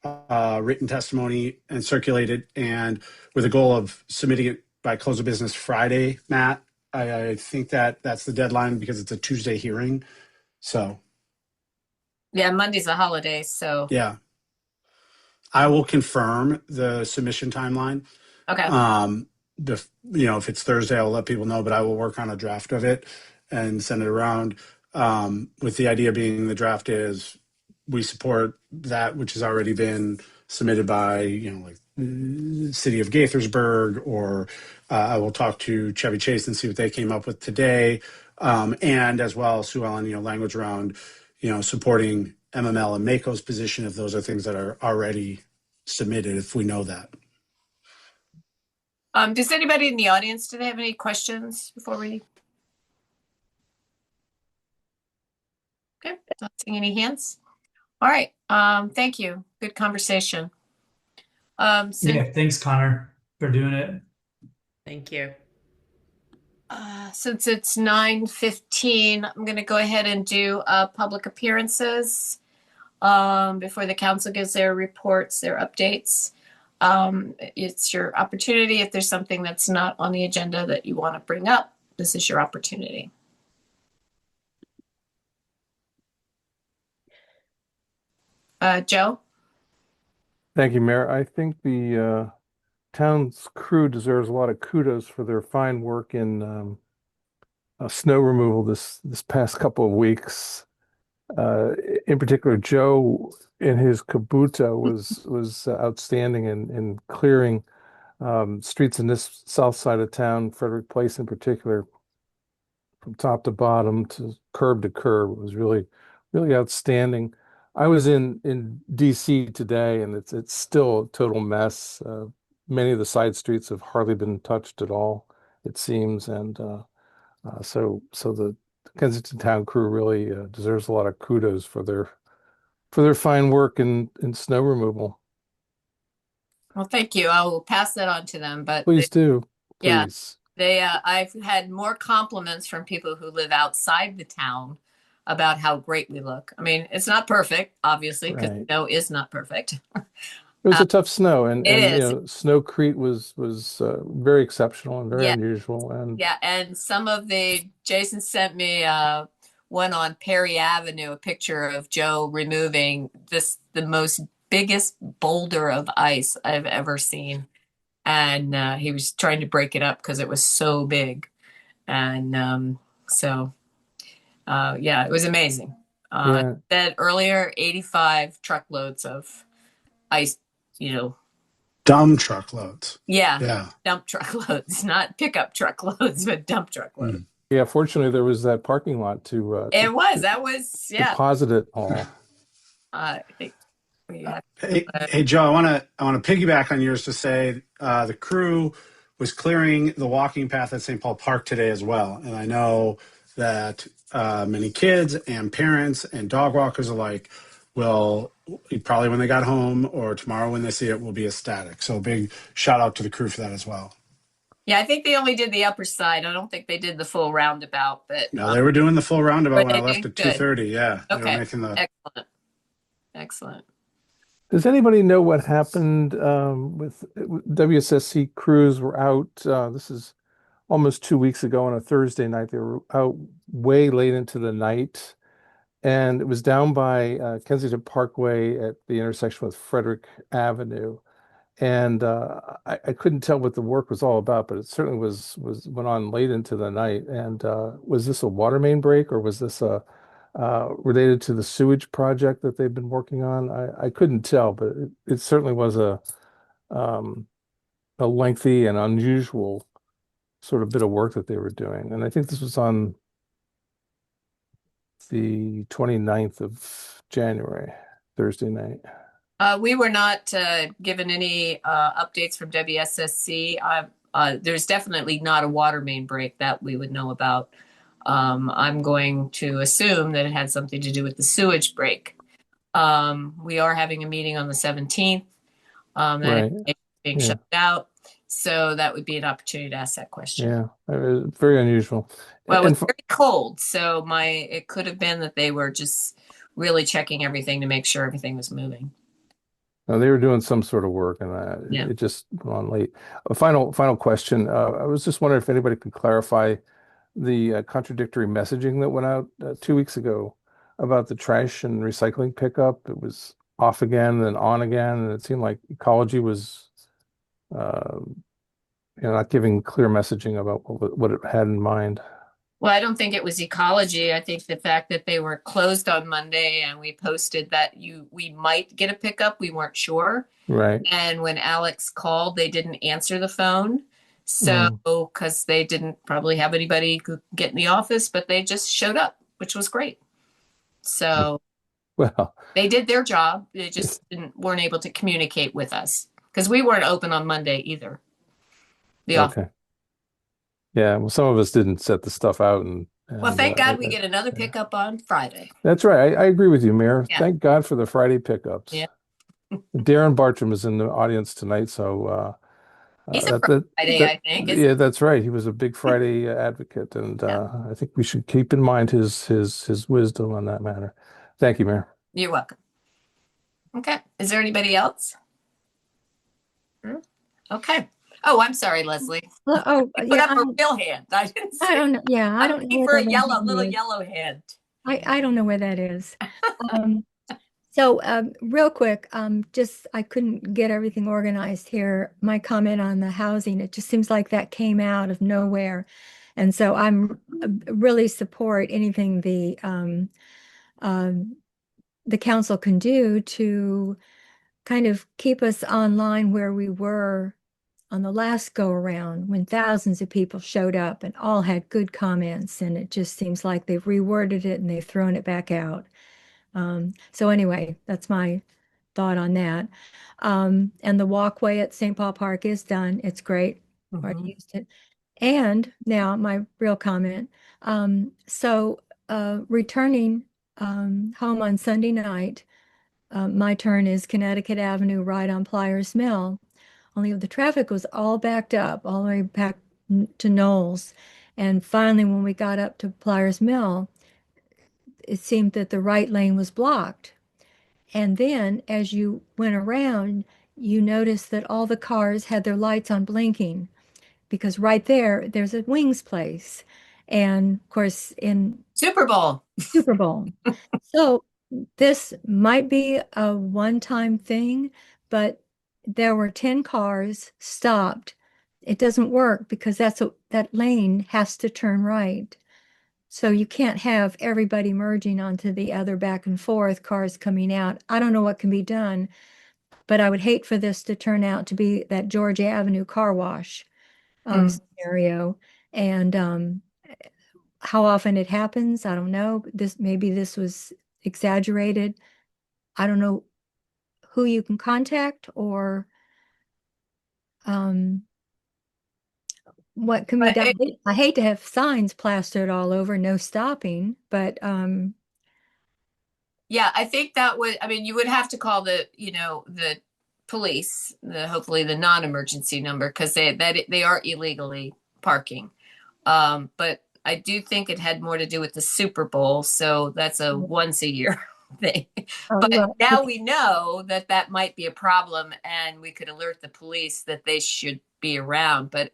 F: written testimony and circulate it, and with a goal of submitting it by close of business Friday, Matt. I think that's the deadline because it's a Tuesday hearing. So.
A: Yeah, Monday's a holiday, so.
F: Yeah. I will confirm the submission timeline.
A: Okay.
F: If it's Thursday, I'll let people know, but I will work on a draft of it and send it around. With the idea being the draft is we support that which has already been submitted by, like the city of Gaithersburg, or I will talk to Chevy Chase and see what they came up with today. And as well, Sue Ellen, language around, supporting MML and MACO's position if those are things that are already submitted, if we know that.
A: Does anybody in the audience, do they have any questions before we? Okay, not seeing any hands. All right, thank you. Good conversation.
D: Thanks, Connor, for doing it.
C: Thank you.
A: Since it's 9:15, I'm going to go ahead and do public appearances before the council gives their reports, their updates. It's your opportunity. If there's something that's not on the agenda that you want to bring up, this is your opportunity. Joe?
K: Thank you, Mayor. I think the town's crew deserves a lot of kudos for their fine work in snow removal this past couple of weeks. In particular, Joe in his kabuto was outstanding in clearing streets in this south side of town, Frederick Place in particular, from top to bottom to curb. It was really, really outstanding. I was in DC today, and it's still a total mess. Many of the side streets have hardly been touched at all, it seems, and so the Kensington Town crew really deserves a lot of kudos for their fine work in snow removal.
A: Well, thank you. I will pass that on to them. But
K: please do.
A: Please. Yeah, I've had more compliments from people who live outside the town about how great we look. I mean, it's not perfect, obviously, because snow is not perfect.
K: It was a tough snow, and Snowcrete was very exceptional and very unusual. And
A: and some of Jason sent me one on Perry Avenue, a picture of Joe removing the most biggest boulder of ice I've ever seen, and he was trying to break it up because it was so big, and it was amazing. Said earlier, 85 truckloads of ice.
F: Dump truckloads.
A: Yeah. Dump truckloads, not pickup truckloads, but dump truckloads.
K: Yeah, fortunately there was that parking lot to deposit it all.
A: I think We have,
F: Hey, Joe, I want to piggyback on yours to say the crew was clearing the walking path at St. Paul Park today as well, and I know that many kids and parents and dog walkers alike will probably when they got home or tomorrow when they see it will be ecstatic. So big shout out to the crew for that as well.
A: yeah, I think they only did the upper side. I don't think they did the full roundabout, but
F: No, they were doing the full roundabout
A: were
F: when I
A: they
F: left at
A: good?
F: 2:30. Yeah, they were
A: Okay,
F: making the.
A: excellent, excellent.
K: Does anybody know what happened with WSSC crews were out? This is almost 2 weeks ago on a Thursday night. They were out way late into the night, and it was down by Kensington Parkway at the intersection with Frederick Avenue. And I couldn't tell what the work was all about, but it certainly went on late into the night. And was this a water main break, or was this related to the sewage project that they've been working on? I couldn't tell, but it certainly was um, a lengthy and unusual sort of bit of work that they were doing. And I think this was on the 29th of January, Thursday night.
A: We were not given any updates from WSSC. There's definitely not a water main break that we would know about. I'm going to assume that it had something to do with the sewage break. We are having a meeting on the 17th that
K: Right.
A: is being
K: Yeah.
A: shut out. So that would be an opportunity to ask that question.
K: Yeah, it was very unusual.
A: Well, it
K: And
A: was very cold, so it could have been that they were just really checking everything to make sure everything was moving.
K: they were doing some sort of work, and
A: Yeah.
K: it just went on late. A final question. I was just wondering if anybody could clarify the contradictory messaging that went out 2 weeks ago about the trash and recycling pickup. It was off again, then on again, and it seemed like ecology was, uh, not giving clear messaging about what it had in mind.
A: Well, I don't think it was ecology. I think the fact that they were closed on Monday and we posted that we might get a pickup, we weren't sure.
K: Right.
A: And when Alex called, they didn't answer the phone. So, because they didn't probably have anybody get in the office, but they just showed up, which was great. So
K: Well,
A: they did their job. They just weren't able to communicate with us because we weren't open on Monday either. The office.
K: okay. Yeah, well, some of us didn't set the stuff out, and
A: Well, thank God we get another pickup on Friday.
K: That's right. I agree with you, Mayor.
A: Yeah.
K: Thank God for the Friday pickups.
A: Yeah.
K: Darren Bartram is in the audience tonight, so
A: He's a Friday, I think.
K: yeah, that's right. He was a big Friday advocate, and I think we should keep in mind his wisdom on that matter. Thank you, Mayor.
A: You're welcome. Okay. Is there anybody else? Okay. Oh, I'm sorry, Leslie.
L: Oh,
A: Put
L: yeah,
A: up a real hand. I didn't see.
L: I don't know. Yeah, I
A: I'm
L: don't know
A: looking
L: where
A: for a
L: that
A: little
L: is.
A: yellow hand.
L: I don't know where that is. So real quick, just I couldn't get everything organized here. My comment on the housing, it just seems like that came out of nowhere. And so I'm really support anything the council can do to kind of keep us online where we were on the last go around when thousands of people showed up and all had good comments, and it just seems like they've reworded it and they've thrown it back out. So anyway, that's my thought on that. And the walkway at St. Paul Park is done. It's great. I used it. And now my real comment. Returning home on Sunday night, my turn is Connecticut Avenue right on Pliers Mill. Only the traffic was all backed up all the way back to Knowles. And finally, when we got up to Pliers Mill, it seemed that the right lane was blocked. And then as you went around, you noticed that all the cars had their lights on blinking because right there's a wings place. And of course, in
A: Super Bowl.
L: So this might be a one-time thing, but there were 10 cars stopped. It doesn't work because that lane has to turn right. So you can't have everybody merging onto the other back and forth, cars coming out. I don't know what can be done, but I would hate for this to turn out to be that George Avenue car wash scenario. And how often it happens, I don't know. Maybe this was exaggerated. I don't know who you can contact or what can be
A: But
L: done? I hate to have signs plastered all over, no stopping, but
A: yeah, I think that would, I mean, you would have to call the, the police, hopefully the non-emergency number, because they are illegally parking. But I do think it had more to do with the Super Bowl, so that's a once a year thing. But
L: well,
A: now we know that that might be a problem, and we could alert the police that they should be around. But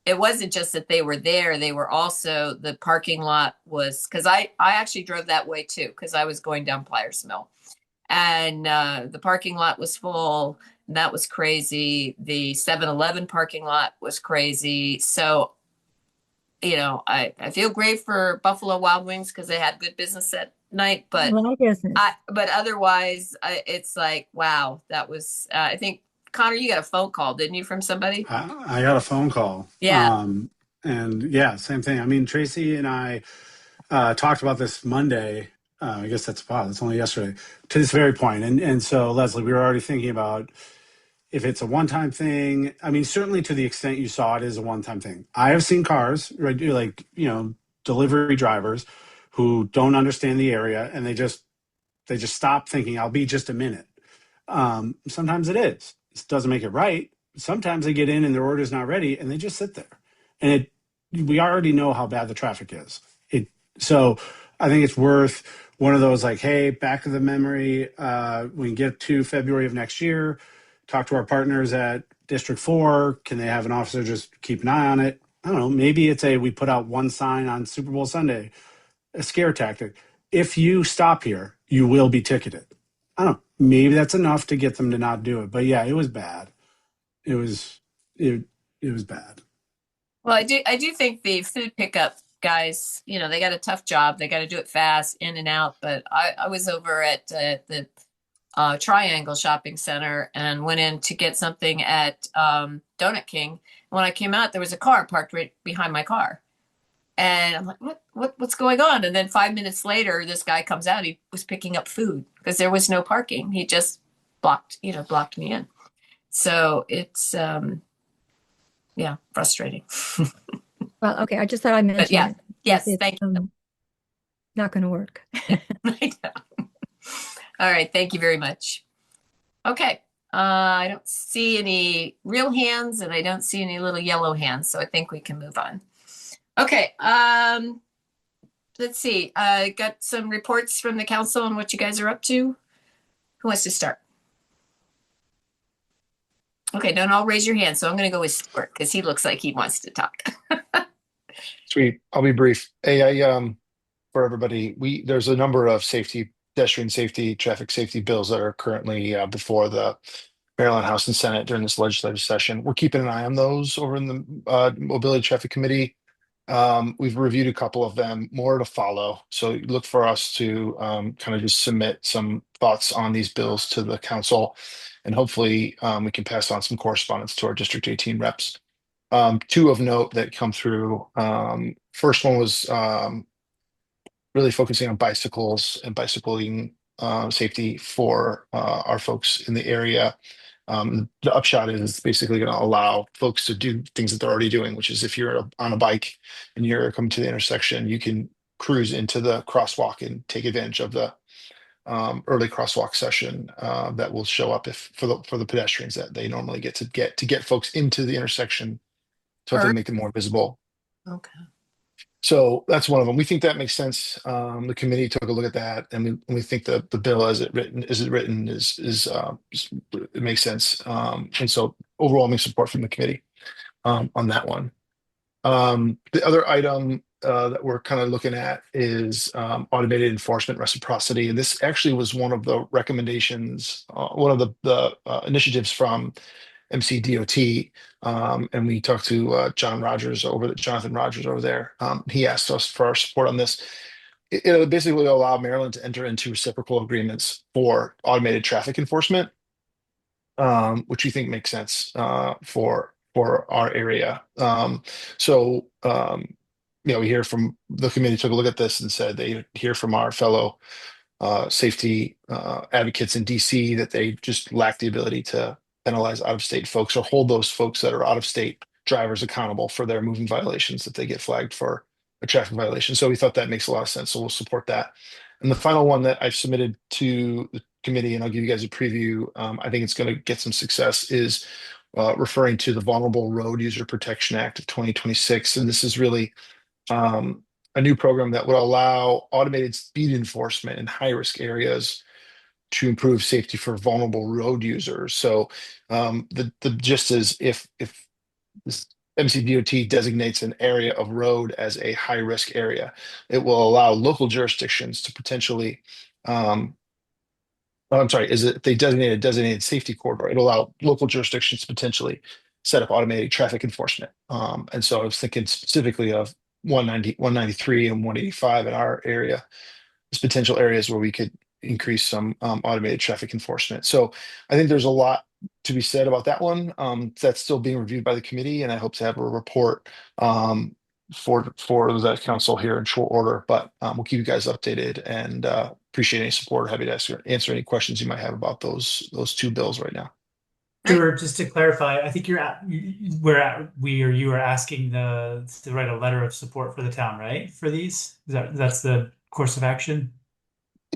A: it wasn't just that they were there, they were also, the parking lot was, because I actually drove that way too, because I was going down Pliers Mill, and the parking lot was full. That was crazy. The 7-Eleven parking lot was crazy. So I feel great for Buffalo Wild Wings because they had good business at night, but
L: my business.
A: but otherwise, it's like, wow, that was. I think Connor, you got a phone call, didn't you, from somebody?
F: I got a phone call.
A: Yeah.
F: And yeah, same thing. I mean, Tracy and I talked about this Monday. I guess that's only yesterday to this very point. And so, Leslie, we were already thinking about if it's a one-time thing. I mean, certainly to the extent you saw it as a one-time thing. I have seen cars, right, like, delivery drivers who don't understand the area, and they just stop thinking, I'll be just a minute. Sometimes it is. It doesn't make it right. Sometimes they get in and their order's not ready, and they just sit there. And we already know how bad the traffic is. So I think it's worth one of those, like, hey, back of the memory, we can get to February of next year, talk to our partners at District 4. Can they have an officer just keep an eye on it? I don't know. Maybe it's we put out one sign on Super Bowl Sunday, a scare tactic. If you stop here, you will be ticketed. I don't know. Maybe that's enough to get them to not do it. But yeah, it was bad. It was bad.
A: Well, I do think the food pickup guys, they got a tough job. They got to do it fast, in and out. But I was over at the Triangle Shopping Center and went in to get something at Donut King. When I came out, there was a car parked right behind my car. And I'm like, what's going on? And then 5 minutes later, this guy comes out. He was picking up food because there was no parking. He just blocked me in. So it's, frustrating.
L: Well, okay, I just thought I'd mention
A: yeah,
L: it.
A: yes,
L: It's,
A: thank you.
L: not going to work.
A: I know. All right, thank you very much. Okay, I don't see any real hands and I don't see any little yellow hands, so I think we can move on. Okay, let's see. I got some reports from the council on what you guys are up to. Who wants to start? Okay, don't all raise your hand. So I'm going to go with Stuart because he looks like he wants to talk.
G: Sweet. I'll be brief. Hey, for everybody, there's a number of pedestrian safety, traffic safety bills that are currently before the Maryland House and Senate during this legislative session. We're keeping an eye on those over in the Mobility Traffic Committee. We've reviewed a couple of them, more to follow. So look for us to kind of just submit some thoughts on these bills to the council, and hopefully we can pass on some correspondence to our District 18 reps. Two of note that come through. First one was really focusing on bicycles and bicycling safety for our folks in the area. The upshot is it's basically going to allow folks to do things that they're already doing, which is if you're on a bike and you're coming to the intersection, you can cruise into the crosswalk and take advantage of the early crosswalk session that will show up for the pedestrians that they normally get to get folks into the intersection to hopefully make it more visible.
A: Okay.
G: So that's one of them. We think that makes sense. The committee took a look at that, and we think that the bill as it written is it makes sense. And so overwhelming support from the committee on that one. The other item that we're kind of looking at is automated enforcement reciprocity, and this actually was one of the recommendations, one of the initiatives from MCDOT, and we talked to Jonathan Rogers over there. He asked us for our support on this. It basically will allow Maryland to enter into reciprocal agreements for automated traffic enforcement, which we think makes sense for our area. We hear from the committee, took a look at this and said they hear from our fellow safety advocates in DC that they just lack the ability to penalize out-of-state folks or hold those folks that are out-of-state drivers accountable for their moving violations that they get flagged for a traffic violation. So we thought that makes a lot of sense. So we'll support that. And the final one that I've submitted to the committee, and I'll give you guys a preview, I think it's going to get some success, is referring to the Vulnerable Road User Protection Act of 2026. And this is really a new program that would allow automated speed enforcement in high-risk areas to improve safety for vulnerable road users. So the gist is if this MCDOT designates an area of road as a high-risk area, it will allow local jurisdictions to potentially I'm sorry, is it they designate a designated safety corridor? It'll allow local jurisdictions to potentially set up automated traffic enforcement. And so I was thinking specifically of 190, 193 and 185 in our area as potential areas where we could increase some automated traffic enforcement. So I think there's a lot to be said about that one. That's still being reviewed by the committee, and I hope to have a report for the council here in short order. But we'll keep you guys updated, and appreciate any support. Happy to answer any questions you might have about those two bills right now.
D: Sure. Just to clarify, I think you are asking to write a letter of support for the town, right? For these, that's the course of action.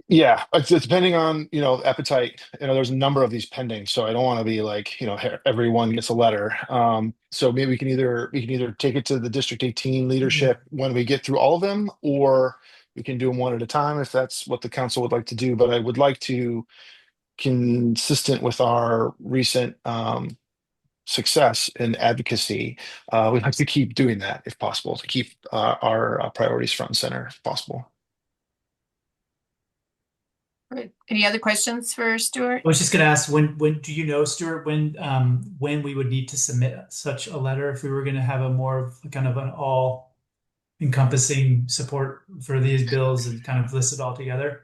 G: Yeah, it's depending on, appetite. There's a number of these pending, so I don't want to be like, everyone gets a letter. So maybe we can either take it to the District 18 leadership when we get through all of them, or we can do them one at a time if that's what the council would like to do. But I would like to, consistent with our recent success in advocacy, we'd like to keep doing that if possible, to keep our priorities front and center if possible.
A: Great. Any other questions for Stuart?
D: I was just going to ask, when do you know, Stuart, when we would need to submit such a letter if we were going to have a more kind of an all encompassing support for these bills and kind of list it all together?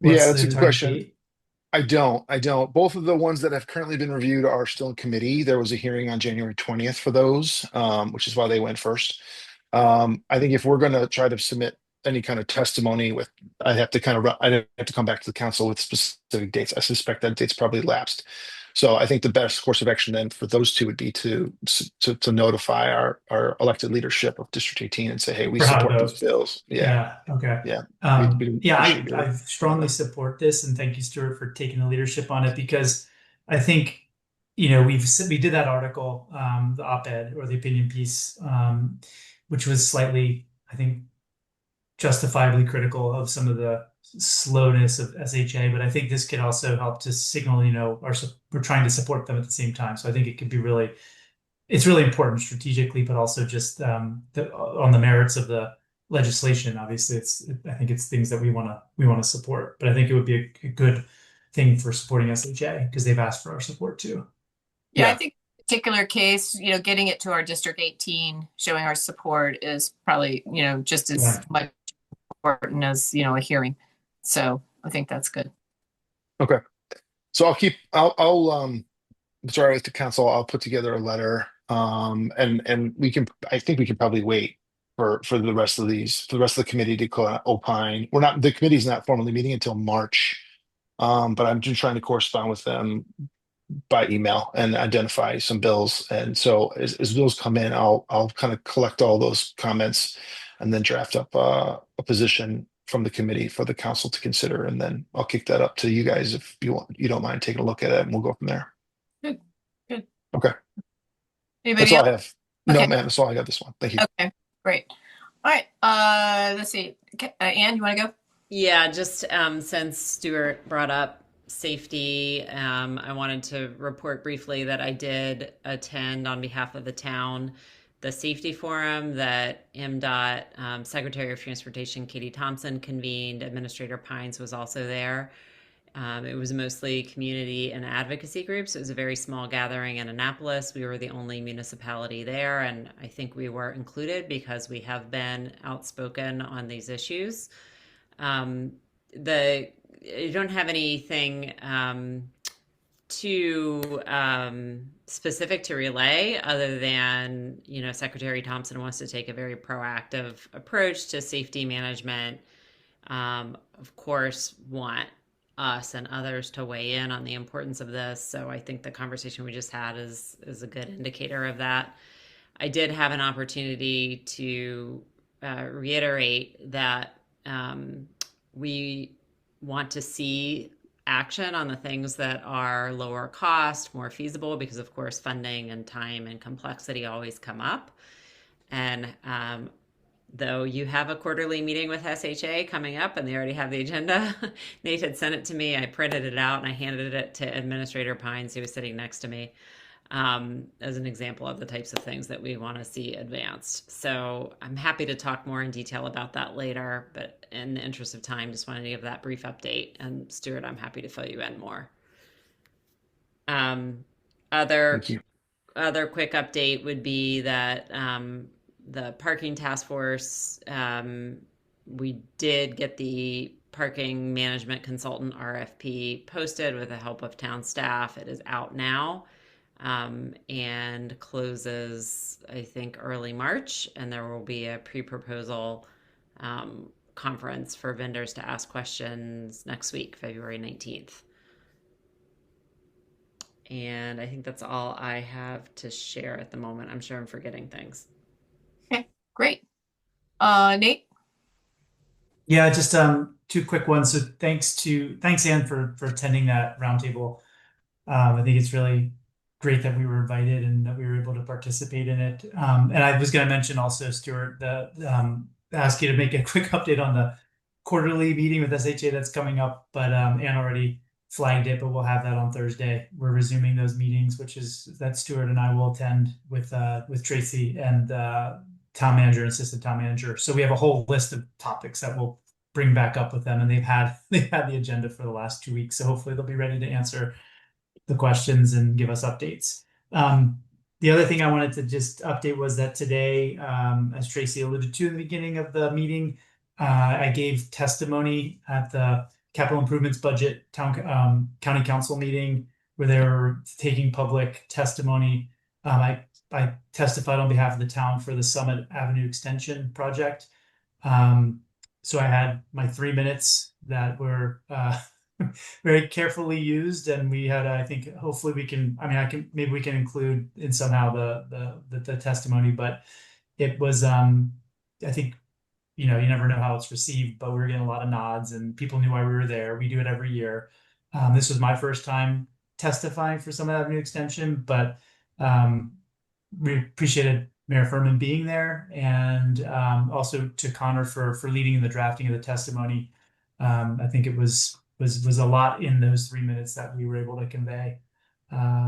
G: Yeah, that's a good question.
D: Date?
G: I don't. Both of the ones that have currently been reviewed are still in committee. There was a hearing on January 20th for those, which is why they went first. I think if we're going to try to submit any kind of testimony I'd have to come back to the council with specific dates. I suspect that date's probably lapsed. So I think the best course of action then for those two would be to notify our elected leadership of District 18 and say, hey, we support these bills. Yeah.
D: Okay.
G: Yeah.
D: I strongly support this, and thank you, Stuart, for taking the leadership on it, because I think, we did that article, the op-ed or the opinion piece, which was slightly, I think, justifiably critical of some of the slowness of SHA, but I think this could also help to signal, we're trying to support them at the same time. So I think it could be it's really important strategically, but also just on the merits of the legislation. Obviously, I think it's things that we want to support, but I think it would be a good thing for supporting SHA because they've asked for our support too.
A: Yeah, I think in this particular case, getting it to our District 18, showing our support is probably, just as much important as, a hearing. So I think that's good. Okay.
G: So I'll sorry, with the council, I'll put together a letter. And I think we can probably wait for the rest of the committee to opine. The committee's not formally meeting until March. But I'm just trying to correspond with them by email and identify some bills. And so as bills come in, I'll kind of collect all those comments and then draft up a position from the committee for the council to consider. And then I'll kick that up to you guys if you don't mind taking a look at it, and we'll go from there.
A: Good.
G: Okay.
A: Anybody
G: That's all
A: else?
G: I have.
A: Okay.
G: No, man, that's all I got this one. Thank you.
A: Okay, great. All right. Let's see. Ann, you want to go?
C: Yeah, just since Stuart brought up safety, I wanted to report briefly that I did attend on behalf of the town the safety forum that MDOT Secretary of Transportation Katie Thompson convened. Administrator Pines was also there. It was mostly community and advocacy groups. It was a very small gathering in Annapolis. We were the only municipality there, and I think we were included because we have been outspoken on these issues. You don't have anything too specific to relay other than, Secretary Thompson wants to take a very proactive approach to safety management of course, want us and others to weigh in on the importance of this. So I think the conversation we just had is a good indicator of that. I did have an opportunity to reiterate that we want to see action on the things that are lower cost, more feasible, because of course funding and time and complexity always come up. And though you have a quarterly meeting with SHA coming up and they already have the agenda, Nate had sent it to me. I printed it out and I handed it to Administrator Pines, who was sitting next to me, as an example of the types of things that we want to see advanced. So I'm happy to talk more in detail about that later, but in the interest of time, just wanted to give that brief update. And Stuart, I'm happy to fill you in more. Other quick update would be that the parking task force, we did get the parking management consultant RFP posted with the help of town staff. It is out now. And closes, I think, early March, and there will be a pre-proposal conference for vendors to ask questions next week, February 19th. And I think that's all I have to share at the moment. I'm sure I'm forgetting things.
A: Okay, great. Nate?
D: Yeah, just two quick ones. So thanks Ann for attending that roundtable. I think it's really great that we were invited and that we were able to participate in it. And I was going to mention also, Stuart, ask you to make a quick update on the quarterly meeting with SHA that's coming up. But Ann already flagged it, but we'll have that on Thursday. We're resuming those meetings, which is that Stuart and I will attend with Tracy and town manager and assistant town manager. So we have a whole list of topics that we'll bring back up with them, and they've had the agenda for the last 2 weeks. So hopefully they'll be ready to answer the questions and give us updates. The other thing I wanted to just update was that today, as Tracy alluded to in the beginning of the meeting, I gave testimony at the capital improvements budget county council meeting where they were taking public testimony. I testified on behalf of the town for the Summit Avenue extension project. So I had my 3 minutes that were very carefully used, and we had, I think, hopefully we can, maybe we can include in somehow the testimony, but it was, I think, you never know how it's received, but we were getting a lot of nods and people knew why we were there. We do it every year. This was my first time testifying for Summit Avenue extension, but we appreciated Mayor Furman being there, and also to Connor for leading the drafting of the testimony. I think it was a lot in those 3 minutes that we were able to convey.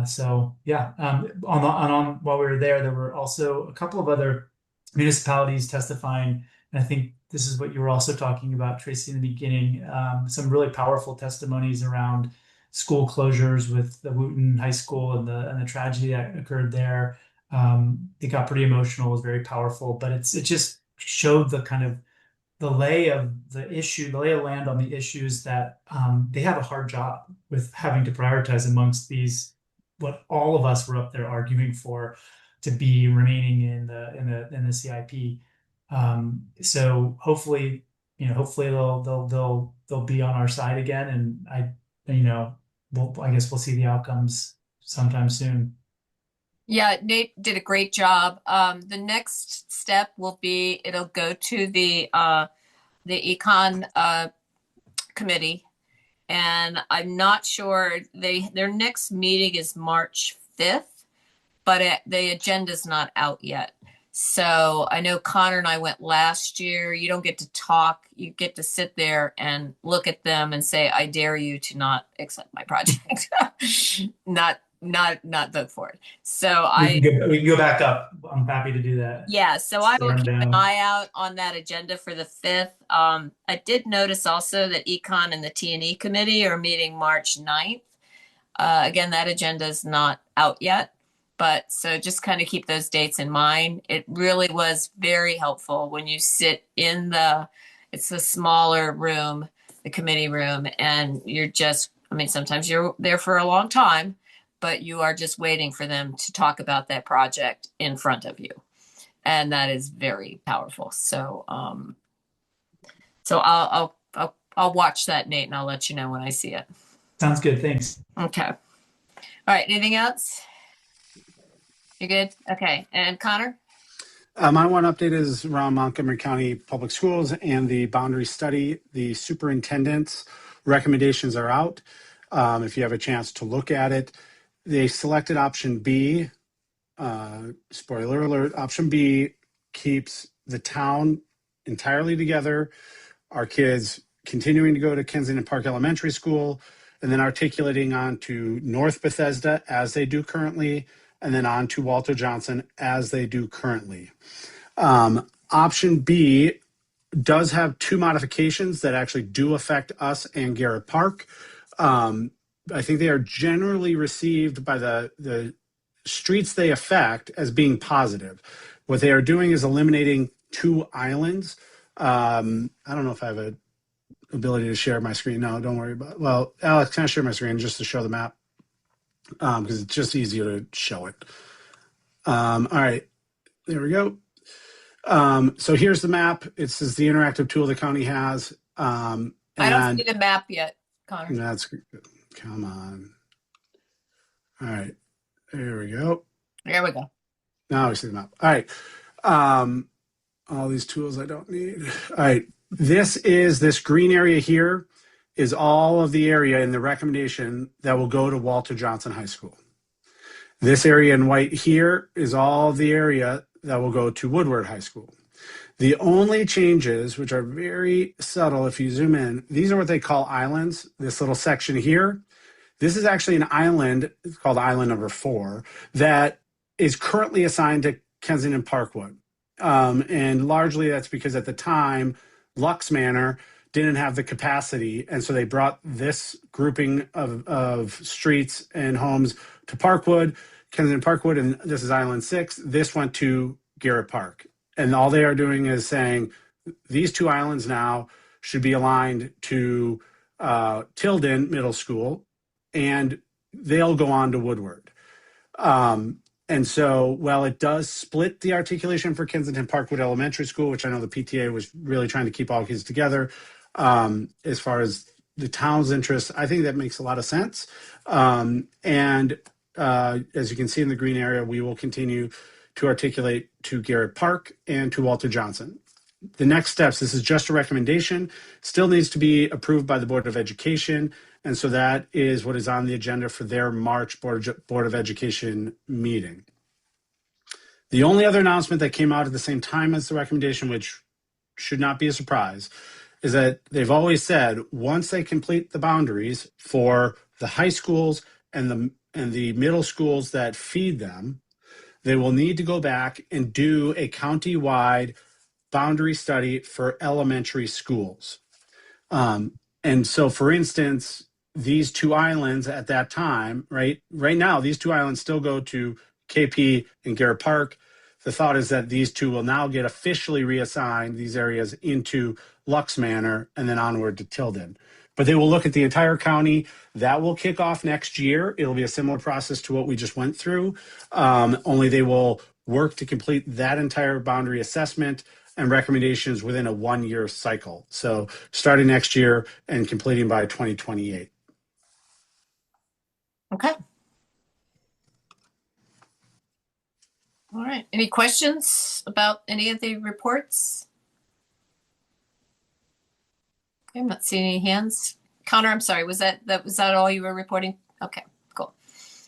D: So yeah, while we were there were also a couple of other municipalities testifying. And I think this is what you were also talking about, Tracy, in the beginning, some really powerful testimonies around school closures with the Wooten High School and the tragedy that occurred there. It got pretty emotional, it was very powerful, but it just showed the kind of the lay of land on the issues that they have a hard job with having to prioritize amongst these, what all of us were up there arguing for to be remaining in the CIP. So hopefully they'll be on our side again, and I guess we'll see the outcomes sometime soon.
A: Yeah, Nate did a great job. The next step will be, it'll go to the econ committee, and I'm not sure their next meeting is March 5th, but the agenda's not out yet. So I know Connor and I went last year. You don't get to talk. You get to sit there and look at them and say, I dare you to not accept my project. not vote for it. So
D: we can go back up. I'm happy to do that.
A: Yeah, so I will keep an eye out on that agenda for the 5th. I did notice also that Econ and the T&E committee are meeting March 9th. Again, that agenda is not out yet, but so just kind of keep those dates in mind. It really was very helpful when you sit in it's a smaller room, the committee room, and you're just, sometimes you're there for a long time, but you are just waiting for them to talk about that project in front of you. And that is very powerful. So, I'll I'll watch that, Nate, and I'll let you know when I see it.
D: Sounds good. Thanks.
A: Okay. All right. Anything else? You good? Okay. And Connor?
F: My one update is around Montgomery County Public Schools and the boundary study. The superintendent's recommendations are out. If you have a chance to look at it, they selected option B. Spoiler alert, option B keeps the town entirely together, our kids continuing to go to Kensington Park Elementary School, and then articulating on to North Bethesda as they do currently, and then on to Walter Johnson as they do currently. Option B does have two modifications that actually do affect us and Garrett Park. I think they are generally received by the streets they affect as being positive. What they are doing is eliminating two islands. I don't know if I have an ability to share my screen. No, don't worry about it. Well, Alex, can I share my screen just to show the map? Because it's just easier to show it. All right, there we go. So here's the map. This is the interactive tool the county has.
A: I don't see the map yet, Connor.
F: That's good. Come on. All right, there we go.
A: There we go.
F: Now we see the map. All right. All these tools I don't need. All right. This green area here is all of the area in the recommendation that will go to Walter Johnson High School. This area in white here is all the area that will go to Woodward High School. The only changes, which are very subtle if you zoom in, these are what they call islands. This little section here, this is actually an island, it's called island number 4, that is currently assigned to Kensington Parkwood. And largely that's because at the time, Lux Manor didn't have the capacity. And so they brought this grouping of streets and homes to Parkwood, Kensington Parkwood, and this is Island 6. This went to Garrett Park. And all they are doing is saying these two islands now should be aligned to Tilden Middle School, and they'll go on to Woodward. And so while it does split the articulation for Kensington Parkwood Elementary School, which I know the PTA was really trying to keep all kids together, as far as the town's interest, I think that makes a lot of sense. And as you can see in the green area, we will continue to articulate to Garrett Park and to Walter Johnson. The next steps, this is just a recommendation, still needs to be approved by the Board of Education. And so that is what is on the agenda for their March Board of Education meeting. The only other announcement that came out at the same time as the recommendation, which should not be a surprise, is that they've always said once they complete the boundaries for the high schools and the middle schools that feed them, they will need to go back and do a county-wide boundary study for elementary schools. And so, for instance, these two islands at that time, right now, these two islands still go to KP and Garrett Park. The thought is that these two will now get officially reassigned, these areas, into Lux Manor and then onward to Tilden. But they will look at the entire county. That will kick off next year. It'll be a similar process to what we just went through, only they will work to complete that entire boundary assessment and recommendations within a 1-year cycle. So starting next year and completing by 2028.
A: Okay. All right. Any questions about any of the reports? Okay, I'm not seeing any hands. Connor, I'm sorry. Was that all you were reporting? Okay, cool.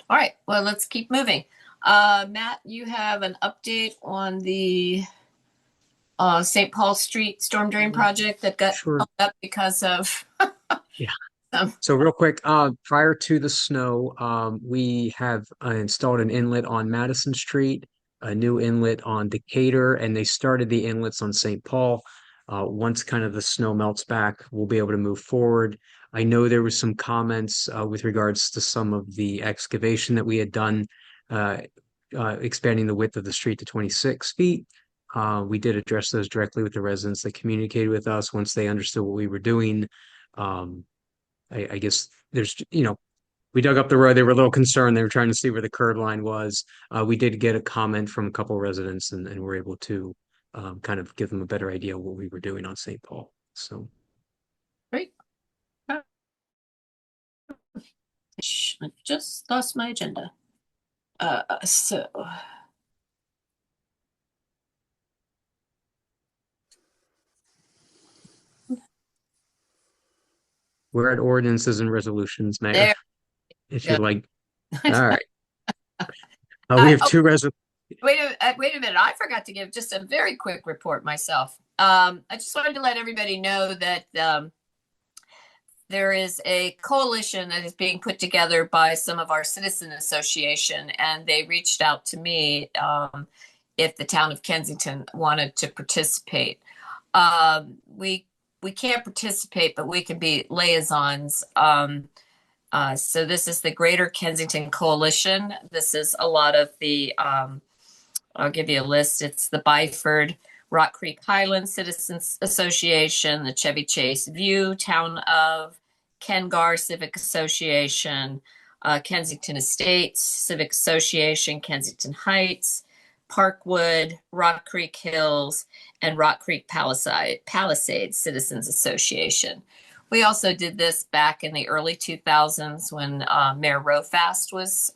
A: All right. Well, let's keep moving. Matt, you have an update on the St. Paul Street storm drain project that got held up because of
E: So real quick, prior to the snow, we have installed an inlet on Madison Street, a new inlet on Decatur, and they started the inlets on St. Paul. Once kind of the snow melts back, we'll be able to move forward. I know there was some comments with regards to some of the excavation that we had done, expanding the width of the street to 26 feet. We did address those directly with the residents that communicated with us once they understood what we were doing. I guess there's, we dug up the road. They were a little concerned. They were trying to see where the curb line was. We did get a comment from a couple of residents and were able to kind of give them a better idea of what we were doing on St. Paul. So.
A: Great. just lost my agenda. So
E: We're at ordinances and resolutions, Mayor.
A: there.
E: If
A: Yeah.
E: you'd like. All right. We
A: I-
E: have two resolutions.
A: Wait a minute. I forgot to give just a very quick report myself. I just wanted to let everybody know that there is a coalition that is being put together by some of our citizen association, and they reached out to me if the town of Kensington wanted to participate. We can't participate, but we can be liaisons. So this is the Greater Kensington Coalition. This is a lot of the I'll give you a list. It's the Byford Rock Creek Highlands Citizens Association, the Chevy Chase View Town of Kengar Civic Association, Kensington Estates Civic Association, Kensington Heights, Parkwood, Rock Creek Hills, and Rock Creek Palisades Citizens Association. We also did this back in the early 2000s when Mayor Rofast was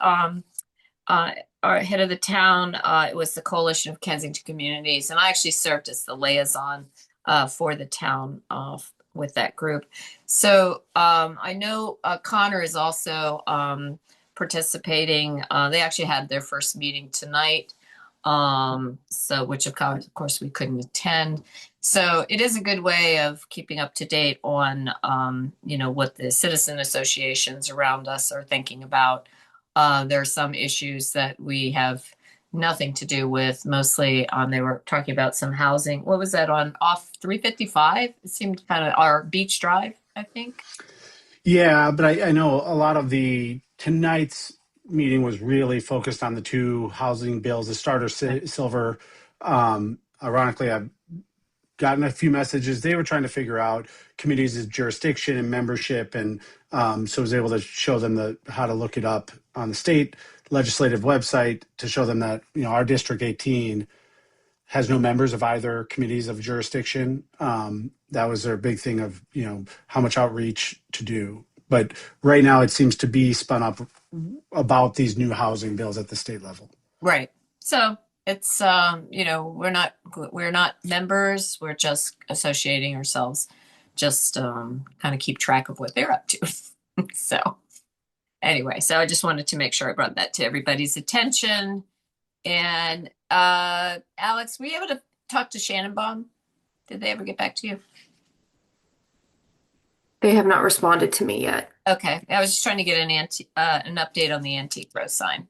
A: our head of the town. It was the Coalition of Kensington Communities, and I actually served as the liaison for the town with that group. So I know Connor is also participating. They actually had their first meeting tonight, so which of course we couldn't attend. So it is a good way of keeping up to date on what the citizen associations around us are thinking about. There are some issues that we have nothing to do with. Mostly, they were talking about some housing. What was that on off 355? It seemed kind of our Beach Drive, I think.
F: Yeah, but I know a lot of tonight's meeting was really focused on the two housing bills, the starter silver. Ironically, I've gotten a few messages. They were trying to figure out committees' jurisdiction and membership, and so I was able to show them how to look it up on the state legislative website to show them that our District 18 has no members of either committees of jurisdiction. That was their big thing of how much outreach to do. But right now it seems to be spun up about these new housing bills at the state level.
A: Right. So it's we're not members. We're just associating ourselves, just kind of keep track of what they're up to. So anyway, so I just wanted to make sure I brought that to everybody's attention. And Alex, were you able to talk to Shannonbaum? Did they ever get back to you?
M: They have not responded to me yet.
A: Okay, I was just trying to get an update on the Antique Row sign.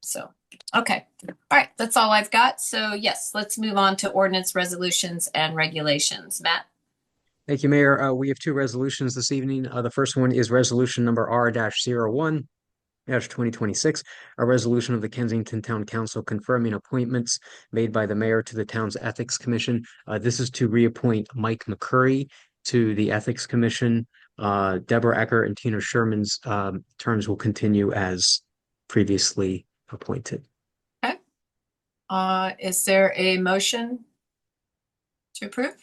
A: So okay, all right, that's all I've got. So yes, let's move on to ordinance, resolutions, and regulations. Matt.
E: Thank you, Mayor. We have two resolutions this evening. The first one is resolution number R-01. 2026, a resolution of the Kensington Town Council confirming appointments made by the mayor to the town's Ethics Commission. This is to reappoint Mike McCurry to the Ethics Commission. Deborah Ecker and Tina Sherman's terms will continue as previously appointed.
A: Okay. Is there a motion to approve?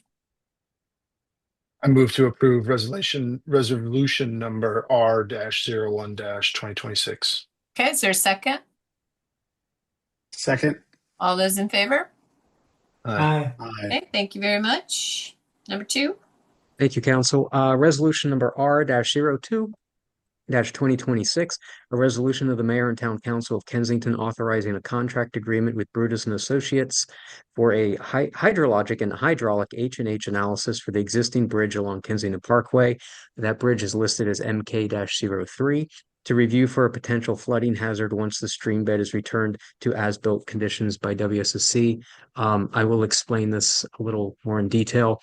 G: I move to approve resolution number R-01-2026.
A: Okay, is there a second?
F: Second.
A: All those in favor?
D: Aye.
A: Okay, thank you very much. Number 2.
E: Thank you, Council. Resolution number R-02-2026, a resolution of the Mayor and Town Council of Kensington authorizing a contract agreement with Brutus and Associates for a hydrologic and hydraulic H&H analysis for the existing bridge along Kensington Parkway. That bridge is listed as MK-03 to review for a potential flooding hazard once the stream bed is returned to as-built conditions by WSSC. I will explain this a little more in detail.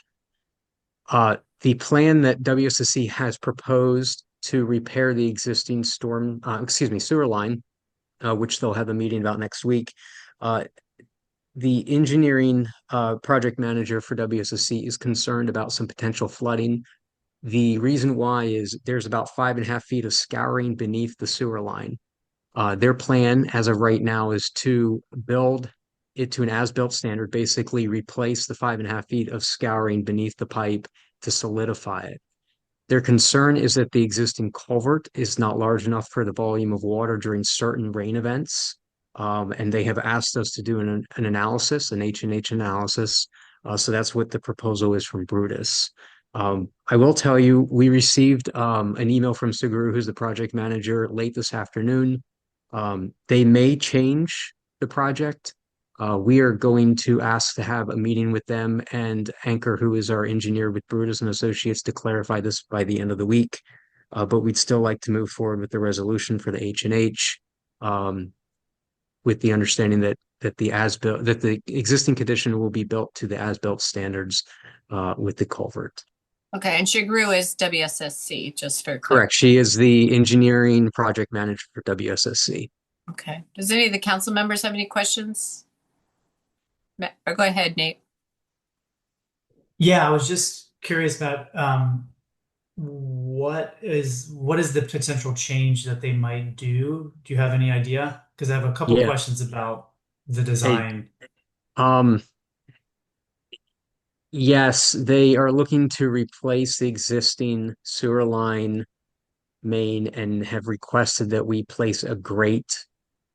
E: The plan that WSSC has proposed to repair the existing sewer line, which they'll have a meeting about next week. The engineering project manager for WSSC is concerned about some potential flooding. The reason why is there's about 5.5 feet of scouring beneath the sewer line. Their plan as of right now is to build it to an as-built standard, basically replace the 5.5 feet of scouring beneath the pipe to solidify it. Their concern is that the existing culvert is not large enough for the volume of water during certain rain events. And they have asked us to do an analysis, an H&H analysis. So that's what the proposal is from Brutus. I will tell you, we received an email from Suguru, who's the project manager, late this afternoon. They may change the project. We are going to ask to have a meeting with them and Anchor, who is our engineer with Brutus and Associates, to clarify this by the end of the week. But we'd still like to move forward with the resolution for the H&H, with the understanding that the existing condition will be built to the as-built standards with the culvert.
A: Okay, and Shigru is WSSC, just for
E: Correct. She is the engineering project manager for WSSC.
A: Okay. Does any of the council members have any questions? Or go ahead, Nate.
D: Yeah, I was just curious about what is the potential change that they might do? Do you have any idea? Because I have a couple
E: Yeah.
D: questions about the
E: Hey,
D: design.
E: yes, they are looking to replace the existing sewer line main and have requested that we place a grate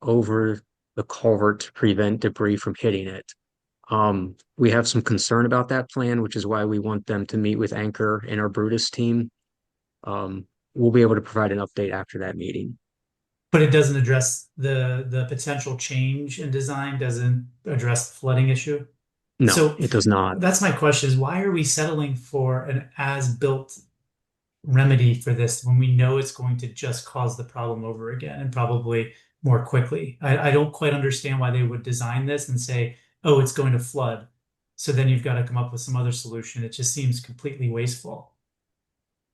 E: over the culvert to prevent debris from hitting it. We have some concern about that plan, which is why we want them to meet with Anchor and our Brutus team. We'll be able to provide an update after that meeting.
D: But it doesn't address the potential change in design, doesn't address the flooding issue.
E: No,
D: So
E: it does not.
D: that's my question is why are we settling for an as-built remedy for this when we know it's going to just cause the problem over again and probably more quickly? I don't quite understand why they would design this and say, oh, it's going to flood. So then you've got to come up with some other solution. It just seems completely wasteful.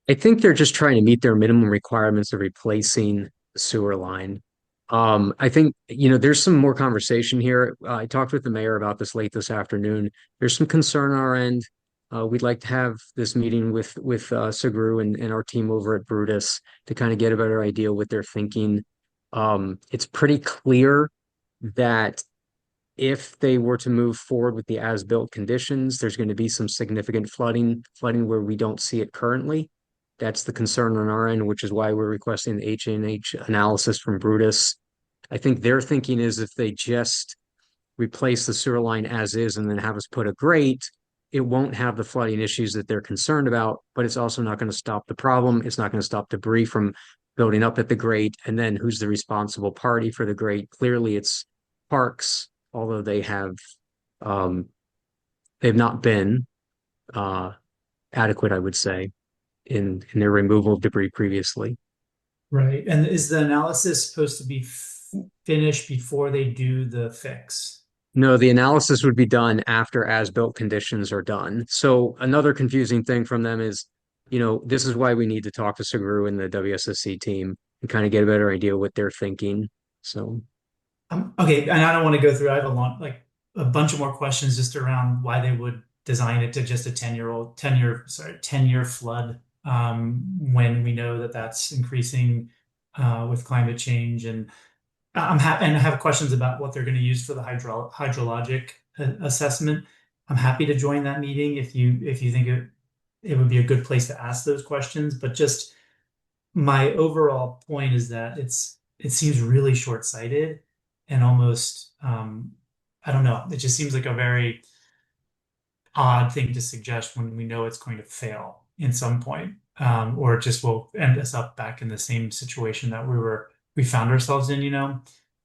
E: I think they're just trying to meet their minimum requirements of replacing the sewer line. I think, there's some more conversation here. I talked with the mayor about this late this afternoon. There's some concern on our end. We'd like to have this meeting with Sugru and our team over at Brutus to kind of get a better idea what they're thinking. It's pretty clear that if they were to move forward with the as-built conditions, there's going to be some significant flooding where we don't see it currently. That's the concern on our end, which is why we're requesting the H&H analysis from Brutus. I think their thinking is if they just replace the sewer line as is and then have us put a grate, it won't have the flooding issues that they're concerned about, but it's also not going to stop the problem. It's not going to stop debris from building up at the grate. And then who's the responsible party for the grate? Clearly it's Parks, although they've not been adequate, I would say, in their removal of debris previously.
D: Right. And is the analysis supposed to be finished before they do the fix?
E: No, the analysis would be done after as-built conditions are done. So another confusing thing from them is, this is why we need to talk to Suguru and the WSSC team and kind of get a better idea what they're thinking. So
D: okay, and I don't want to go through. I have a bunch of more questions just around why they would design it to just a 10-year flood, when we know that that's increasing with climate change. And I have questions about what they're going to use for the hydrologic assessment. I'm happy to join that meeting if you think it would be a good place to ask those questions. But just my overall point is that it seems really short-sighted and almost I don't know. It just seems like a very odd thing to suggest when we know it's going to fail in some point, or it just will end us up back in the same situation that we found ourselves in,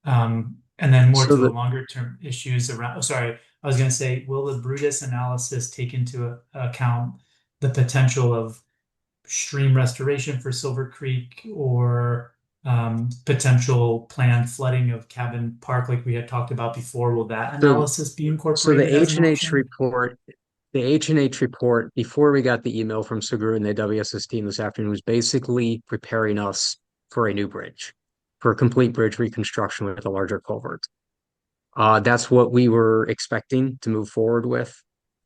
D: and then more to the longer term issues around. Oh, sorry, I was going to say, will the Brutus analysis take into account the potential of stream restoration for Silver Creek or potential planned flooding of Cabin Park, like we had talked about before? Will that analysis be incorporated?
E: So the H&H report, before we got the email from Suguru and the WSS team this afternoon, was basically preparing us for a new bridge, for a complete bridge reconstruction with a larger culvert. That's what we were expecting to move forward with.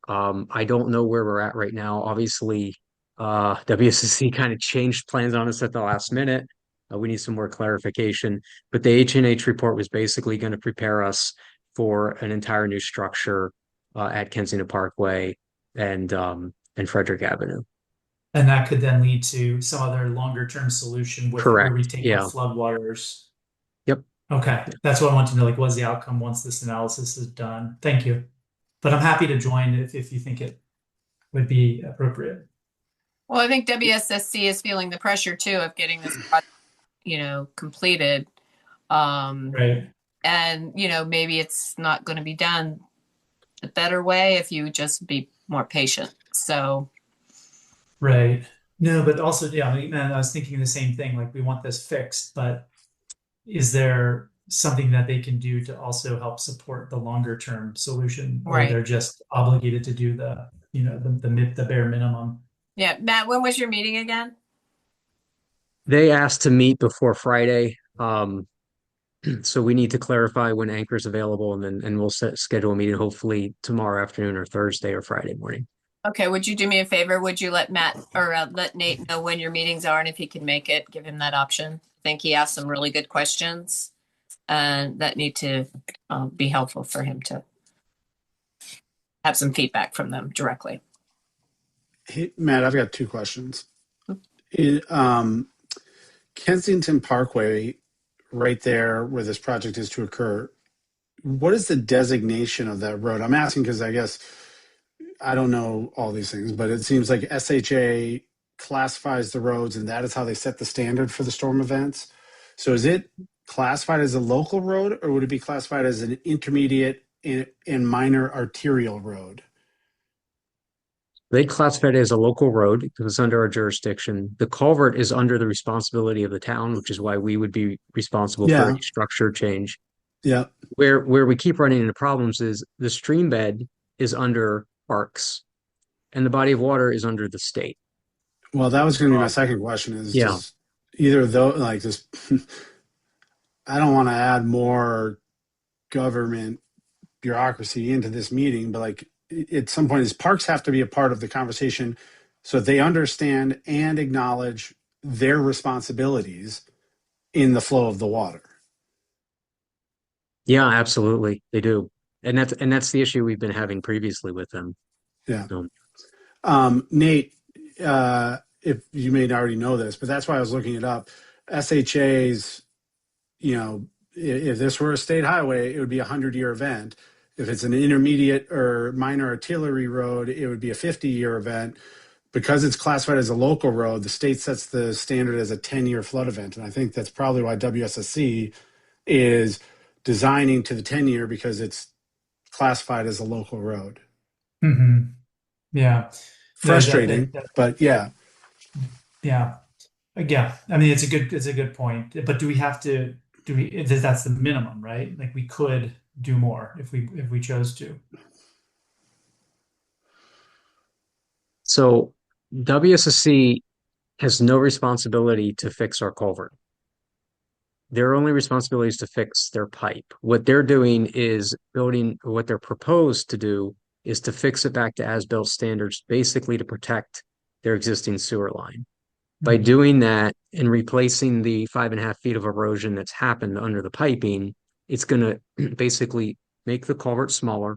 E: I don't know where we're at right now. Obviously, WSSC kind of changed plans on us at the last minute. We need some more clarification, but the H&H report was basically going to prepare us for an entire new structure at Kensington Parkway and Frederick Avenue.
D: And that could then lead to some other longer term solution with where we
E: Correct.
D: take
E: Yeah.
D: out floodwaters.
E: Yep.
D: Okay, that's what I want to know. Like, what's the outcome once this analysis is done? Thank you. But I'm happy to join if you think it would be appropriate.
A: Well, I think WSSC is feeling the pressure too of getting this project, completed.
D: Right.
A: And, maybe it's not going to be done a better way if you just be more patient. So,
D: Right. No, but also, yeah, I mean, and I was thinking the same thing. Like, we want this fixed, but is there something that they can do to also help support the longer term solution, or
A: Right.
D: they're just obligated to do the bare minimum?
A: yeah. Matt, when was your meeting again?
E: They asked to meet before Friday. So we need to clarify when Anchor's available, and we'll schedule a meeting hopefully tomorrow afternoon or Thursday or Friday morning.
A: Okay. Would you do me a favor? Would you let Matt or let Nate know when your meetings are and if he can make it, give him that option? I think he asked some really good questions and that need to be helpful for him to have some feedback from them directly.
F: Hey, Matt, I've got two questions. Kensington Parkway, right there where this project is to occur, what is the designation of that road? I'm asking because I guess I don't know all these things, but it seems like SHA classifies the roads and that is how they set the standard for the storm events. So is it classified as a local road, or would it be classified as an intermediate and minor arterial road?
E: They classify it as a local road because it's under our jurisdiction. The culvert is under the responsibility of the town, which is why we would be responsible for any structure change.
F: Yeah.
E: Where we keep running into problems is the stream bed is under parks and the body of water is under the state.
F: Well, that was going to be my second question is just either though, like this, I don't want to add more government bureaucracy into this meeting, but like at some point, is parks have to be a part of the conversation so they understand and acknowledge their responsibilities in the flow of the water.
E: Yeah, absolutely. They do. And that's the issue we've been having previously with them.
F: Yeah.
E: So,
F: Nate, if you may already know this, but that's why I was looking it up. SHA's, if this were a state highway, it would be a 100-year event. If it's an intermediate or minor artillery road, it would be a 50-year event. Because it's classified as a local road, the state sets the standard as a 10-year flood event. And I think that's probably why WSSC is designing to the 10-year, because it's classified as a local road.
D: Mm-hmm. Yeah.
F: Frustrating, but yeah.
D: Yeah. Yeah. I mean, it's a good point. But that's the minimum, right? Like, we could do more if we chose to.
E: So WSSC has no responsibility to fix our culvert. Their only responsibility is to fix their pipe. What they're doing is what they're proposed to do is to fix it back to as-built standards, basically to protect their existing sewer line. By doing that and replacing the 5.5 feet of erosion that's happened under the piping, it's going to basically make the culvert smaller.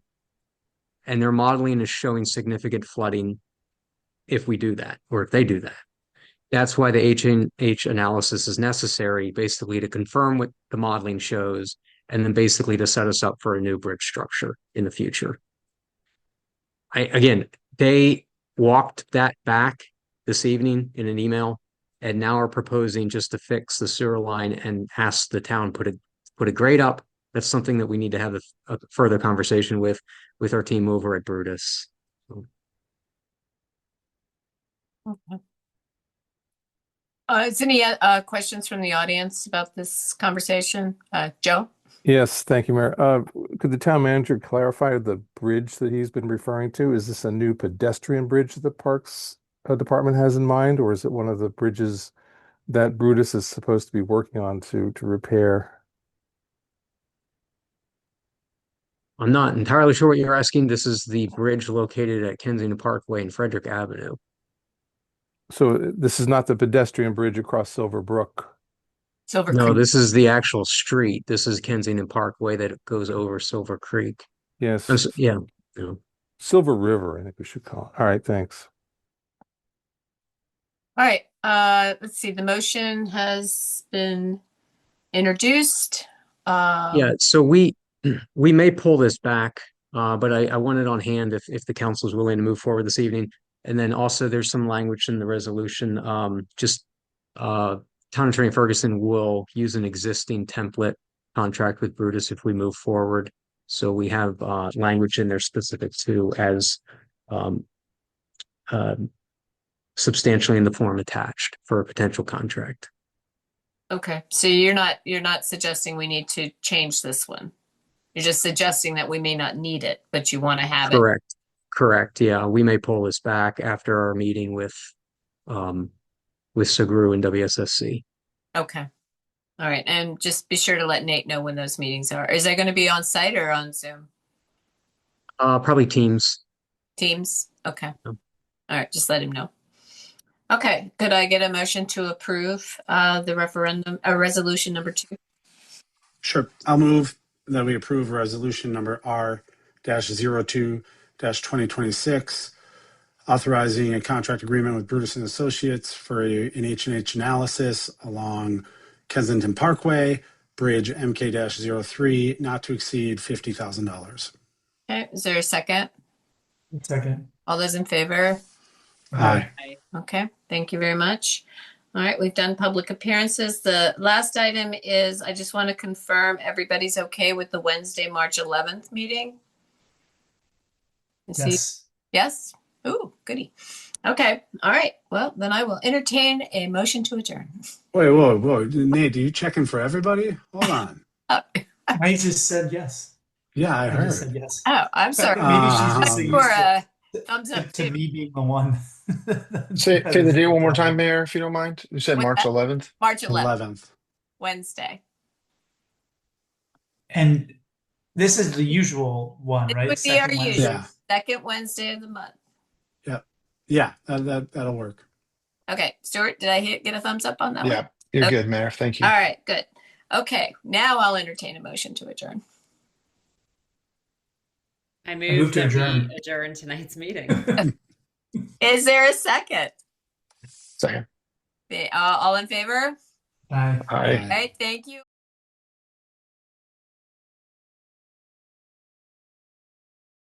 E: And their modeling is showing significant flooding if we do that, or if they do that. That's why the H&H analysis is necessary, basically to confirm what the modeling shows, and then basically to set us up for a new bridge structure in the future. They walked that back this evening in an email, and now are proposing just to fix the sewer line and ask the town put a grade up. That's something that we need to have a further conversation with our team over at Brutus. So.
A: Okay. Is any questions from the audience about this conversation? Joe?
K: Yes, thank you, Mayor. Could the town manager clarify the bridge that he's been referring to? Is this a new pedestrian bridge that the Parks Department has in mind, or is it one of the bridges that Brutus is supposed to be working on to repair?
E: I'm not entirely sure what you're asking. This is the bridge located at Kensington Parkway and Frederick Avenue.
K: So this is not the pedestrian bridge across Silver Brook.
E: No, this is the actual street. This is Kensington Parkway that goes over Silver Creek.
K: Yes.
E: Yeah.
K: Silver River, I think we should call it. All right, thanks.
A: All right, let's see, the motion has been introduced.
E: Yeah, so we may pull this back, but I want it on hand if the council is willing to move forward this evening. And then also there's some language in the resolution. Town Attorney Ferguson will use an existing template contract with Brutus if we move forward. So we have language in there specific to as substantially in the form attached for a potential contract.
A: Okay, so you're not suggesting we need to change this one. You're just suggesting that we may not need it, but you want to have it.
E: Correct. Correct. Yeah, we may pull this back after our meeting with Sagru and WSSC.
A: Okay. All right, and just be sure to let Nate know when those meetings are. Is that going to be on site or on Zoom?
E: Probably Teams.
A: Teams? Okay.
E: Yep.
A: All right, just let him know. Okay, could I get a motion to approve the referendum, resolution number 2?
F: Sure. I'll move that we approve resolution number R-02-2026, authorizing a contract agreement with Brutus and Associates for an H&H analysis along Kensington Parkway, Bridge MK-03, not to exceed $50,000.
A: Okay, is there a second?
D: Second.
A: All those in favor?
F: Aye.
A: Okay, thank you very much. All right, we've done public appearances. The last item is, I just want to confirm everybody's okay with the Wednesday, March 11th meeting?
D: Yes.
A: Yes? Ooh, goody. Okay, all right. Well, then I will entertain a motion to adjourn.
F: Wait, whoa. Nate, are you checking for everybody? Hold on.
D: I just said yes.
F: Yeah, I
D: I
F: heard.
D: just said yes.
A: Oh, I'm sorry.
D: Maybe she's just so used
A: For a thumbs up
D: to
A: too.
D: me being the one.
G: Say the date one more time, Mayor, if you don't mind. You said
A: What's
G: March
A: that?
G: 11th.
A: March 11th,
F: 11th.
A: Wednesday.
D: And this is the usual one,
A: It
D: right?
A: would be our
D: Second
A: usual
F: Yeah.
A: second Wednesday of the month.
F: Yeah, that'll work.
A: Okay, Stuart, did I get a thumbs up on that one?
G: Yeah, you're
A: Okay.
G: good, Mayor. Thank you.
A: All right, good. Okay, now I'll entertain a motion to adjourn.
C: I
D: move
C: move
D: to
C: that
D: adjourn.
C: we adjourn tonight's meeting.
A: Is there a second?
G: Second.
A: All in favor?
D: Aye.
G: Aye.
A: All right, thank you.